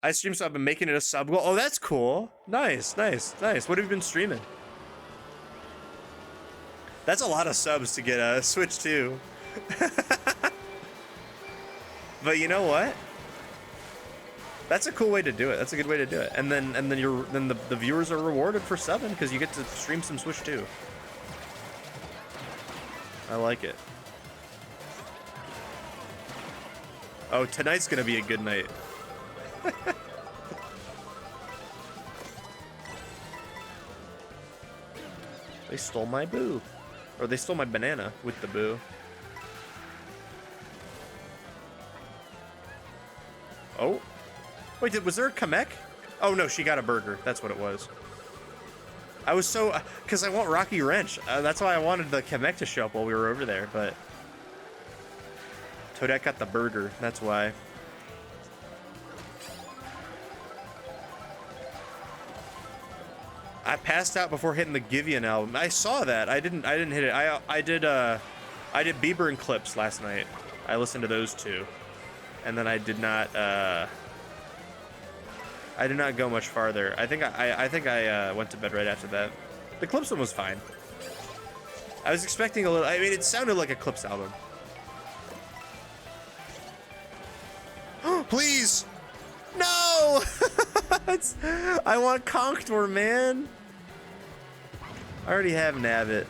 I stream, so I've been making it a sub goal. Oh, that's cool. Nice. What have you been streaming? That's a lot of subs to get a Switch 2. But you know what? That's a cool way to do it. That's a good way to do it. And then the viewers are rewarded for subbing because you get to stream some Switch 2. I like it. Oh, tonight's gonna be a good night. They stole my boo. Or they stole my banana with the boo. Oh. Wait, was there a Kamek? Oh no, she got a burger. That's what it was. I was so... Because I want Rocky Wrench. That's why I wanted the Kamek to show up while we were over there, but... Toadette got the burger. That's why. I passed out before hitting the Giveon album. I saw that. I didn't hit it. I did Bieber and Clips last night. I listened to those two. And then I did not go much farther. I think I went to bed right after that. The Clips one was fine. I was expecting a little, I mean, it sounded like a Clips album. Please! No! I want Conqueror, man. I already have Nabbit.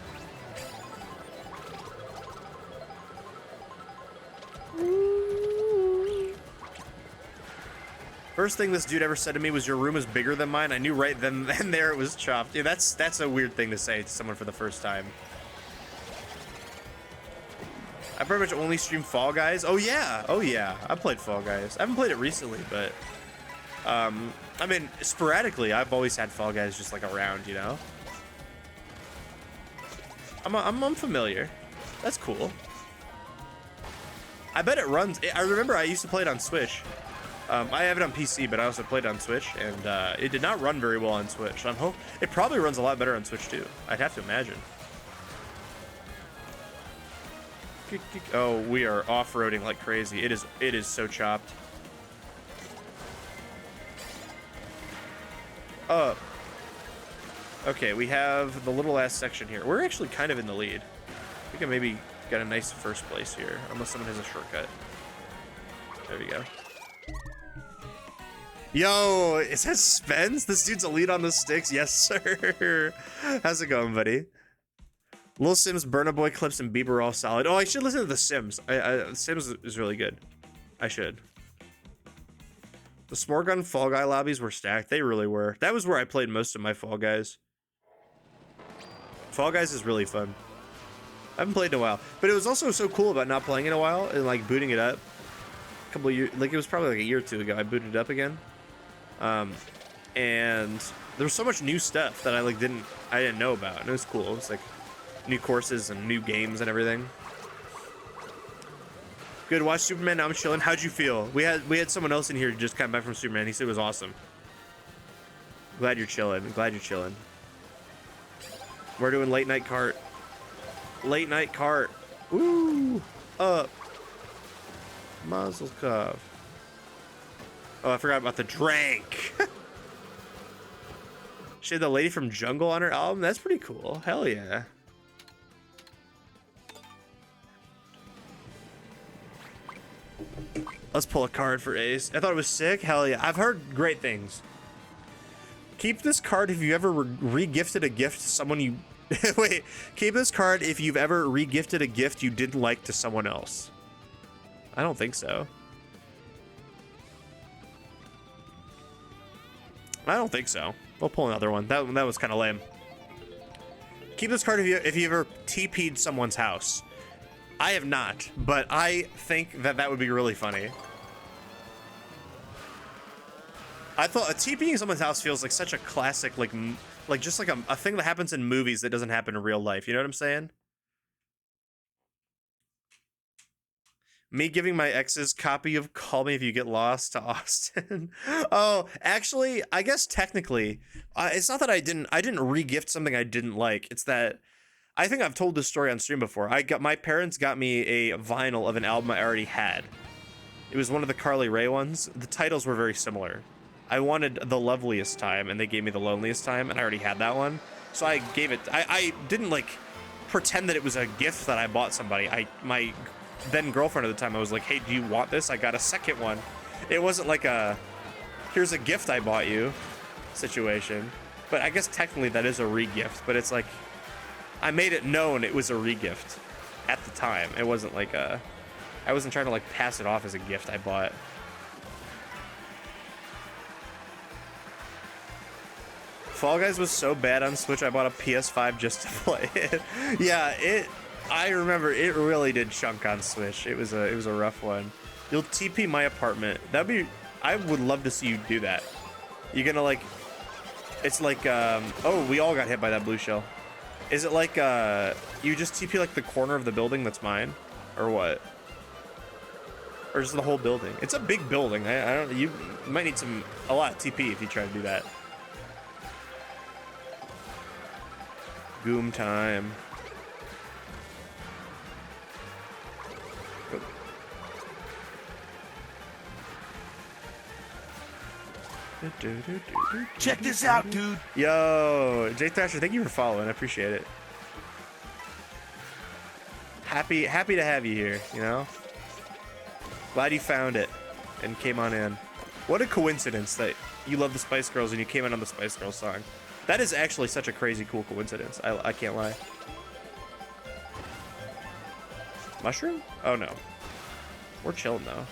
First thing this dude ever said to me was, "Your room is bigger than mine." I knew right then and there it was chopped. Yeah, that's a weird thing to say to someone for the first time. I pretty much only stream Fall Guys. Oh yeah, I played Fall Guys. I haven't played it recently, but I mean, sporadically, I've always had Fall Guys just like around, you know. I'm familiar. That's cool. I bet it runs. I remember I used to play it on Switch. I have it on PC, but I also played it on Switch, and it did not run very well on Switch. It probably runs a lot better on Switch too. I'd have to imagine. Oh, we are off-roading like crazy. It is so chopped. Okay, we have the little last section here. We're actually kind of in the lead. I think I maybe got a nice first place here, unless someone has a shortcut. There we go. Yo, it says Spence? This dude's a lead on the sticks. Yes, sir. How's it going, buddy? Lil Sims, Burna Boy clips, and Bieber are all solid. Oh, I should listen to the Sims. Sims is really good. I should. The Smorgon Fall Guy lobbies were stacked. They really were. That was where I played most of my Fall Guys. Fall Guys is really fun. I haven't played in a while, but it was also so cool about not playing in a while and like booting it up. A couple of years, like it was probably like a year or two ago. I booted it up again, and there was so much new stuff that I didn't know about, and it was cool. It was like new courses and new games and everything. Good. Watch Superman. Now I'm chilling. How'd you feel? We had someone else in here who just came back from Superman. He said it was awesome. Glad you're chilling. Glad you're chilling. We're doing late night cart. Late night cart. Ooh. Up. Mazel tov. Oh, I forgot about the drank. She had the lady from Jungle on her album. That's pretty cool. Hell yeah. Let's pull a card for Ace. I thought it was sick. Hell yeah. I've heard great things. Keep this card if you ever re-gifted a gift to someone you... Wait. Keep this card if you've ever re-gifted a gift you didn't like to someone else. I don't think so. I don't think so. We'll pull another one. That was kind of lame. Keep this card if you ever TP'd someone's house. I have not, but I think that would be really funny. I thought TPing someone's house feels like such a classic, like just like a thing that happens in movies that doesn't happen in real life. You know what I'm saying? Me giving my ex's copy of Call Me If You Get Lost to Austin. Oh, actually, I guess technically, it's not that I didn't re-gift something I didn't like. It's that I think I've told this story on stream before. My parents got me a vinyl of an album I already had. It was one of the Carly Rae ones. The titles were very similar. I wanted The Loveliest Time, and they gave me The Loneliest Time, and I already had that one. So I gave it. I didn't like pretend that it was a gift that I bought somebody. My then girlfriend at the time, I was like, hey, do you want this? I got a second one. It wasn't like a here's a gift I bought you situation. But I guess technically that is a re-gift, but it's like I made it known it was a re-gift at the time. It wasn't like I wasn't trying to like pass it off as a gift I bought. Fall Guys was so bad on Switch, I bought a PS5 just to play it. Yeah, I remember it really did chunk on Switch. It was a rough one. You'll TP my apartment. I would love to see you do that. You're gonna like, it's like, oh, we all got hit by that blue shell. Is it like, you just TP like the corner of the building that's mine? Or what? Or just the whole building? It's a big building. I don't, you might need a lot of TP if you try to do that. Goom time. Check this out, dude. Yo, Jay Thrasher, thank you for following. I appreciate it. Happy to have you here, you know? Glad you found it and came on in. What a coincidence that you love the Spice Girls and you came in on the Spice Girls song. That is actually such a crazy cool coincidence. I can't lie. Mushroom? Oh no. We're chilling though.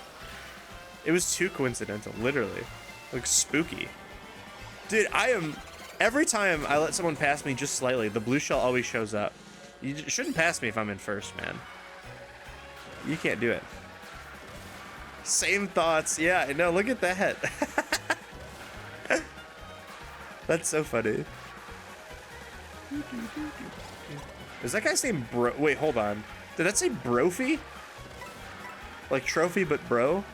It was too coincidental, literally. Like spooky. Dude, every time I let someone pass me just slightly, the blue shell always shows up. You shouldn't pass me if I'm in first, man. You can't do it. Same thoughts. Yeah, I know. Look at that. That's so funny. Is that guy's name Bro? Wait, hold on. Did that say Brophy? Like trophy, but bro?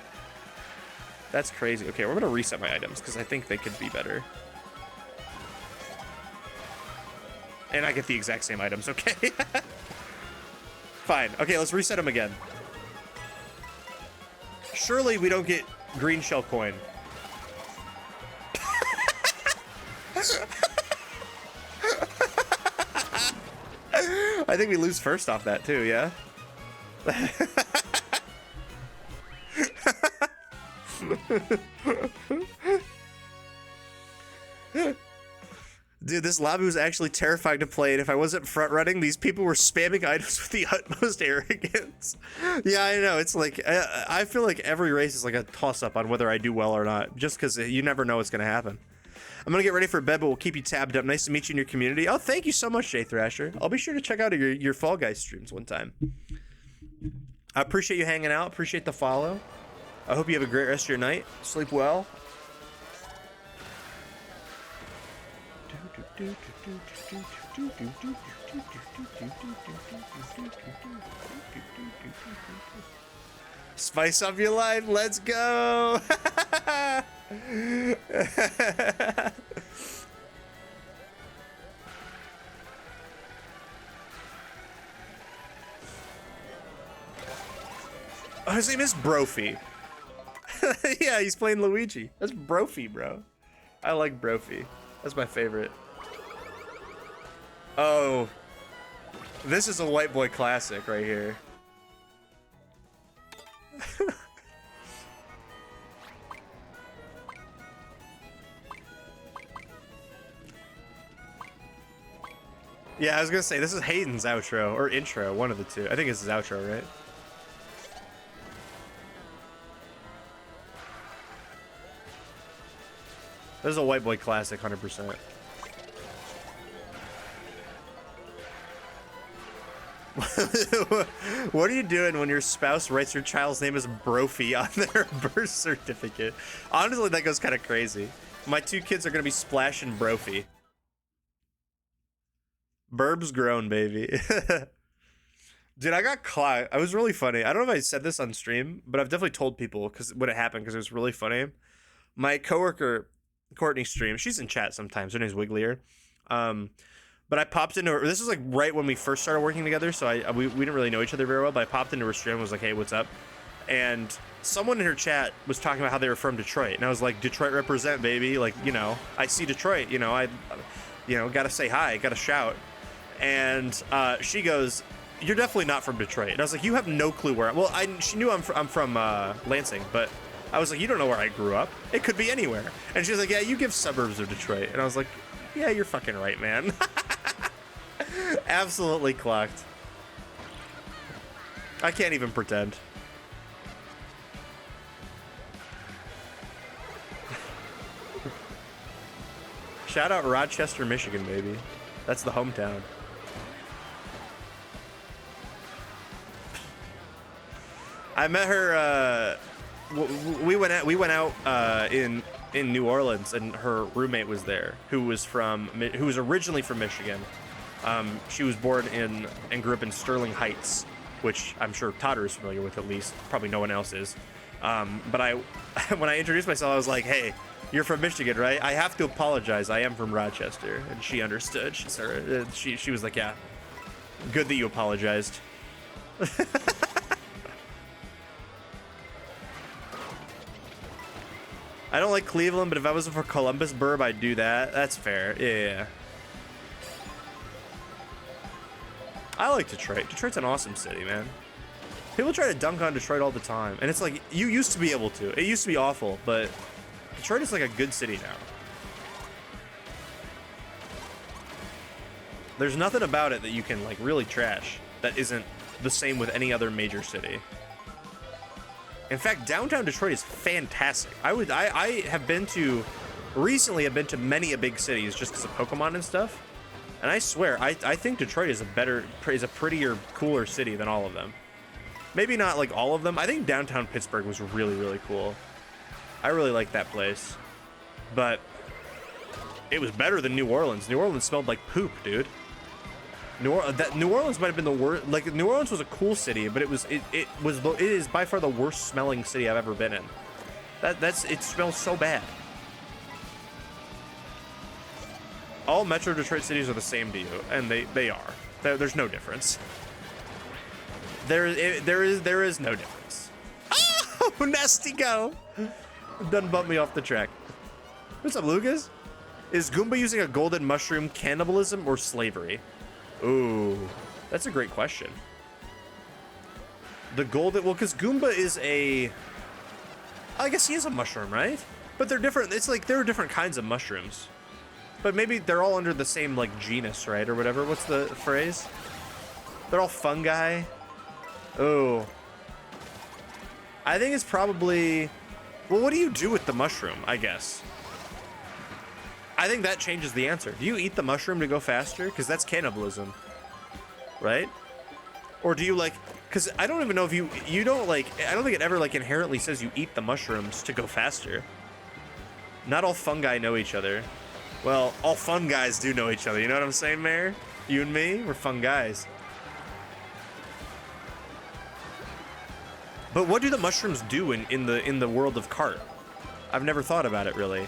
That's crazy. Okay, we're gonna reset my items because I think they could be better. And I get the exact same items, okay? Fine. Okay, let's reset them again. Surely we don't get green shell coin. I think we lose first off that too, yeah? Dude, this lobby was actually terrifying to play, and if I wasn't front running, these people were spamming items with the utmost arrogance. Yeah, I know. It's like, I feel like every race is like a toss-up on whether I do well or not, just because you never know what's going to happen. I'm going to get ready for bed, but we'll keep you tabbed up. Nice to meet you in your community. Oh, thank you so much, Jay Thrasher. I'll be sure to check out your Fall Guys streams one time. I appreciate you hanging out. Appreciate the follow. I hope you have a great rest of your night. Sleep well. Spice up your life. Let's go. Oh, his name is Brophy. Yeah, he's playing Luigi. That's Brophy, bro. I like Brophy. That's my favorite. Oh, this is a white boy classic right here. Yeah, I was gonna say, this is Hayden's outro, or intro, one of the two. I think it's his outro, right? This is a white boy classic, 100%. What are you doing when your spouse writes your child's name as Brophy on their birth certificate? Honestly, that goes kind of crazy. My two kids are gonna be splashing Brophy. Burbs grown, baby. Dude, I got caught. I was really funny. I don't know if I said this on stream, but I've definitely told people because when it happened, because it was really funny. My coworker, Courtney, stream. She's in chat sometimes. Her name's Wigglier. But I popped into her. This was like right when we first started working together, so we didn't really know each other very well. But I popped into her stream and was like, "Hey, what's up?" And someone in her chat was talking about how they were from Detroit, and I was like, "Detroit represent, baby! Like, you know, I see Detroit. You know, gotta say hi, gotta shout." And she goes, "You're definitely not from Detroit." And I was like, "You have no clue where." Well, she knew I'm from Lansing, but I was like, "You don't know where I grew up. It could be anywhere." And she was like, "Yeah, you give suburbs of Detroit." And I was like, "Yeah, you're fucking right, man." Absolutely clocked. I can't even pretend. Shout out Rochester, Michigan, baby. That's the hometown. I met her. We went out in New Orleans, and her roommate was there, who was originally from Michigan. She was born in and grew up in Sterling Heights, which I'm sure Totter is familiar with, at least. Probably no one else is. But when I introduced myself, I was like, "Hey, you're from Michigan, right? I have to apologize. I am from Rochester." And she understood. She was like, "Yeah, good that you apologized." I don't like Cleveland, but if I was for Columbus Burb, I'd do that. That's fair. Yeah. I like Detroit. Detroit's an awesome city, man. People try to dunk on Detroit all the time, and it's like, you used to be able to. It used to be awful, but Detroit is like a good city now. There's nothing about it that you can like really trash that isn't the same with any other major city. In fact, downtown Detroit is fantastic. I have been to many big cities just because of Pokemon and stuff. And I swear, I think Detroit is a prettier, cooler city than all of them. Maybe not like all of them. I think downtown Pittsburgh was really, really cool. I really liked that place. But it was better than New Orleans. New Orleans smelled like poop, dude. New Orleans might have been the worst. Like, New Orleans was a cool city, but it is by far the worst smelling city I've ever been in. It smells so bad. All Metro Detroit cities are the same to you, and they are. There's no difference. There is no difference. Oh, nasty go! Done bumped me off the track. What's up, Lucas? Is Goomba using a golden mushroom cannibalism or slavery? Ooh, that's a great question. The golden, well, because Goomba is I guess he is a mushroom, right? But they're different. It's like there are different kinds of mushrooms. But maybe they're all under the same, like, genus, right? Or whatever. What's the phrase? They're all fungi. Oh. I think it's probably... Well, what do you do with the mushroom, I guess? I think that changes the answer. Do you eat the mushroom to go faster? Because that's cannibalism. Right? Or do you, like... Because I don't even know if you don't, like... I don't think it ever, like, inherently says you eat the mushrooms to go faster. Not all fungi know each other. Well, all fun guys do know each other. You know what I'm saying, Mayor? You and me, we're fun guys. But what do the mushrooms do in the world of Kart? I've never thought about it, really.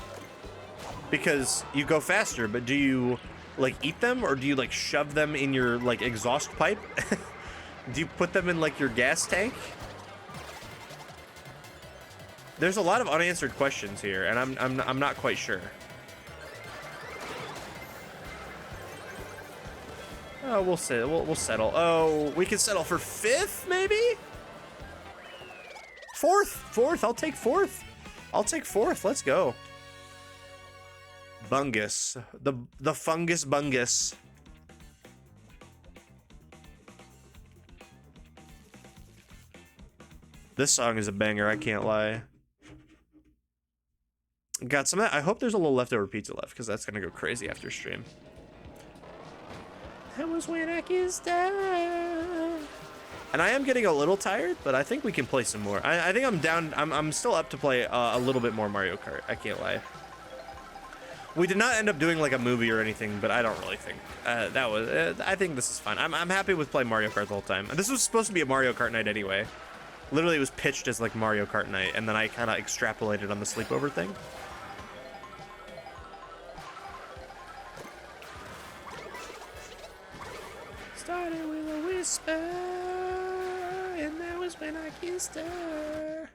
Because you go faster, but do you, like, eat them? Or do you, like, shove them in your, like, exhaust pipe? Do you put them in, like, your gas tank? There's a lot of unanswered questions here, and I'm not quite sure. Oh, we'll settle. Oh, we can settle for 5th, maybe? 4th. I'll take 4th. I'll take 4th. Let's go. Bungus. The fungus bungus. This song is a banger, I can't lie. Got some of that. I hope there's a little leftover pizza left, because that's gonna go crazy after stream. That was when I kissed her. And I am getting a little tired, but I think we can play some more. I think I'm down. I'm still up to play a little bit more Mario Kart. I can't lie. We did not end up doing like a movie or anything, but I don't really think that was. I think this is fun. I'm happy with playing Mario Kart the whole time. And this was supposed to be a Mario Kart night anyway. Literally, it was pitched as like Mario Kart night, and then I kind of extrapolated on the sleepover thing. Started with a whisper, and that was when I kissed her.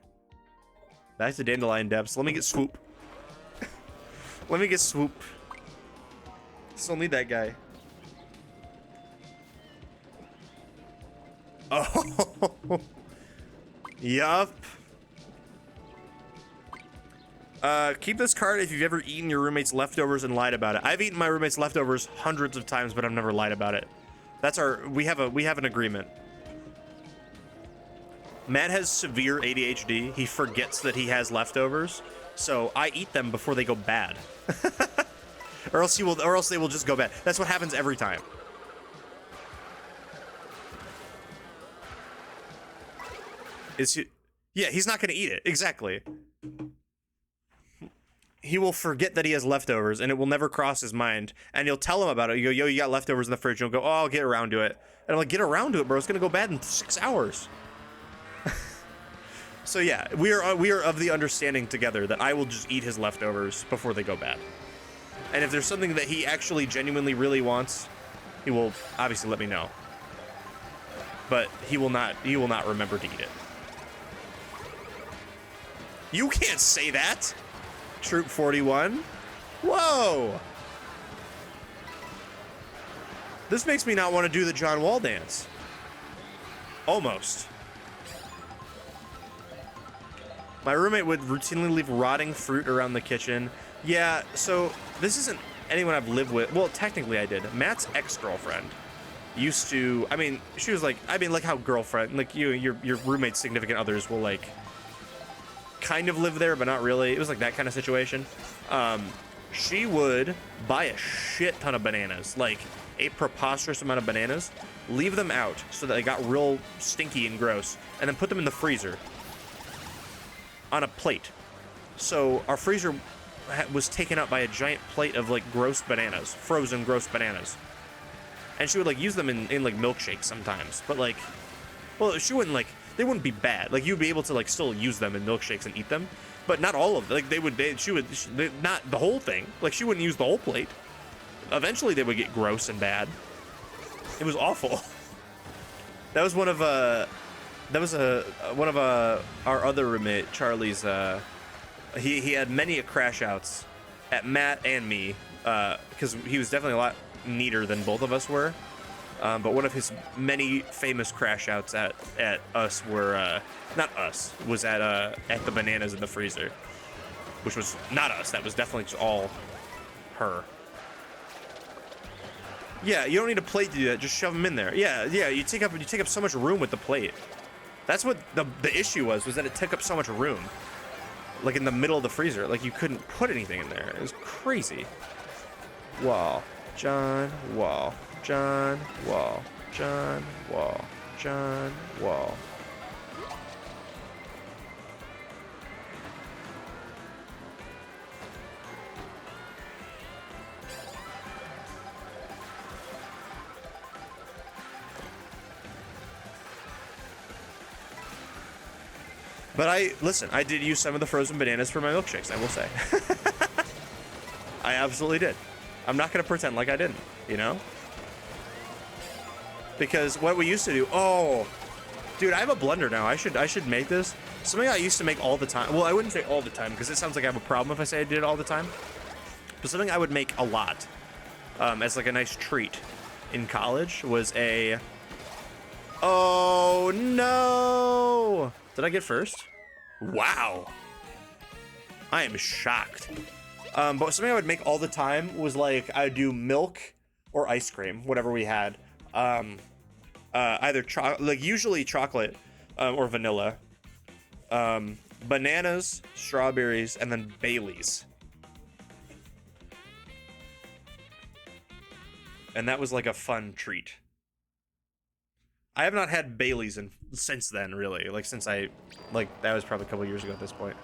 Back to Dandelion Depths. Let me get Swoop. Let me get Swoop. Still need that guy. Oh. Yup. Keep this card if you've ever eaten your roommate's leftovers and lied about it. I've eaten my roommate's leftovers hundreds of times, but I've never lied about it. That's we have an agreement. Matt has severe ADHD. He forgets that he has leftovers, so I eat them before they go bad. or else they will just go bad. That's what happens every time. Yeah, he's not gonna eat it. Exactly. He will forget that he has leftovers, and it will never cross his mind. And you'll tell him about it. You go, yo, you got leftovers in the fridge. And he'll go, oh, I'll get around to it. And I'm like, get around to it, bro. It's gonna go bad in 6 hours. So yeah, we are of the understanding together that I will just eat his leftovers before they go bad. And if there's something that he actually genuinely really wants, he will obviously let me know. But he will not remember to eat it. You can't say that! Troop 41? Whoa! This makes me not want to do the John Wall dance. Almost. My roommate would routinely leave rotting fruit around the kitchen. Yeah, so this isn't anyone I've lived with. Well, technically I did. Matt's ex-girlfriend used to, I mean, she was like, like how girlfriend, like your roommate's significant others will like kind of live there, but not really. It was like that kind of situation. she would buy a shit ton of bananas, like a preposterous amount of bananas, leave them out so that they got real stinky and gross, and then put them in the freezer on a plate. So our freezer was taken up by a giant plate of like gross bananas, frozen gross bananas. And she would like use them in like milkshakes sometimes, but like, well, she wouldn't like, they wouldn't be bad. Like you'd be able to like still use them in milkshakes and eat them, but not all of them. Like she would not the whole thing. Like she wouldn't use the whole plate. Eventually they would get gross and bad. It was awful. That was one of our other roommate, Charlie's, he had many crash outs at Matt and me, because he was definitely a lot neater than both of us were. But one of his many famous crash outs at us were, not us, was at the bananas in the freezer, which was not us. That was definitely just all her. Yeah, you don't need a plate to do that. Just shove them in there. Yeah, you take up so much room with the plate. That's what the issue was that it took up so much room. Like in the middle of the freezer, like you couldn't put anything in there. It was crazy. Wall, John, Wall, John, Wall, John, Wall, John, Wall. But I did use some of the frozen bananas for my milkshakes, I will say. I absolutely did. I'm not gonna pretend like I didn't, you know? Because what we used to do, oh, dude, I have a blender now. I should make this. Something I used to make all the time. Well, I wouldn't say all the time because it sounds like I have a problem if I say I did it all the time. But something I would make a lot, as like a nice treat in college was a, oh no! Did I get first? Wow. I am shocked. But something I would make all the time was like, I would do milk or ice cream, whatever we had. Either like usually chocolate, or vanilla. Bananas, strawberries, and then Baileys. And that was like a fun treat. I have not had Baileys since then, really. Like, that was probably a couple years ago at this point.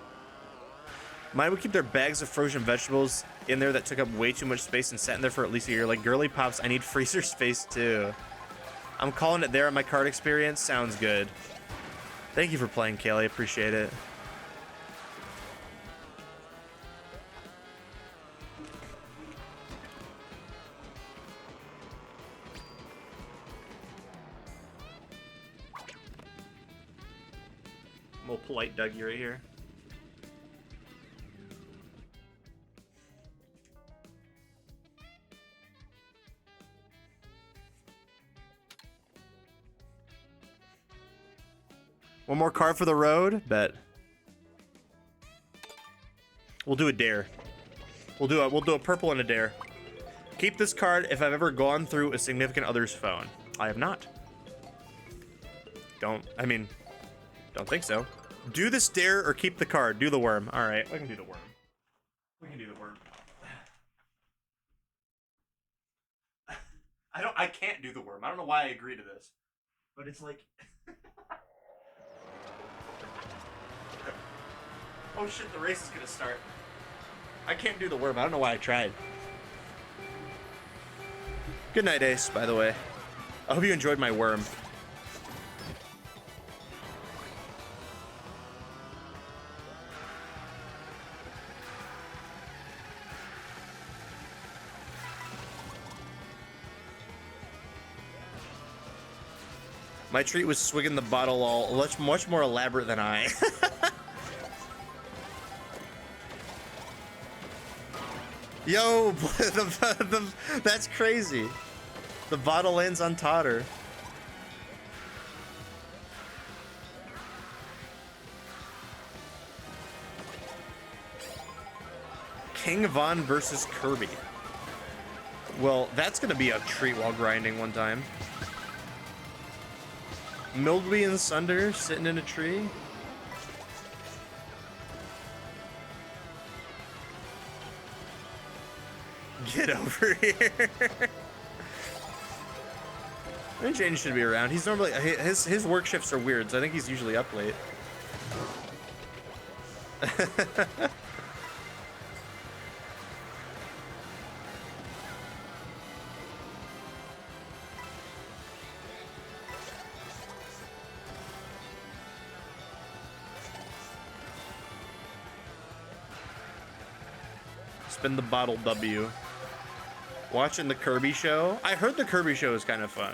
Mine would keep their bags of frozen vegetables in there that took up way too much space and sat in there for at least a year. Like, girly pops, I need freezer space, too. I'm calling it there on my card experience. Sounds good. Thank you for playing, Kaylee. Appreciate it. I'm a little polite Dougie right here. One more card for the road? Bet. We'll do a dare. We'll do a purple and a dare. Keep this card if I've ever gone through a significant other's phone. I have not. Don't think so. Do this dare or keep the card. Do the worm. All right, we can do the worm. We can do the worm. I can't do the worm. I don't know why I agree to this, but it's like. Oh shit, the race is gonna start. I can't do the worm. I don't know why I tried. Good night, Ace, by the way. I hope you enjoyed my worm. My treat was swigging the bottle all much more elaborate than I. Yo, that's crazy. The bottle lands on Totter. King Von versus Kirby. Well, that's gonna be a treat while grinding one time. Milby and Sunder sitting in a tree. Get over here. I think Jaden should be around. He's normally his work shifts are weird, so I think he's usually up late. Spin the bottle W. Watching the Kirby show. I heard the Kirby show is kind of fun.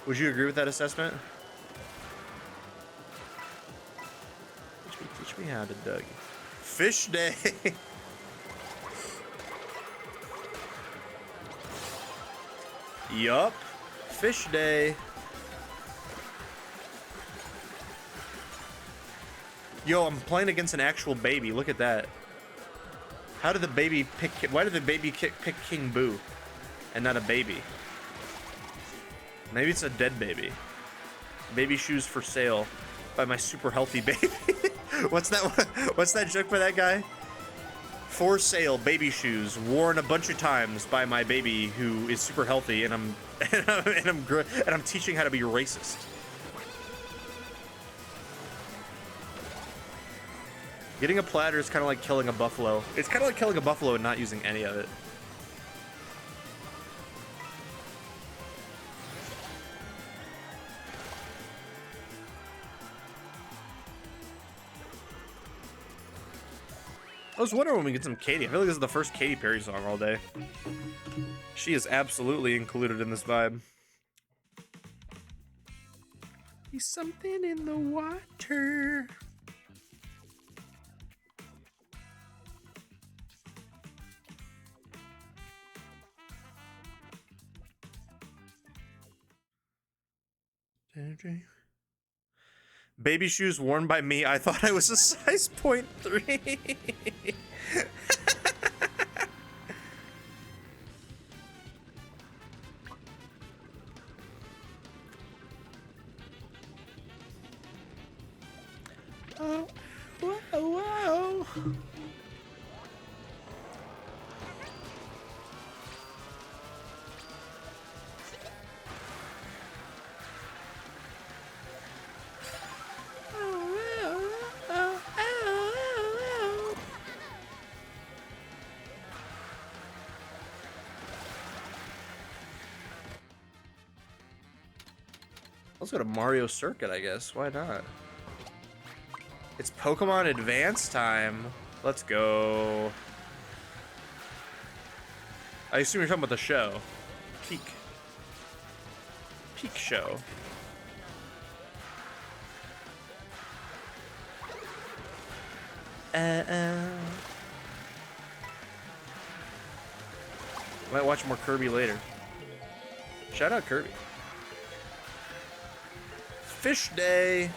Would you agree with that assessment? Teach me how to Doug. Fish day. Yup. Fish day. Yo, I'm playing against an actual baby. Look at that. How did the baby pick? Why did the baby pick King Boo and not a baby? Maybe it's a dead baby. Baby shoes for sale by my super healthy baby. What's that joke by that guy? For sale, baby shoes worn a bunch of times by my baby who is super healthy, and I'm teaching how to be racist. Getting a platter is kind of like killing a buffalo. It's kind of like killing a buffalo and not using any of it. I was wondering when we get some Katy. I feel like this is the first Katy Perry song all day. She is absolutely included in this vibe. He's something in the water. Baby shoes worn by me. I thought I was a size 0.3. Oh, whoa, whoa. Let's go to Mario Circuit, I guess. Why not? It's Pokemon Advance time. Let's go. I assume you're talking about the show. Peak show. Might watch more Kirby later. Shout out Kirby. Fish day.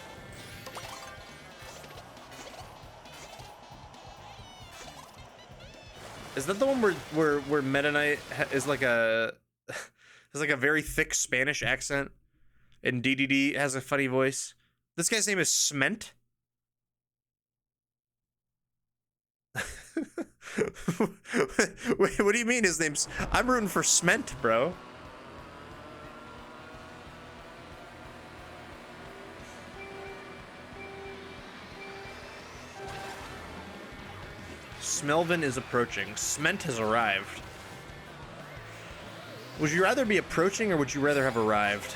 Is that the one where Meta Knight is like a has like a very thick Spanish accent, and DDD has a funny voice? This guy's name is Sment. Wait, what do you mean his name's? I'm rooting for Sment, bro. Smelvin is approaching. Sment has arrived. Would you rather be approaching or would you rather have arrived?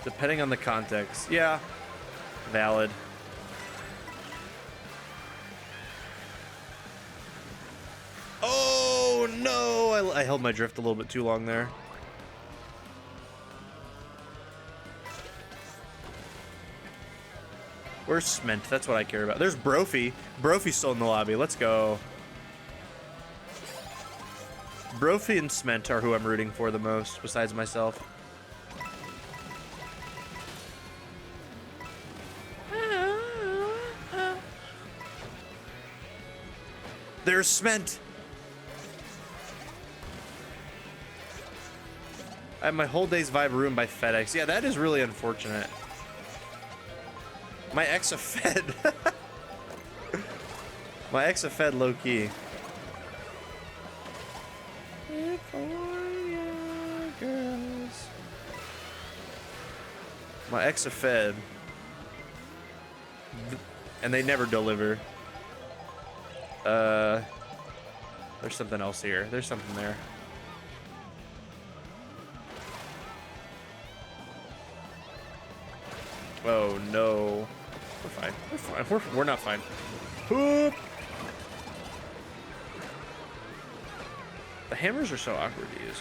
Depending on the context. Yeah. Valid. Oh no! I held my drift a little bit too long there. Where's Sment? That's what I care about. There's Brophy. Brophy's still in the lobby. Let's go. Brophy and Sment are who I'm rooting for the most, besides myself. There's Sment. I have my whole day's vibe ruined by FedEx. Yeah, that is really unfortunate. My ex a fed. My ex a fed low key. Girls. My ex a fed. And they never deliver. There's something else here. There's something there. Oh no. We're fine. We're fine. We're not fine. Whoop. The hammers are so awkward to use.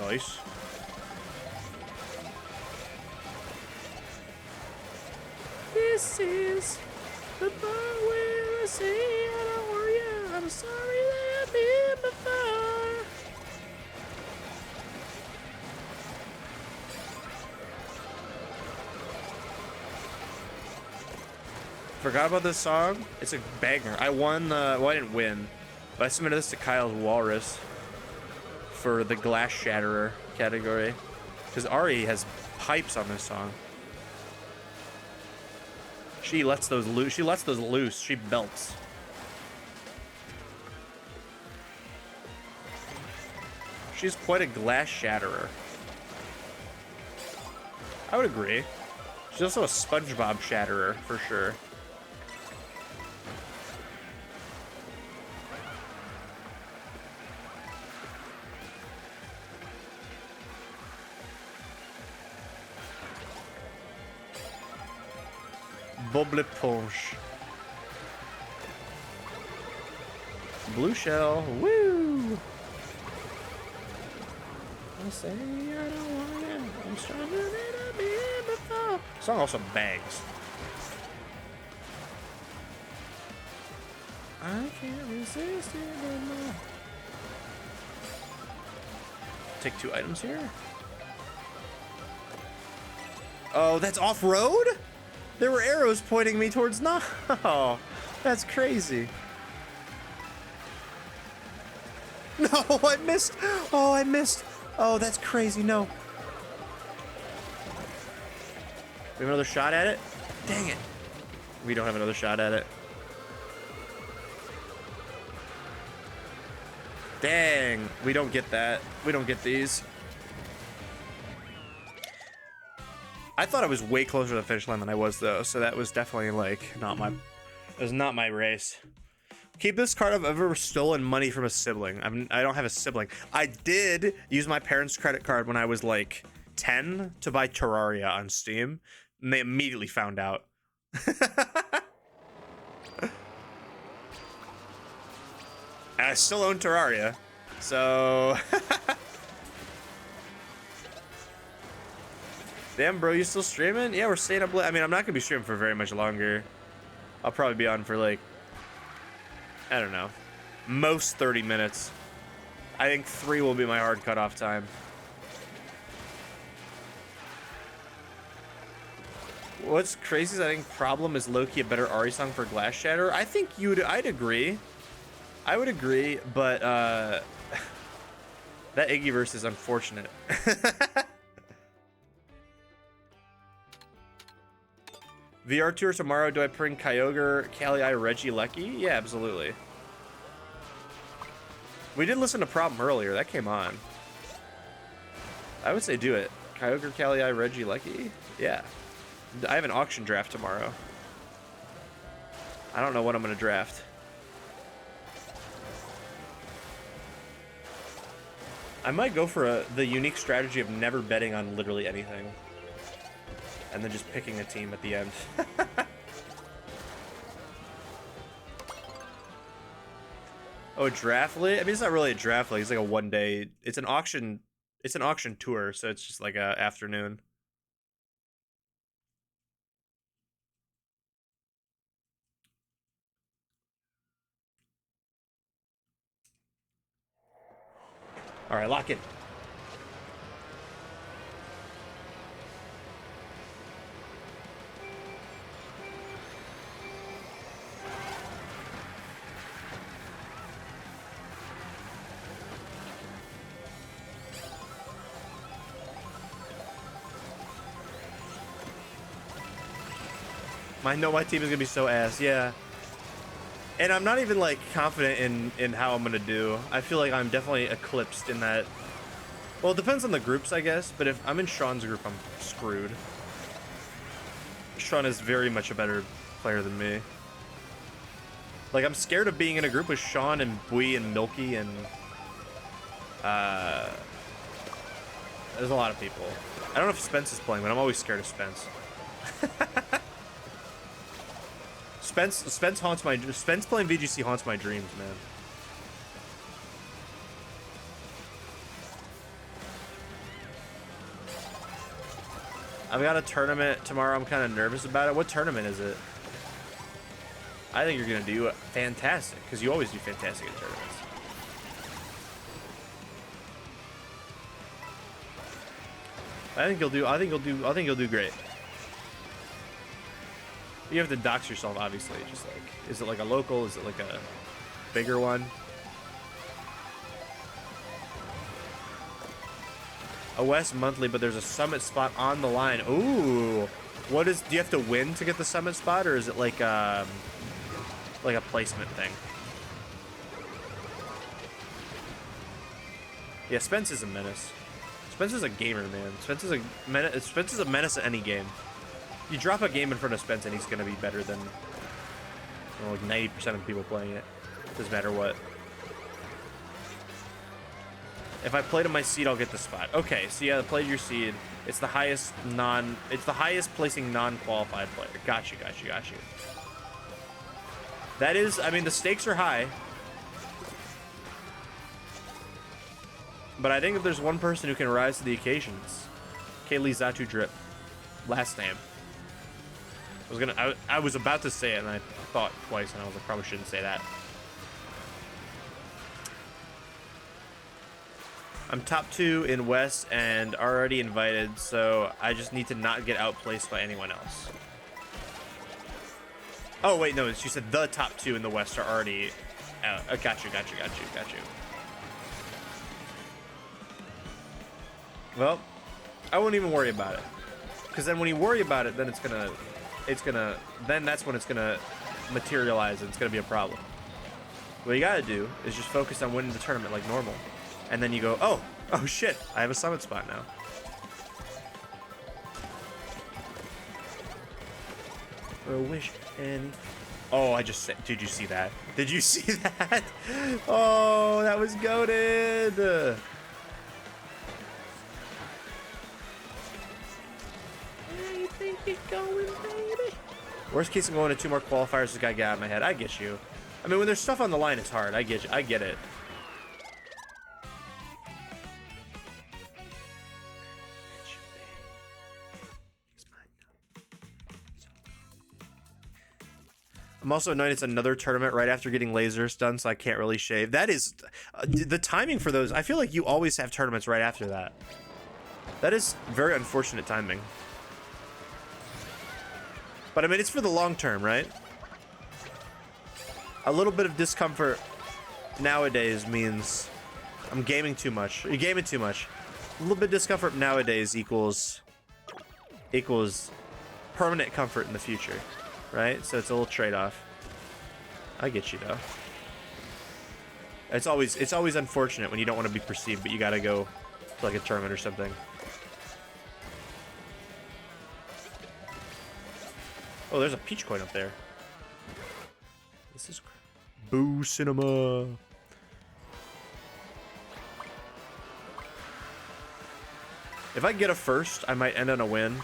Nice. This is the part where I say I don't worry. I'm sorry that I've been before. Forgot about this song. It's a banger. I won the. Well, I didn't win, but I submitted this to Kyle's Walrus for the Glass Shatterer category, because Ari has pipes on this song. She lets those loose. She lets those loose. She belts. She's quite a glass shatterer. I would agree. She's also a SpongeBob shatterer for sure. Bubble punch. Blue shell. Woo! I say I don't want it. I'm stronger than I've been before. Song also bangs. I can't resist it anymore. Take 2 items here. Oh, that's off-road? There were arrows pointing me towards no. That's crazy. No, I missed. Oh, I missed. Oh, that's crazy. No. We have another shot at it? Dang it. We don't have another shot at it. Dang. We don't get that. We don't get these. I thought I was way closer to the finish line than I was, though, so that was definitely, like, not my... It was not my race. Keep this card. I've ever stolen money from a sibling. I don't have a sibling. I did use my parents' credit card when I was, like, 10 to buy Terraria on Steam, and they immediately found out. And I still own Terraria, so... Damn, bro, you still streaming? Yeah, we're staying up late. I mean, I'm not gonna be streaming for very much longer. I'll probably be on for like, I don't know, most 30 minutes. I think 3 will be my hard cutoff time. What's crazy is I think Problem is low-key a better Ari song for Glass Shatter. I think I'd agree. I would agree, but that Iggy verse is unfortunate. VR tour tomorrow. Do I bring Kyogre, Kali-I, Reggie, Lucky? Yeah, absolutely. We did listen to Problem earlier. That came on. I would say do it. Kyogre, Kali-I, Reggie, Lucky? Yeah. I have an auction draft tomorrow. I don't know what I'm going to draft. I might go for the unique strategy of never betting on literally anything. And then just picking a team at the end. Oh, a draft league? I mean, it's not really a draft league. It's like a 1 day. It's an auction. It's an auction tour, so it's just like a afternoon. All right, lock in. I know my team is gonna be so ass. Yeah. And I'm not even like confident in how I'm gonna do. I feel like I'm definitely eclipsed in that. Well, it depends on the groups, I guess. But if I'm in Sean's group, I'm screwed. Sean is very much a better player than me. Like, I'm scared of being in a group with Sean and Bui and Milky and there's a lot of people. I don't know if Spence is playing, but I'm always scared of Spence. Spence playing VGC haunts my dreams, man. I've got a tournament tomorrow. I'm kind of nervous about it. What tournament is it? I think you're gonna do fantastic because you always do fantastic in tournaments. I think you'll do great. You have to dox yourself, obviously. Just like, is it like a local? Is it like a bigger one? A West monthly, but there's a summit spot on the line. Ooh, what is? Do you have to win to get the summit spot, or is it like a placement thing? Yeah, Spence is a menace. Spence is a gamer, man. Spence is a menace at any game. You drop a game in front of Spence, and he's gonna be better than, you know, like 90% of the people playing it. Doesn't matter what. If I play to my seed, I'll get the spot. Okay, so yeah, play your seed. It's the highest placing non-qualified player. Got you. That is, I mean, the stakes are high. But I think if there's one person who can rise to the occasions, Kaylee Zatu Drip. Last name. I was about to say it, and I thought twice, and I was like, probably shouldn't say that. I'm top 2 in West and already invited, so I just need to not get outplaced by anyone else. Oh, wait, no, she said the top 2 in the West are already out. Got you. Well, I won't even worry about it. Because then when you worry about it, then then that's when it's gonna materialize and it's gonna be a problem. What you gotta do is just focus on winning the tournament like normal. And then you go, oh shit, I have a summit spot now. I wish any... Oh, I just said, did you see that? Did you see that? Oh, that was goated. Where you think you're going, baby? Worst case, I'm going to 2 more qualifiers. This guy got out of my head. I get you. I mean, when there's stuff on the line, it's hard. I get you. I get it. I'm also annoyed it's another tournament right after getting lasers done, so I can't really shave. That is... the timing for those... I feel like you always have tournaments right after that. That is very unfortunate timing. But, I mean, it's for the long term, right? A little bit of discomfort nowadays means I'm gaming too much. You're gaming too much. A little bit of discomfort nowadays equals permanent comfort in the future. Right? So it's a little trade-off. I get you though. It's always unfortunate when you don't want to be perceived, but you gotta go to like a tournament or something. Oh, there's a peach coin up there. This is Boo Cinema. If I get a first, I might end on a win.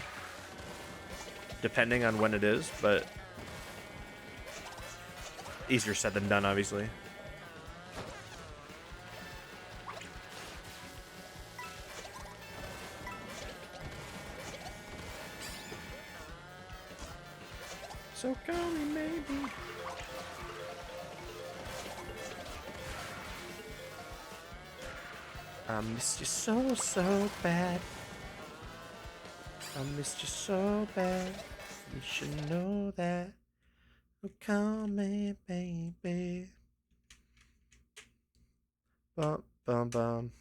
Depending on when it is, but easier said than done, obviously. So call me maybe. I missed you so bad. I missed you so bad. You should know that. Call me, baby. Bum, bum, bum.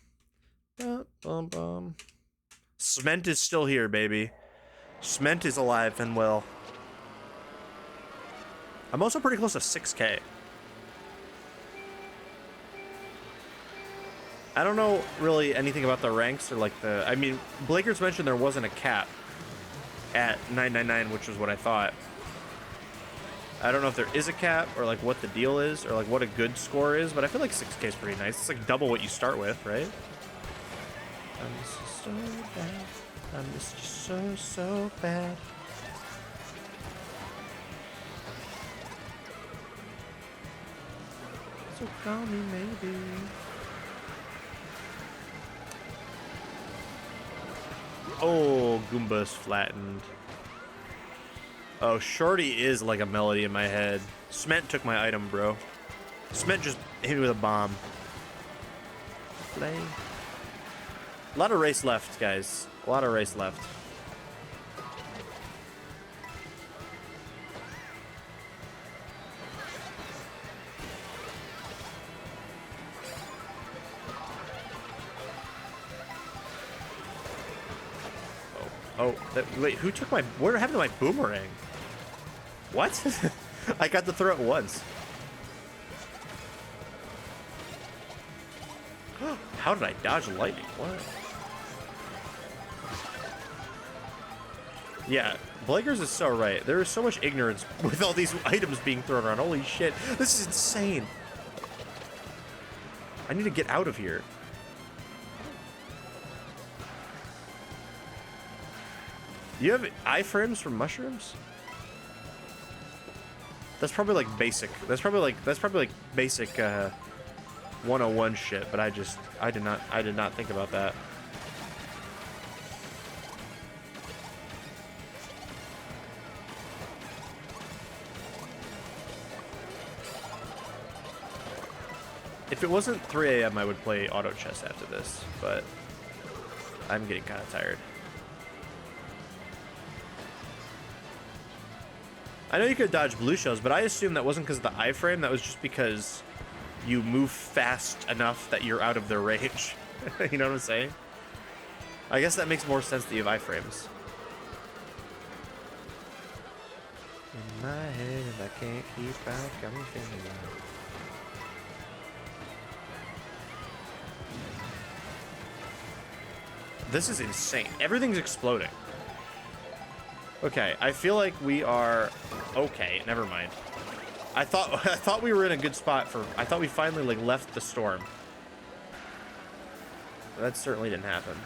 Bum, bum, bum. Sment is still here, baby. Sment is alive and well. I'm also pretty close to 6K. I don't know really anything about the ranks or like the... I mean, Blakers mentioned there wasn't a cap at 999, which was what I thought. I don't know if there is a cap or like what the deal is or like what a good score is, but I feel like 6K is pretty nice. It's like double what you start with, right? I miss you so bad. I miss you so bad. So call me maybe. Oh, Goomba's flattened. Oh, Shorty is like a melody in my head. Sment took my item, bro. Sment just hit me with a bomb. Play. A lot of race left, guys. A lot of race left. Oh, wait, who took my... What happened to my boomerang? What? I got to throw it once. How did I dodge lightning? What? Yeah, Blakers is so right. There is so much ignorance with all these items being thrown around. Holy shit. This is insane. I need to get out of here. You have iframes from mushrooms? That's probably like basic. That's probably like basic 101 shit, but I did not think about that. If it wasn't 3 a.m., I would play auto chess after this, but I'm getting kind of tired. I know you could dodge blue shells, but I assume that wasn't because of the iframe. That was just because you move fast enough that you're out of their range. You know what I'm saying? I guess that makes more sense that you have iframes. In my head, if I can't keep out, got me thinking. This is insane. Everything's exploding. Okay, I feel like we are okay. Never mind. I thought we were in a good spot for. I thought we finally like left the storm. That certainly didn't happen.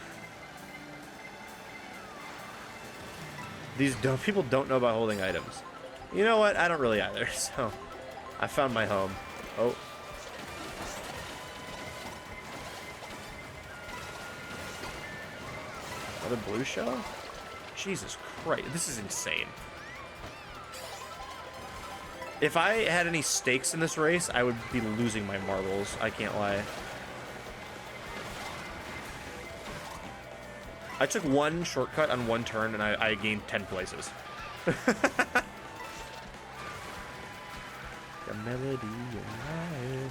These people don't know about holding items. You know what? I don't really either. So, I found my home. Oh. Another blue shell? Jesus Christ, this is insane. If I had any stakes in this race, I would be losing my marbles. I can't lie. I took one shortcut on one turn and I gained 10 places. The melody in my head.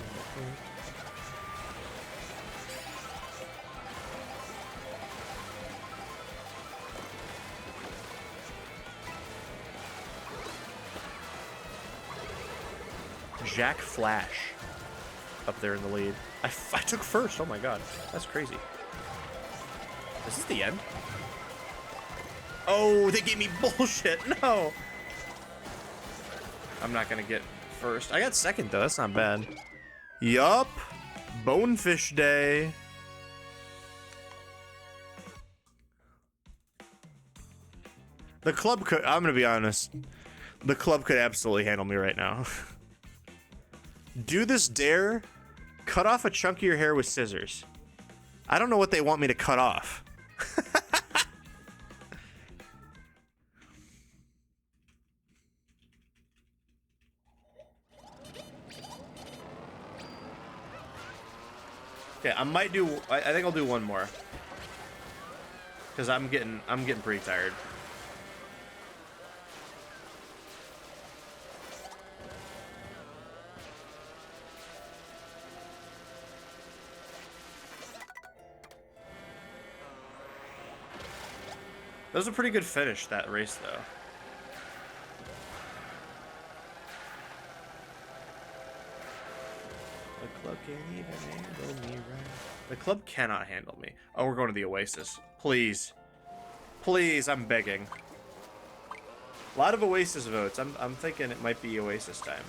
Jack Flash up there in the lead. I took first. Oh my god. That's crazy. Is this the end? Oh, they gave me bullshit. No. I'm not going to get first. I got second, though. That's not bad. Yup. Bonefish Day. The club could... I'm going to be honest. The club could absolutely handle me right now. Do this dare. Cut off a chunk of your hair with scissors. I don't know what they want me to cut off. Okay, I might do. I think I'll do one more. Because I'm getting pretty tired. That was a pretty good finish, that race, though. Club can't even handle me right. The club cannot handle me. Oh, we're going to the Oasis. Please. Please, I'm begging. A lot of Oasis votes. I'm thinking it might be Oasis time.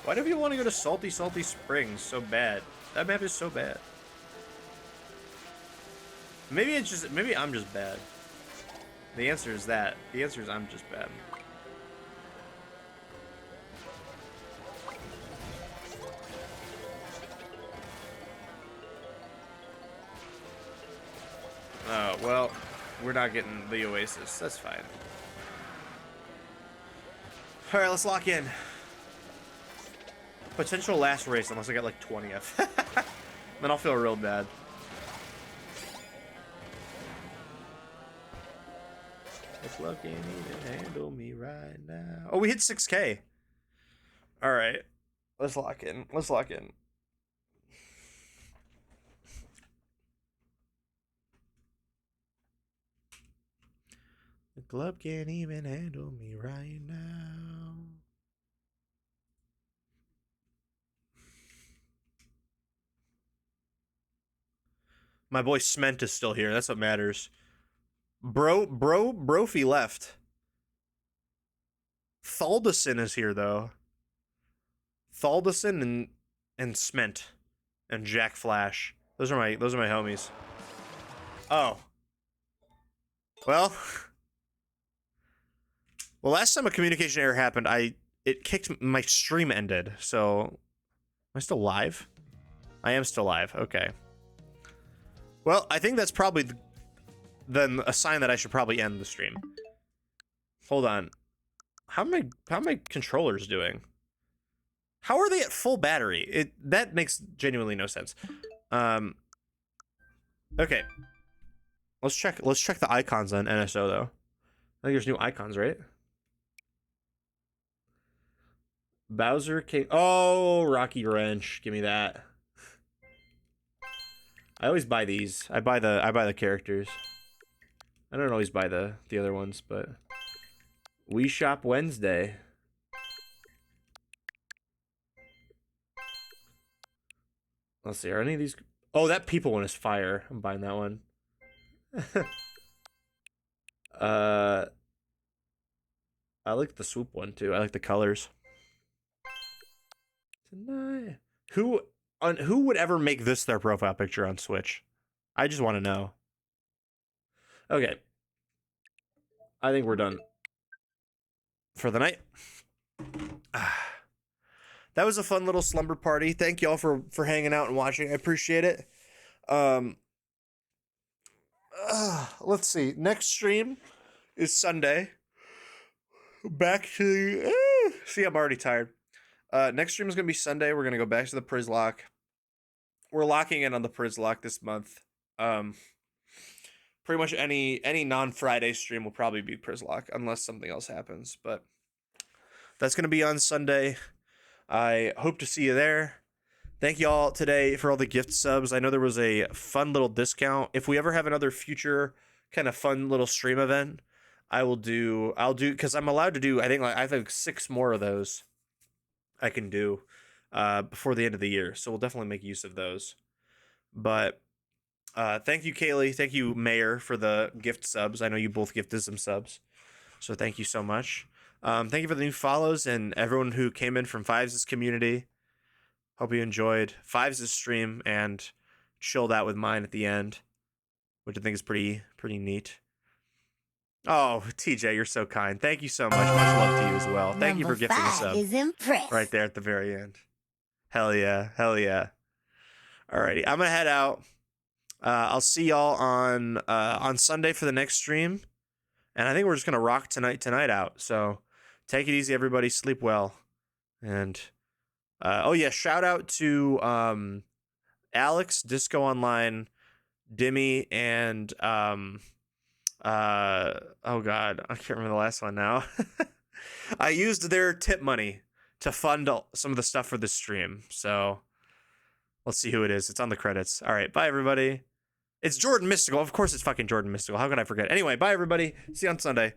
Why do people want to go to Salty Springs so bad? That map is so bad. Maybe it's just, maybe I'm just bad. The answer is that. The answer is I'm just bad. Oh, well, we're not getting the Oasis. That's fine. All right, let's lock in. Potential last race, unless I get like 20th. Then I'll feel real bad. The club can't even handle me right now. Oh, we hit 6K. All right, let's lock in. Let's lock in. The club can't even handle me right now. My boy Sment is still here. That's what matters. Brophy left. Thaldason is here though. Thaldason and Sment and Jack Flash. Those are my homies. Oh. Well, last time a communication error happened, it kicked, my stream ended. So, am I still live? I am still live. Okay. Well, I think that's probably then a sign that I should probably end the stream. Hold on. How are my controllers doing? How are they at full battery? That makes genuinely no sense. Okay. Let's check the icons on NSO though. I think there's new icons, right? Bowser King. Oh, Rocky Wrench. Give me that. I always buy these. I buy the characters. I don't always buy the other ones, but We Shop Wednesday. Let's see, are any of these? Oh, that people one is fire. I'm buying that one. I like the swoop one too. I like the colors. Tonight. Who would ever make this their profile picture on Switch? I just want to know. Okay. I think we're done for the night. That was a fun little slumber party. Thank y'all for hanging out and watching. I appreciate it. Let's see. Next stream is Sunday. Back to see, I'm already tired. Next stream is gonna be Sunday. We're gonna go back to the Prizlock. We're locking in on the Prizlock this month. Pretty much any non-Friday stream will probably be Prizlock unless something else happens. But that's gonna be on Sunday. I hope to see you there. Thank you all today for all the gift subs. I know there was a fun little discount. If we ever have another future kind of fun little stream event, I'll do, because I'm allowed to do, I think 6 more of those I can do before the end of the year. So we'll definitely make use of those. But thank you, Kaylee. Thank you, Mayor, for the gift subs. I know you both gifted some subs. So thank you so much. Thank you for the new follows and everyone who came in from Fives' community. Hope you enjoyed Fives' stream and chilled out with mine at the end, which I think is pretty neat. Oh, TJ, you're so kind. Thank you so much. Much love to you as well. Thank you for gifting us up. Is impressed. Right there at the very end. Hell yeah. Hell yeah. Alrighty, I'm gonna head out. I'll see y'all on Sunday for the next stream. And I think we're just gonna rock tonight out. So take it easy, everybody. Sleep well. And oh yeah, shout out to Alex, Disco Online, Dimmy, and oh god, I can't remember the last one now. I used their tip money to fund some of the stuff for this stream. So let's see who it is. It's on the credits. All right, bye everybody. It's Jordan Mystical. Of course it's fucking Jordan Mystical. How can I forget? Anyway, bye everybody. See you on Sunday.